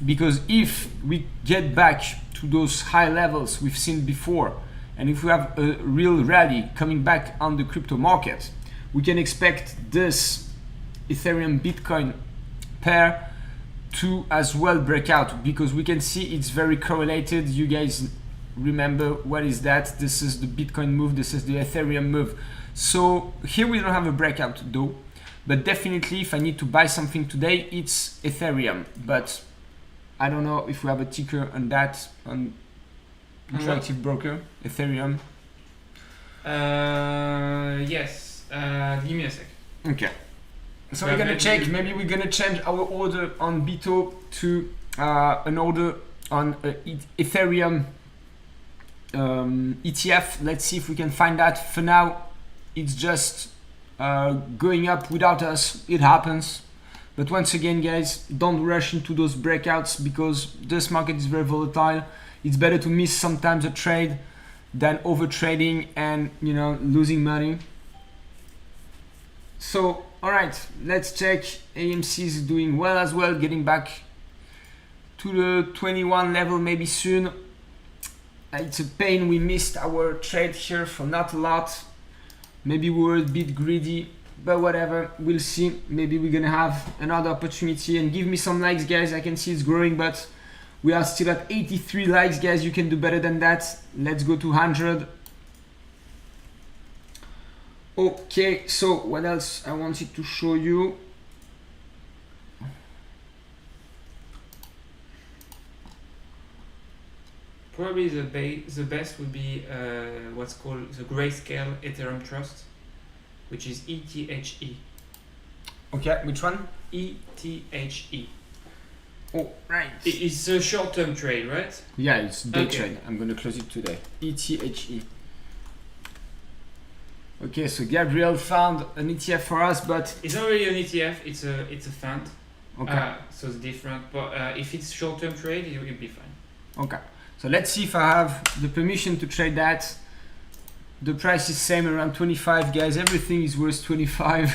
Because if we get back to those high levels we've seen before, and if we have a real rally coming back on the crypto market, we can expect this Ethereum Bitcoin pair to as well break out, because we can see it's very correlated. You guys remember what is that. This is the Bitcoin move, this is the Ethereum move. So here we don't have a breakout though, but definitely if I need to buy something today, it's Ethereum. But I don't know if we have a ticker on that on Interactive Broker, Ethereum. Yes, give me a sec. Okay. So we're gonna check, maybe we're gonna change our order on Bito to an order on Ethereum ETF. Let's see if we can find that. For now, it's just going up without us. It happens. But once again, guys, don't rush into those breakouts because this market is very volatile. It's better to miss sometimes a trade than over trading and, you know, losing money. So, all right, let's check. AMC is doing well as well, getting back to the 21 level maybe soon. It's a pain we missed our trade here for not a lot. Maybe we were a bit greedy, but whatever, we'll see. Maybe we're gonna have another opportunity. And give me some likes, guys. I can see it's growing, but we are still at 83 likes, guys. You can do better than that. Let's go to 100. Okay, so what else I wanted to show you? Probably the best would be what's called the Grayscale Ethereum Trust, which is ETHE. Okay, which one? ETHE. Oh, right. It's a short-term trade, right? Yeah, it's day Okay. trade. I'm gonna close it today. ETHE. Okay, so Gabriel found an ETF for us, but It's not really an ETF. It's a fund. okay, So it's different. But if it's short-term trade, it will be fine. okay. So let's see if I have the permission to trade that. The price is same around 25, guys. Everything is worth 25.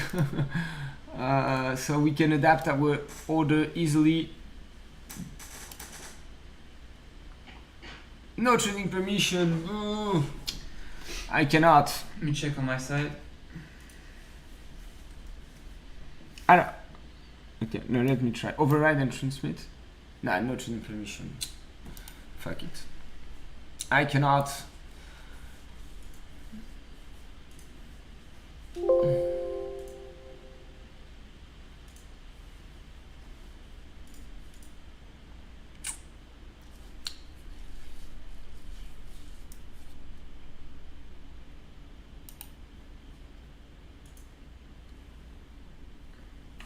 So we can adapt our order easily. No trading permission. Ooh, I cannot. Let me check on my side. I don't. Okay, no, let me try. Override and transmit. Nah, no trading permission. Fuck it. I cannot.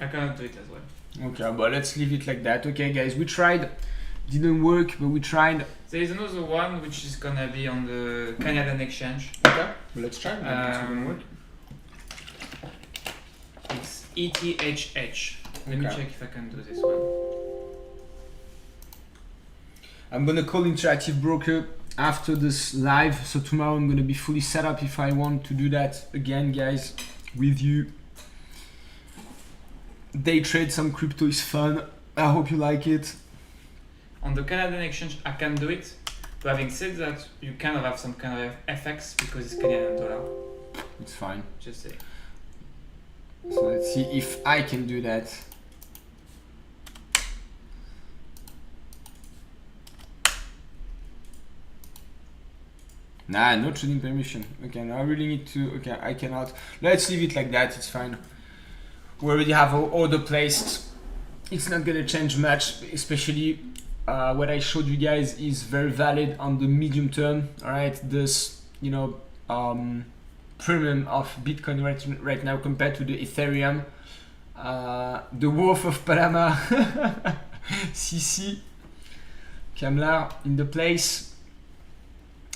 I cannot do it as well. Okay, but let's leave it like that. Okay, guys, we tried. Didn't work, but we tried. There is another one which is gonna be on the Canadian exchange. Okay, let's try. It's ETHH. Let me Okay. check if I can do this one. I'm gonna call Interactive Broker after this live. So tomorrow I'm gonna be fully set up if I want to do that again, guys, with you. Day trade some crypto is fun. I hope you like it. On the Canadian exchange, I can do it. But having said that, you kind of have some kind of FX because it's Canadian dollar. It's fine. Just say. So let's see if I can do that. Nah, no trading permission. Okay, now I really need to. Okay, I cannot. Let's leave it like that. It's fine. We already have our order placed. It's not gonna change much, especially what I showed you guys is very valid on the medium term. All right, this premium of Bitcoin right now compared to the Ethereum. The Wolf of Panama, CC, Kamlar in the place,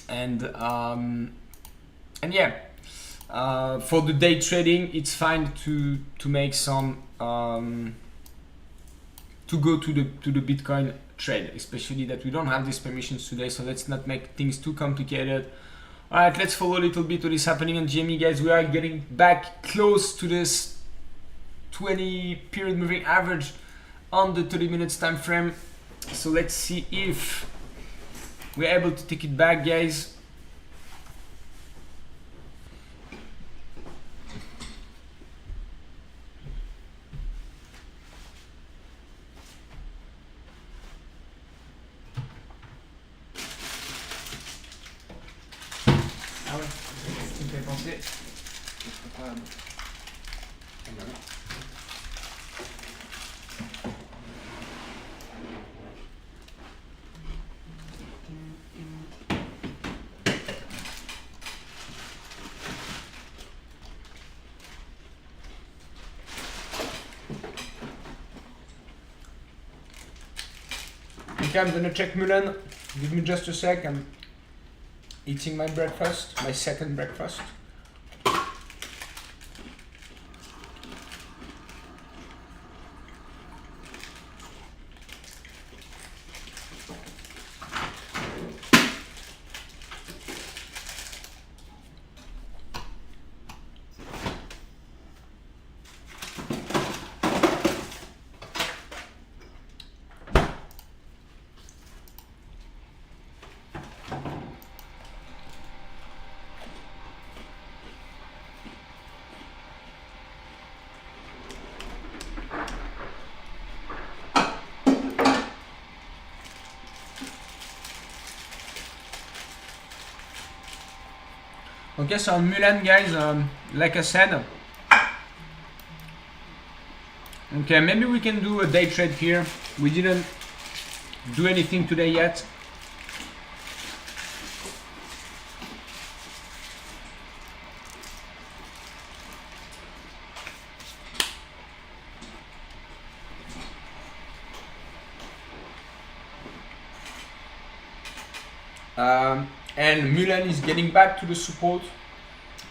and yeah. For the day trading, it's fine to make some to go to the Bitcoin trade, especially that we don't have these permissions today. So let's not make things too complicated. All right, let's follow a little bit what is happening on GME, guys. We are getting back close to this 20 period moving average on the 30 minutes time frame. So let's see if we're able to take it back, guys. Sì. Okay, I'm gonna check Mulan. Give me just a sec. I'm eating my breakfast, my second breakfast. Okay, so on Mulan, guys, like I said, okay, maybe we can do a day trade here. We didn't do anything today yet. And Mulan is getting back to the support,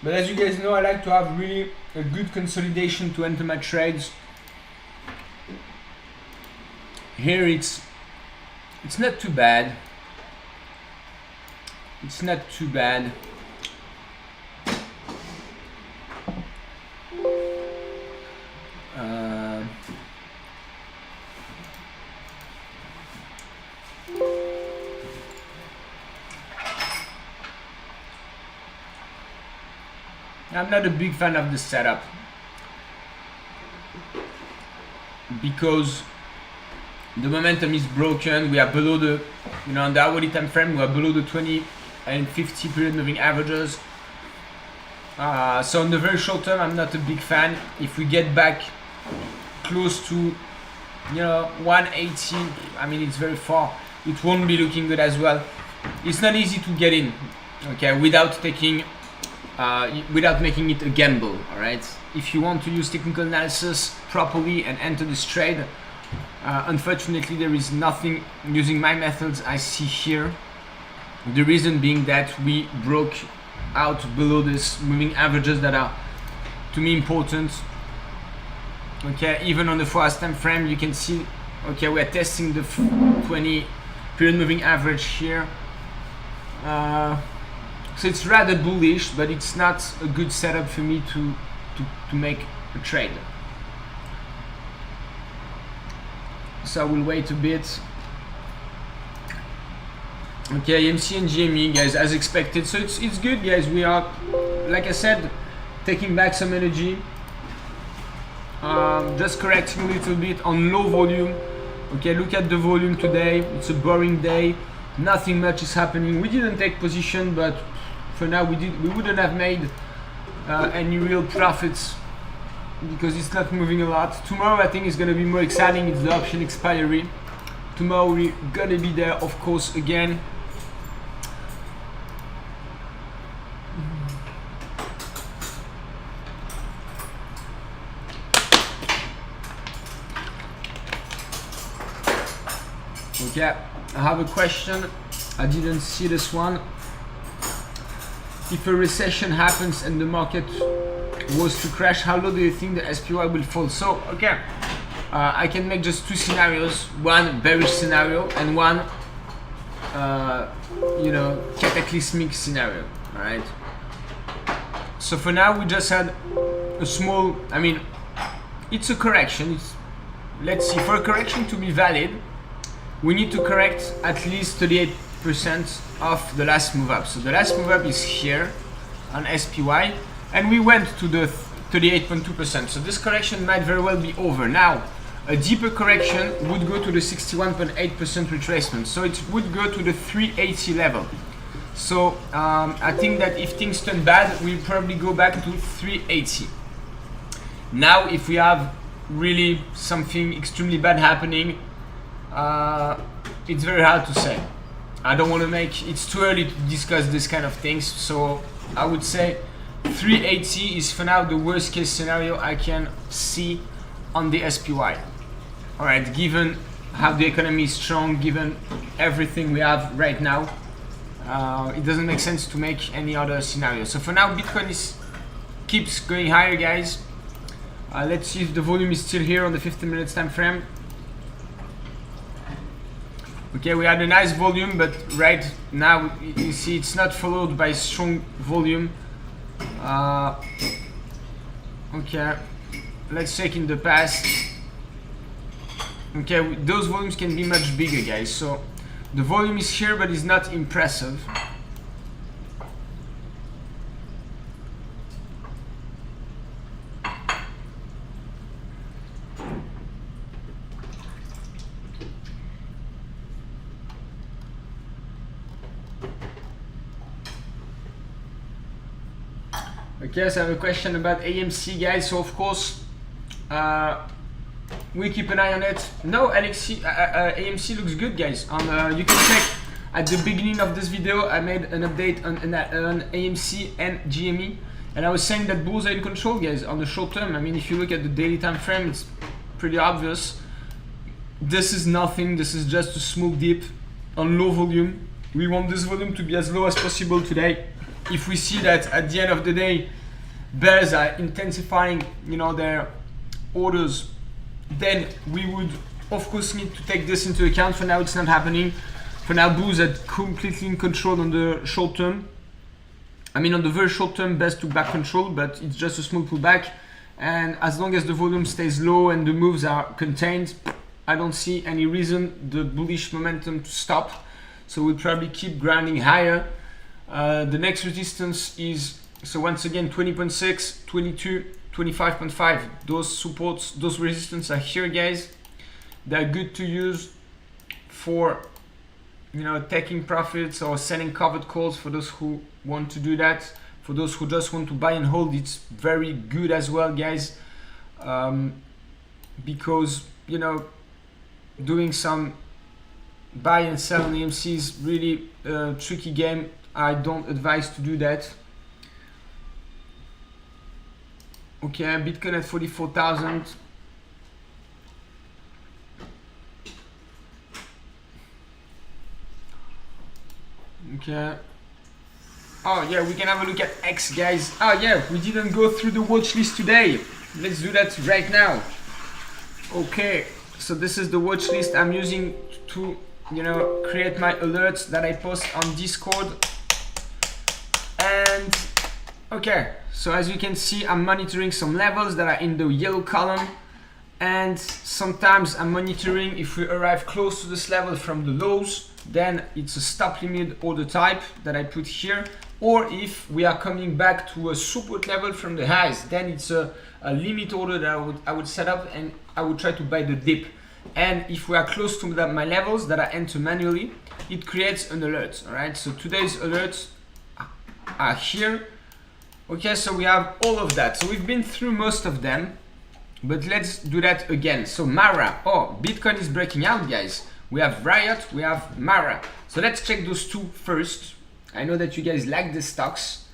but as you guys know, I like to have really a good consolidation to enter my trades. Here it's not too bad. It's not too bad. I'm not a big fan of the setup because the momentum is broken. We are below the, on the hourly time frame, we are below the 20 and 50 period moving averages. So on the very short term, I'm not a big fan. If we get back close to, 180, I mean, it's very far. It won't be looking good as well. It's not easy to get in, okay, without making it a gamble. All right, if you want to use technical analysis properly and enter this trade, unfortunately there is nothing using my methods I see here. The reason being that we broke out below this moving averages that are to me important. Okay, even on the 4 hours time frame you can see, okay, we are testing the 20 period moving average here. So it's rather bullish, but it's not a good setup for me to make a trade. So I will wait a bit. Okay, AMC and GME, guys, as expected. So it's good, guys. We are, like I said, taking back some energy. Just correcting a little bit on low volume. Okay, look at the volume today. It's a boring day. Nothing much is happening. We didn't take position, but for now we wouldn't have made any real profits because it's not moving a lot. Tomorrow I think is going to be more exciting. It's the option expiry. Tomorrow we're gonna be there, of course, again. Okay, I have a question. I didn't see this one. If a recession happens and the market was to crash, how low do you think the SPY will fall? So, okay, I can make just two scenarios. One bearish scenario and one, cataclysmic scenario. All right. So for now, we just had a small. I mean, it's a correction. Let's see. For a correction to be valid, we need to correct at least 38% of the last move up. So the last move up is here on SPY, and we went to the 38.2%. So this correction might very well be over. Now, a deeper correction would go to the 61.8% retracement. So it would go to the 380 level. So I think that if things turn bad, we'll probably go back to 380. Now, if we have really something extremely bad happening, it's very hard to say. I don't want to make, it's too early to discuss this kind of things. So I would say 380 is for now the worst case scenario I can see on the SPY. All right, given how the economy is strong, given everything we have right now, it doesn't make sense to make any other scenario. So for now, Bitcoin keeps going higher, guys. Let's see if the volume is still here on the 15 minutes time frame. Okay, we had a nice volume, but right now you see it's not followed by strong volume. Okay, let's check in the past. Okay, those volumes can be much bigger, guys. So the volume is here, but it's not impressive. Okay, so I have a question about AMC, guys. So of course, we keep an eye on it. No, AMC looks good, guys. You can check at the beginning of this video, I made an update on AMC and GME, and I was saying that bulls are in control, guys, on the short term. I mean, if you look at the daily time frame, it's pretty obvious. This is nothing. This is just a small dip on low volume. We want this volume to be as low as possible today. If we see that at the end of the day, bears are intensifying, their orders, then we would of course need to take this into account. For now, it's not happening. For now, bulls are completely in control on the short term. I mean, on the very short term, bears took back control, but it's just a small pullback. And as long as the volume stays low and the moves are contained, I don't see any reason the bullish momentum to stop. So we'll probably keep grinding higher. The next resistance is, so once again, 20.6, 22, 25.5. Those supports, those resistance are here, guys. They're good to use for, taking profits or selling covered calls for those who want to do that. For those who just want to buy and hold, it's very good as well, guys. Because, doing some buy and sell on AMC is really a tricky game. I don't advise to do that. Okay, Bitcoin at 44,000. Okay. Oh yeah, we can have a look at X, guys. Oh yeah, we didn't go through the watch list today. Let's do that right now. Okay, so this is the watch list I'm using to, create my alerts that I post on Discord. And okay, so as you can see, I'm monitoring some levels that are in the yellow column, and sometimes I'm monitoring if we arrive close to this level from the lows, then it's a stop limit order type that I put here, or if we are coming back to a support level from the highs, then it's a limit order that I would set up, and I would try to buy the dip. And if we are close to my levels that I enter manually, it creates an alert. All right, so today's alerts are here. Okay, so we have all of that. So we've been through most of them, but let's do that again. So Mara, Bitcoin is breaking out, guys. We have Riot, we have Mara. So let's check those two first. I know that you guys like the stocks.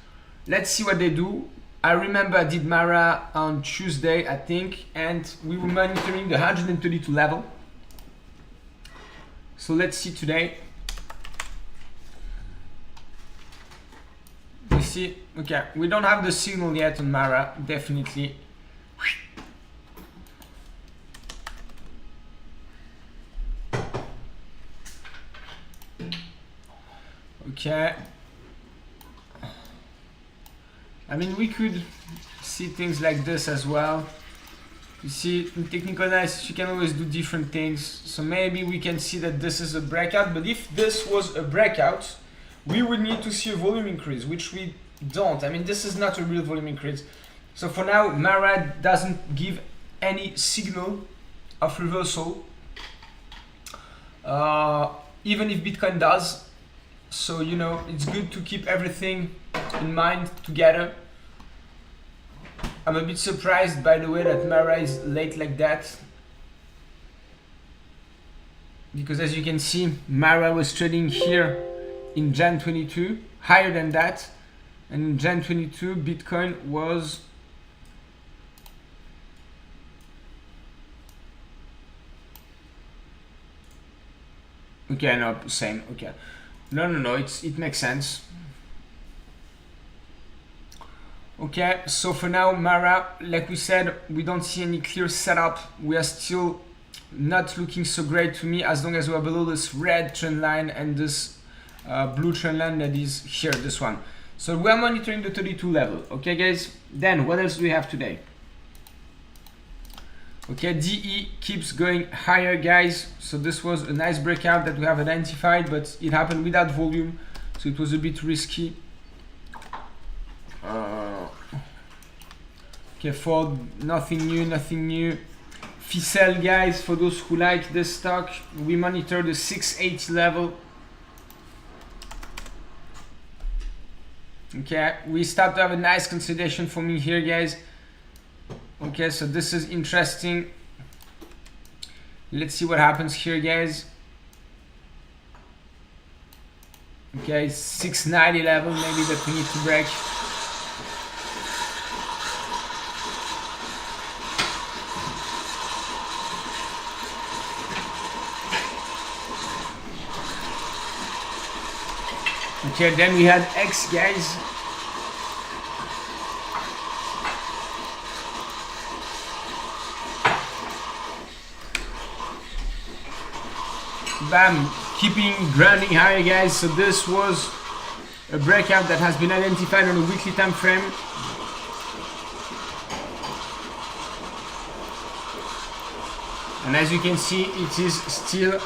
Let's see what they do. I remember I did Mara on Tuesday, I think, and we were monitoring the 132 level. So let's see today. We see, okay, we don't have the signal yet on Mara, definitely. Okay. I mean, we could see things like this as well. You see, in technical analysis, you can always do different things. So maybe we can see that this is a breakout, but if this was a breakout, we would need to see a volume increase, which we don't. I mean, this is not a real volume increase. So for now, Mara doesn't give any signal of reversal. Even if Bitcoin does, So you know, it's good to keep everything in mind together. I'm a bit surprised by the way that Mara is late like that, because as you can see, Mara was trading here in Jan 22, higher than that, and in Jan 22 Bitcoin was okay, no, same, okay. No, it makes sense. Okay, so for now, Mara, like we said, we don't see any clear setup. We are still not looking so great to me, as long as we are below this red trend line and this blue trend line that is here, this one. So we are monitoring the 32 level. Okay, guys. Then what else do we have today? Okay, DE keeps going higher, guys. So this was a nice breakout that we have identified, but it happened without volume, so it was a bit risky. Okay, for nothing new. FICEL, guys, for those who like this stock, we monitor the 680 level. Okay, we start to have a nice consolidation for me here, guys. Okay, so this is interesting. Let's see what happens here, guys. Okay, 690 level maybe that we need to break. Okay, then we had X, guys. Bam, keeping grounding higher, guys. So this was a breakout that has been identified on a weekly time frame. And as you can see, it is still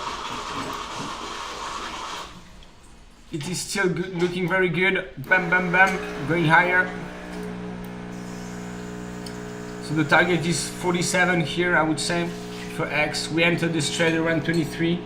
good, looking very good. Bam, going higher. So the target is 47 here, I would say, for X. We entered this trade around 23.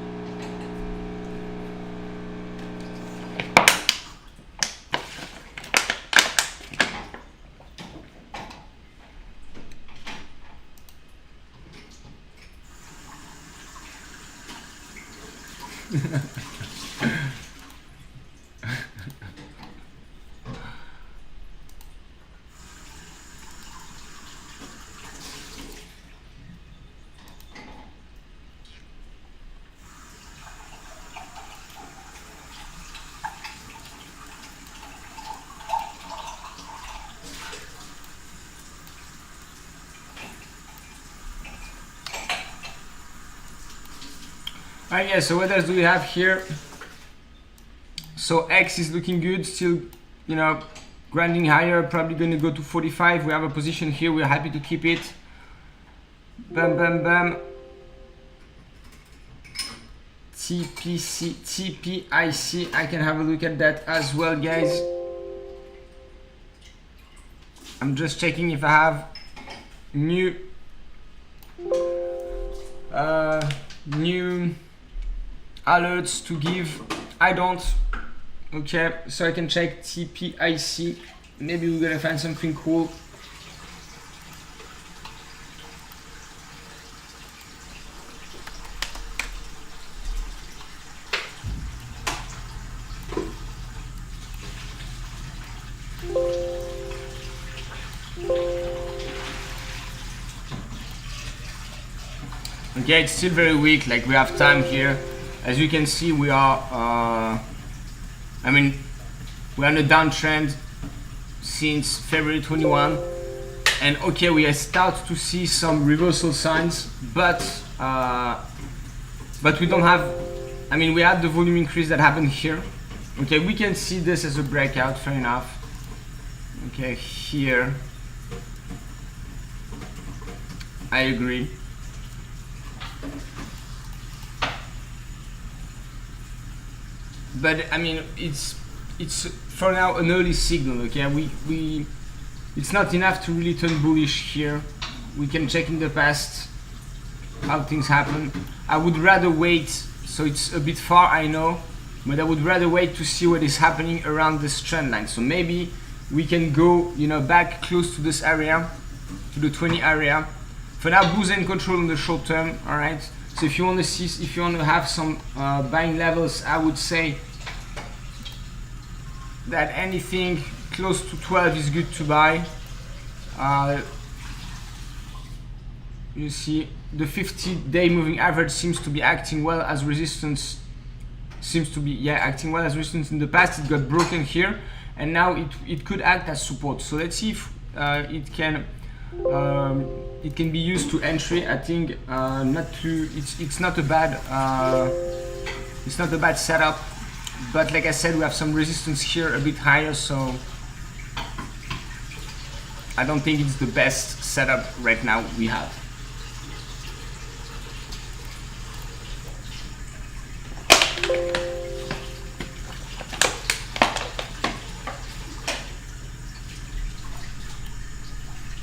Alright, yeah, so what else do we have here? So X is looking good, still, you know, grinding higher, probably going to go to 45. We have a position here, we're happy to keep it. Bam. TPIC, I can have a look at that as well, guys. I'm just checking if I have new alerts to give. I don't. Okay, so I can check TPIC. Maybe we're gonna find something cool. Okay, it's still very weak, like we have time here. As you can see, we are, we're on a downtrend since February 21. And okay, we start to see some reversal signs, but we don't have, we had the volume increase that happened here. Okay, we can see this as a breakout, fair enough. Okay, here, I agree. But it's for now an early signal. Okay, it's not enough to really turn bullish here. We can check in the past how things happen. I would rather wait, so it's a bit far, I know, but I would rather wait to see what is happening around this trend line. So maybe we can go, you know, back close to this area, to the 20 area. For now, boost and control in the short term. All right. So if you want to see, if you want to have some buying levels, I would say that anything close to 12 is good to buy. You see the 50-day moving average seems to be acting well as resistance. Seems to be acting well as resistance in the past. It got broken here, and now it could act as support. So let's see if it can be used to entry. I think it's not a bad setup, but like I said, we have some resistance here a bit higher, so I don't think it's the best setup right now we have.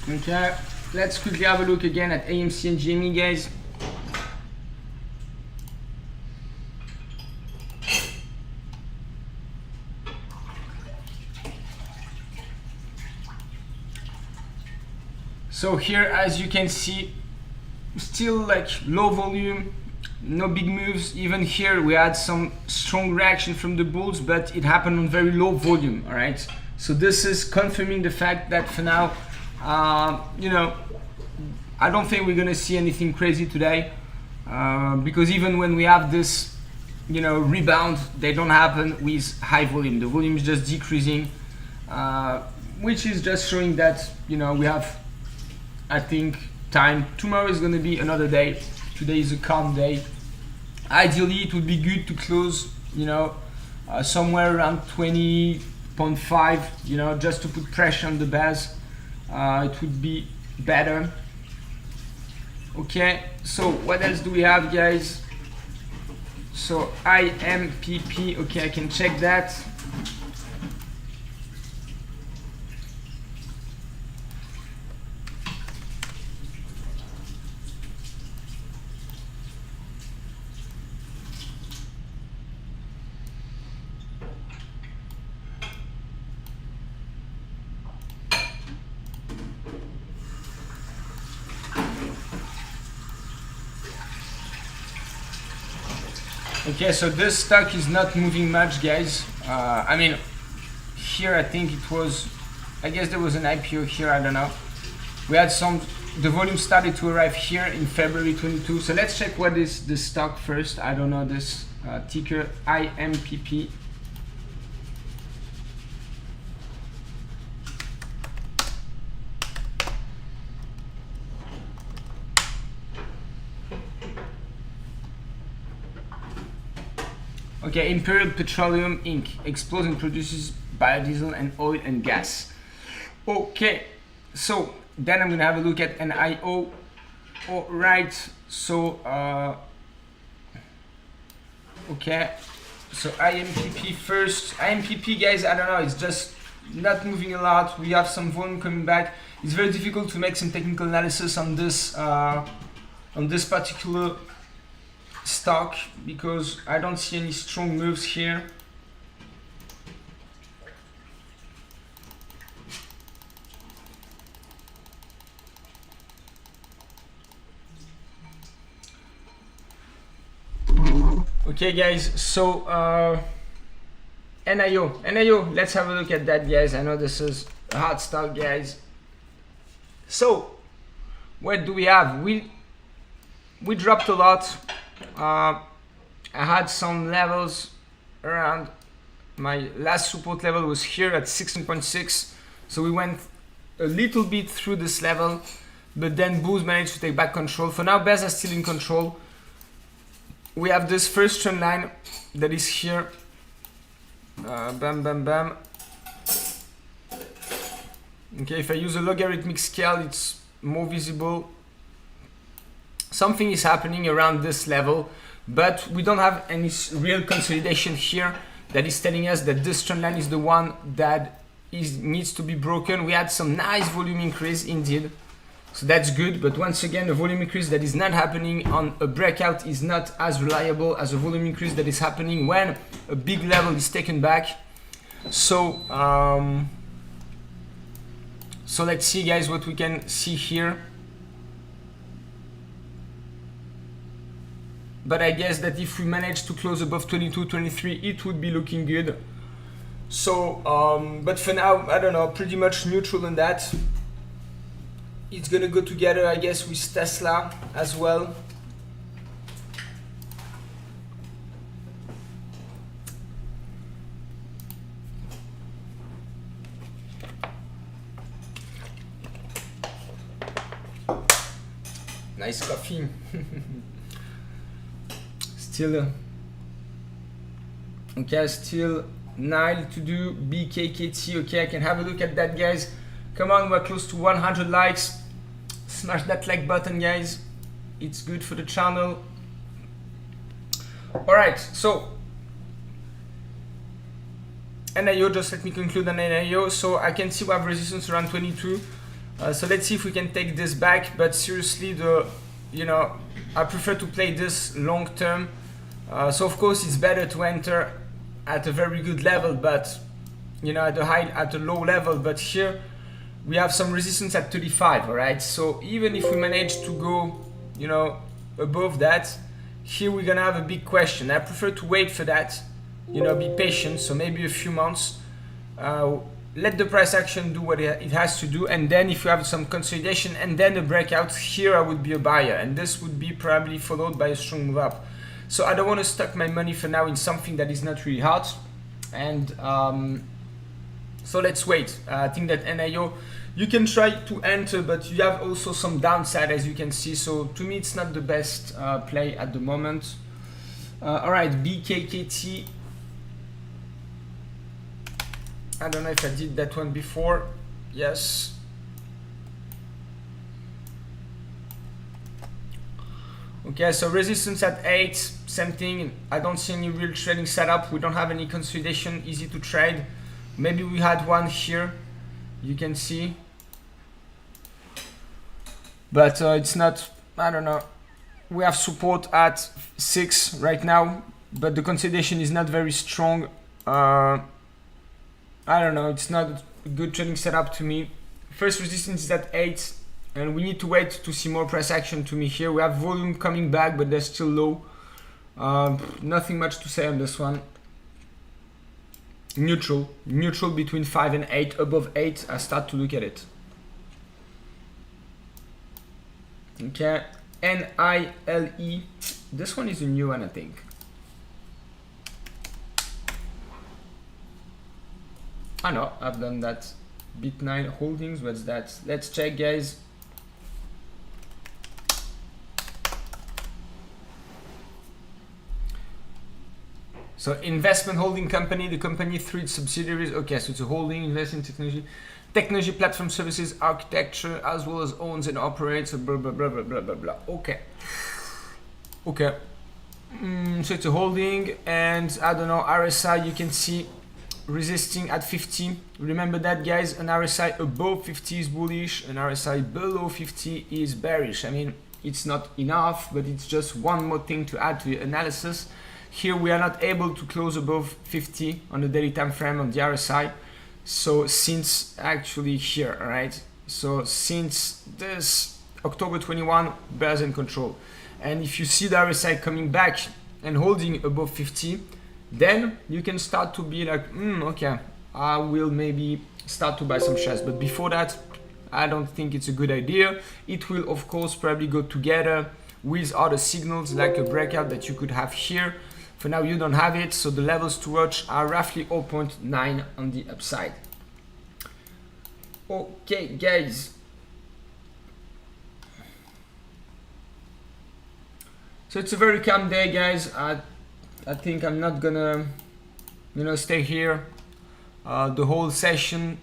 Okay, let's quickly have a look again at AMC and GME, guys. So here, as you can see, still like low volume, no big moves. Even here we had some strong reaction from the bulls, but it happened on very low volume. All right, so this is confirming the fact that for now, you know, I don't think we're gonna see anything crazy today, because even when we have this, you know, rebound, they don't happen with high volume. The volume is just decreasing, which is just showing that, you know, we have, I think, time. Tomorrow is gonna be another day. Today is a calm day. Ideally, it would be good to close, you know, somewhere around 20.5, you know, just to put pressure on the bears. It would be better. Okay, so what else do we have, guys? So IMPP, okay, I can check that. Okay, so this stock is not moving much, guys. I mean, here I think it was, I guess there was an IPO here, I don't know. We had the volume started to arrive here in February 22. So let's check what is the stock first. I don't know this ticker, IMPP. Okay, Imperial Petroleum Inc. explodes and produces biodiesel and oil and gas. Okay, so then I'm gonna have a look at an IO. All right, so okay, so IMPP first. IMPP, guys, I don't know, it's just not moving a lot. We have some volume coming back. It's very difficult to make some technical analysis on this particular stock because I don't see any strong moves here. Okay, guys, so NIO, let's have a look at that, guys. I know this is a hot stock, guys. So what do we have? We dropped a lot. I had some levels around, my last support level was here at 16.6, so we went a little bit through this level, but then bulls managed to take back control. For now, bears are still in control. We have this first trend line that is here, bam bam bam. Okay, if I use a logarithmic scale, it's more visible. Something is happening around this level, but we don't have any real consolidation here that is telling us that this trend line is the one that needs to be broken. We had some nice volume increase indeed, So that's good, but once again, the volume increase that is not happening on a breakout is not as reliable as a volume increase that is happening when a big level is taken back. So so let's see, guys, what we can see here. But I guess that if we manage to close above 22, 23, it would be looking good. So, but for now, I don't know, pretty much neutral on that. It's gonna go together, I guess, with Tesla as well. Nice coffee. Still, okay, still Nile to do BKKT. Okay, I can have a look at that, guys. Come on, we're close to 100 likes. Smash that like button, guys. It's good for the channel. All right, so NIO, just let me conclude on NIO. So I can see we have resistance around 22. So let's see if we can take this back. But seriously, I prefer to play this long term. So of course it's better to enter at a very good level, but at a low level. But here we have some resistance at 35. All right. So even if we manage to go, above that, here we're gonna have a big question. I prefer to wait for that. Be patient. So maybe a few months. Let the price action do what it has to do, and then if you have some consolidation and then a breakout, here I would be a buyer, and this would be probably followed by a strong move up. So I don't want to stuck my money for now in something that is not really hot, and so let's wait. I think that NIO, you can try to enter, but you have also some downside, as you can see. So to me, it's not the best play at the moment. All right, BKKT. I don't know if I did that one before. Yes. Okay, so resistance at 8, same thing. I don't see any real trading setup. We don't have any consolidation, easy to trade. Maybe we had one here, you can see. But it's not, I don't know. We have support at 6 right now, but the consolidation is not very strong. I don't know, it's not a good trading setup to me. First resistance is at 8, and we need to wait to see more price action to me here. We have volume coming back, but they're still low. Nothing much to say on this one. Neutral between 5 and 8. Above 8, I start to look at it. Okay, NILE. This one is a new one, I think. I know, I've done that. Bit9 Holdings, what's that? Let's check, guys. So investment holding company, the company through its subsidiaries. Okay, so it's a holding, investing in technology platform services, architecture, as well as owns and operates, blah, blah, blah, blah, blah, blah, blah. Okay. Okay. So it's a holding, and I don't know, RSI, you can see resisting at 50. Remember that, guys. An RSI above 50 is bullish, an RSI below 50 is bearish. I mean, it's not enough, but it's just one more thing to add to the analysis. Here we are not able to close above 50 on the daily time frame on the RSI. So since actually here, all right, so since this October 21, bears and control, and if you see the RSI coming back and holding above 50, then you can start to be like, okay, I will maybe start to buy some shares. But before that, I don't think it's a good idea. It will, of course, probably go together with other signals like a breakout that you could have here. For now, you don't have it, so the levels to watch are roughly 0.9 on the upside. Okay, guys. So it's a very calm day, guys. I think I'm not gonna, stay here the whole session.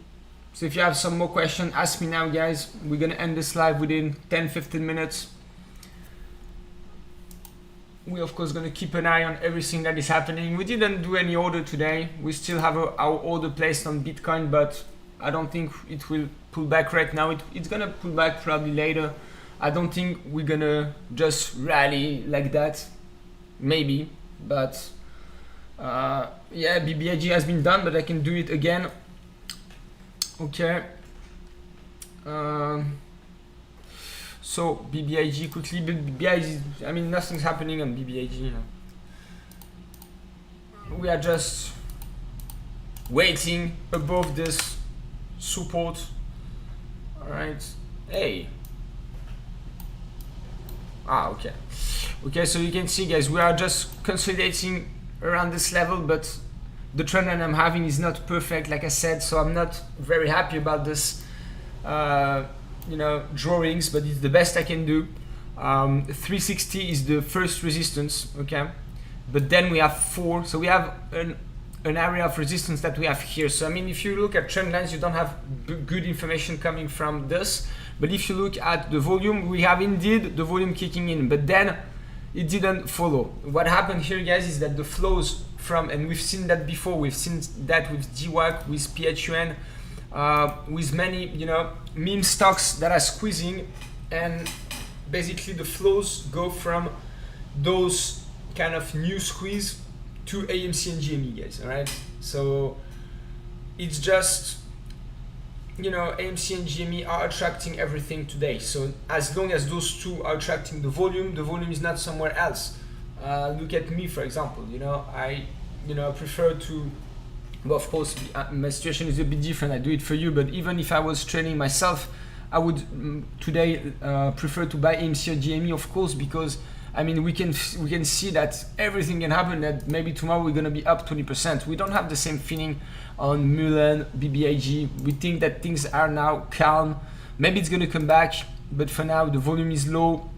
So if you have some more questions, ask me now, guys. We're gonna end this live within 10-15 minutes. We're of course gonna keep an eye on everything that is happening. We didn't do any order today. We still have our order placed on Bitcoin, but I don't think it will pull back right now. It's gonna pull back probably later. I don't think we're gonna just rally like that. Maybe, but yeah, BBIG has been done, but I can do it again. Okay. So BBIG quickly, BBIG, I mean, nothing's happening on BBIG. We are just waiting above this support. All right. Hey. Okay. Okay, so you can see, guys, we are just consolidating around this level, but the trend line I'm having is not perfect, like I said, so I'm not very happy about this, you know, drawings, but it's the best I can do. 360 is the first resistance, okay, but then we have 4, so we have an area of resistance that we have here. So I mean, if you look at trend lines, you don't have good information coming from this, but if you look at the volume, we have indeed the volume kicking in, but then it didn't follow. What happened here, guys, is that the flows from, and we've seen that before, we've seen that with DWAC, with PHUN, with many, you know, meme stocks that are squeezing, and basically the flows go from those kind of new squeeze to AMC and GME, guys. All right, so it's just, you know, AMC and GME are attracting everything today. So as long as those two are attracting the volume is not somewhere else. Look at me, for example. You know, I prefer to, well, of course, my situation is a bit different. I do it for you, but even if I was trading myself, I would today prefer to buy AMC or GME, of course, because I mean, we can see that everything can happen, that maybe tomorrow we're gonna be up 20%. We don't have the same feeling on Mulan, BBIG. We think that things are now calm. Maybe it's gonna come back, but for now the volume is low,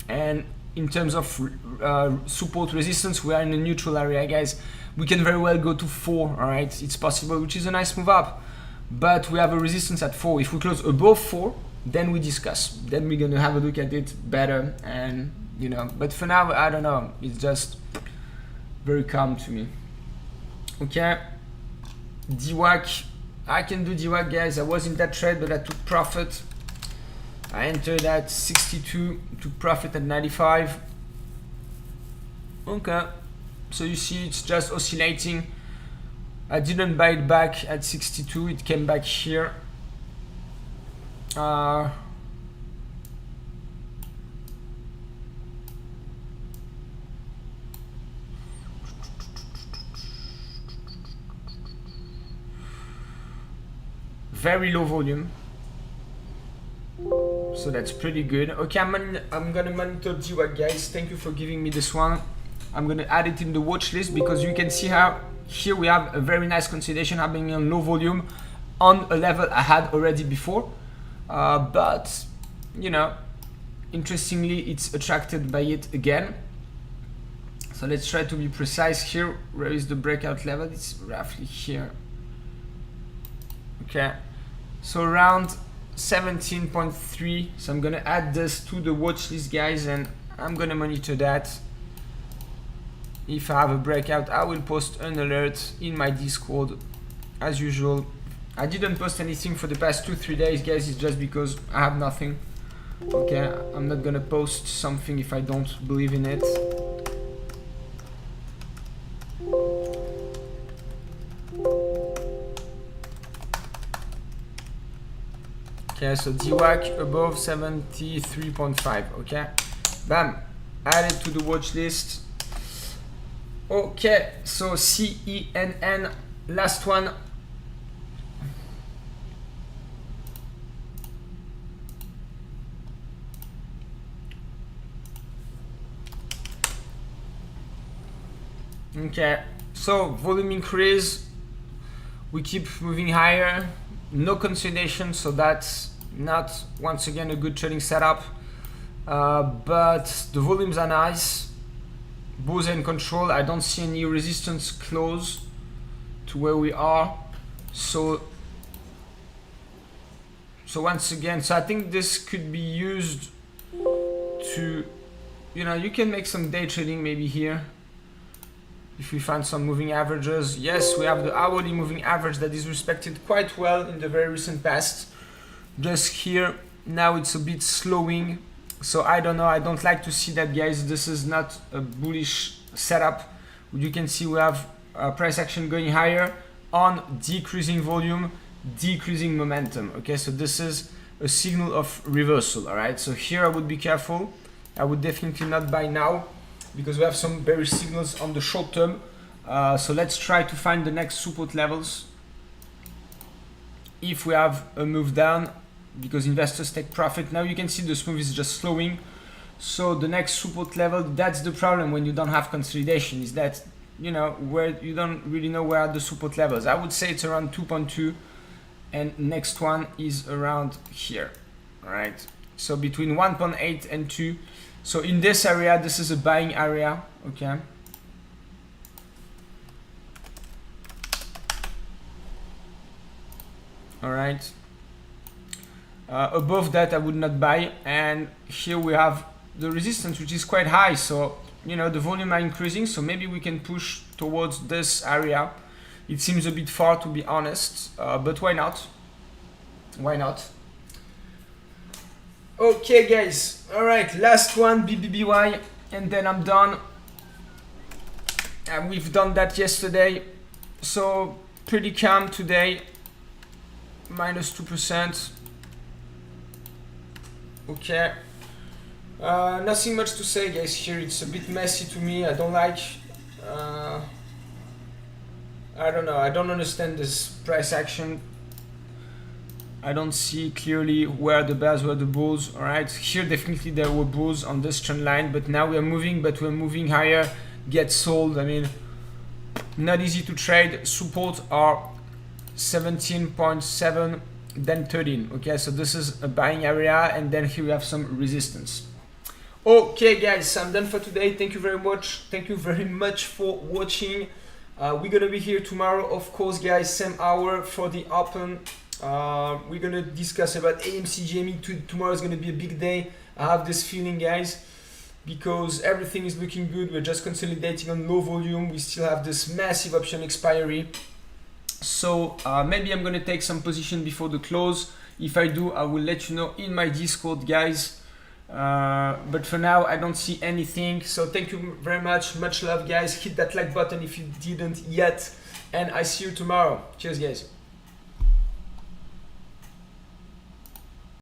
and in terms of support resistance, we are in a neutral area, guys. We can very well go to 4, all right? It's possible, which is a nice move up, but we have a resistance at 4. If we close above 4, then we discuss. Then we're gonna have a look at it better, and you know, but for now, I don't know, it's just very calm to me. Okay, DWAC, I can do DWAC, guys. I was in that trade, but I took profit. I entered at 62, took profit at 95. Okay, so you see it's just oscillating. I didn't buy it back at 62, it came back here. Very low volume, so that's pretty good. Okay, I'm gonna monitor DWAC, guys. Thank you for giving me this one. I'm gonna add it in the watch list, because you can see how here we have a very nice consolidation happening on low volume on a level I had already before, but you know, interestingly, it's attracted by it again. So let's try to be precise here. Where is the breakout level? It's roughly here. Okay, so around 17.3. So I'm gonna add this to the watch list, guys, and I'm gonna monitor that. If I have a breakout, I will post an alert in my Discord as usual. I didn't post anything for the past 2-3 days, guys. It's just because I have nothing. Okay, I'm not gonna post something if I don't believe in it. Okay, so DWAC above 73.5. Okay, bam, add it to the watch list. Okay, so CENN, last one. Okay, so volume increase, we keep moving higher, no consolidation, so that's not, once again, a good trading setup, but the volumes are nice. Both are in control. I don't see any resistance close to where we are, so once again, so I think this could be used to, you know, you can make some day trading maybe here If we find some moving averages, yes, we have the hourly moving average that is respected quite well in the very recent past. Just here, now it's a bit slowing. So I don't know, I don't like to see that, guys. This is not a bullish setup. You can see we have price action going higher on decreasing volume, decreasing momentum. Okay, so this is a signal of reversal. All right, so here I would be careful. I would definitely not buy now because we have some bearish signals on the short term. So let's try to find the next support levels. If we have a move down, because investors take profit. Now you can see the move is just slowing. So the next support level, that's the problem when you don't have consolidation, is that, you know, where you don't really know where are the support levels. I would say it's around 2.2, and next one is around here. All right, so between 1.8 and 2. So in this area, this is a buying area. Okay, all right. Above that I would not buy, and here we have the resistance, which is quite high. So, you know, the volume are increasing, so maybe we can push towards this area. It seems a bit far, to be honest, but why not? Why not? Okay, guys. All right, last one, BBBY, and then I'm done. And we've done that yesterday, so pretty calm today. -2%. Okay, nothing much to say, guys. Here it's a bit messy to me. I don't like, I don't know, I don't understand this price action. I don't see clearly where the bears were the bulls. All right, here definitely there were bulls on this trend line, but now we are moving, but we're moving higher. Get sold. I mean, not easy to trade. Support are 17.7, then 13. Okay, so this is a buying area, and then here we have some resistance. Okay, guys, I'm done for today. Thank you very much. Thank you very much for watching. We're gonna be here tomorrow, of course, guys, same hour for the open. We're gonna discuss about AMC GME. Tomorrow is gonna be a big day. I have this feeling, guys, because everything is looking good. We're just consolidating on low volume. We still have this massive option expiry. So maybe I'm gonna take some position before the close. If I do, I will let you know in my Discord, guys. But for now, I don't see anything. So thank you very much. Much love, guys. Hit that like button if you didn't yet. And I see you tomorrow. Cheers, guys.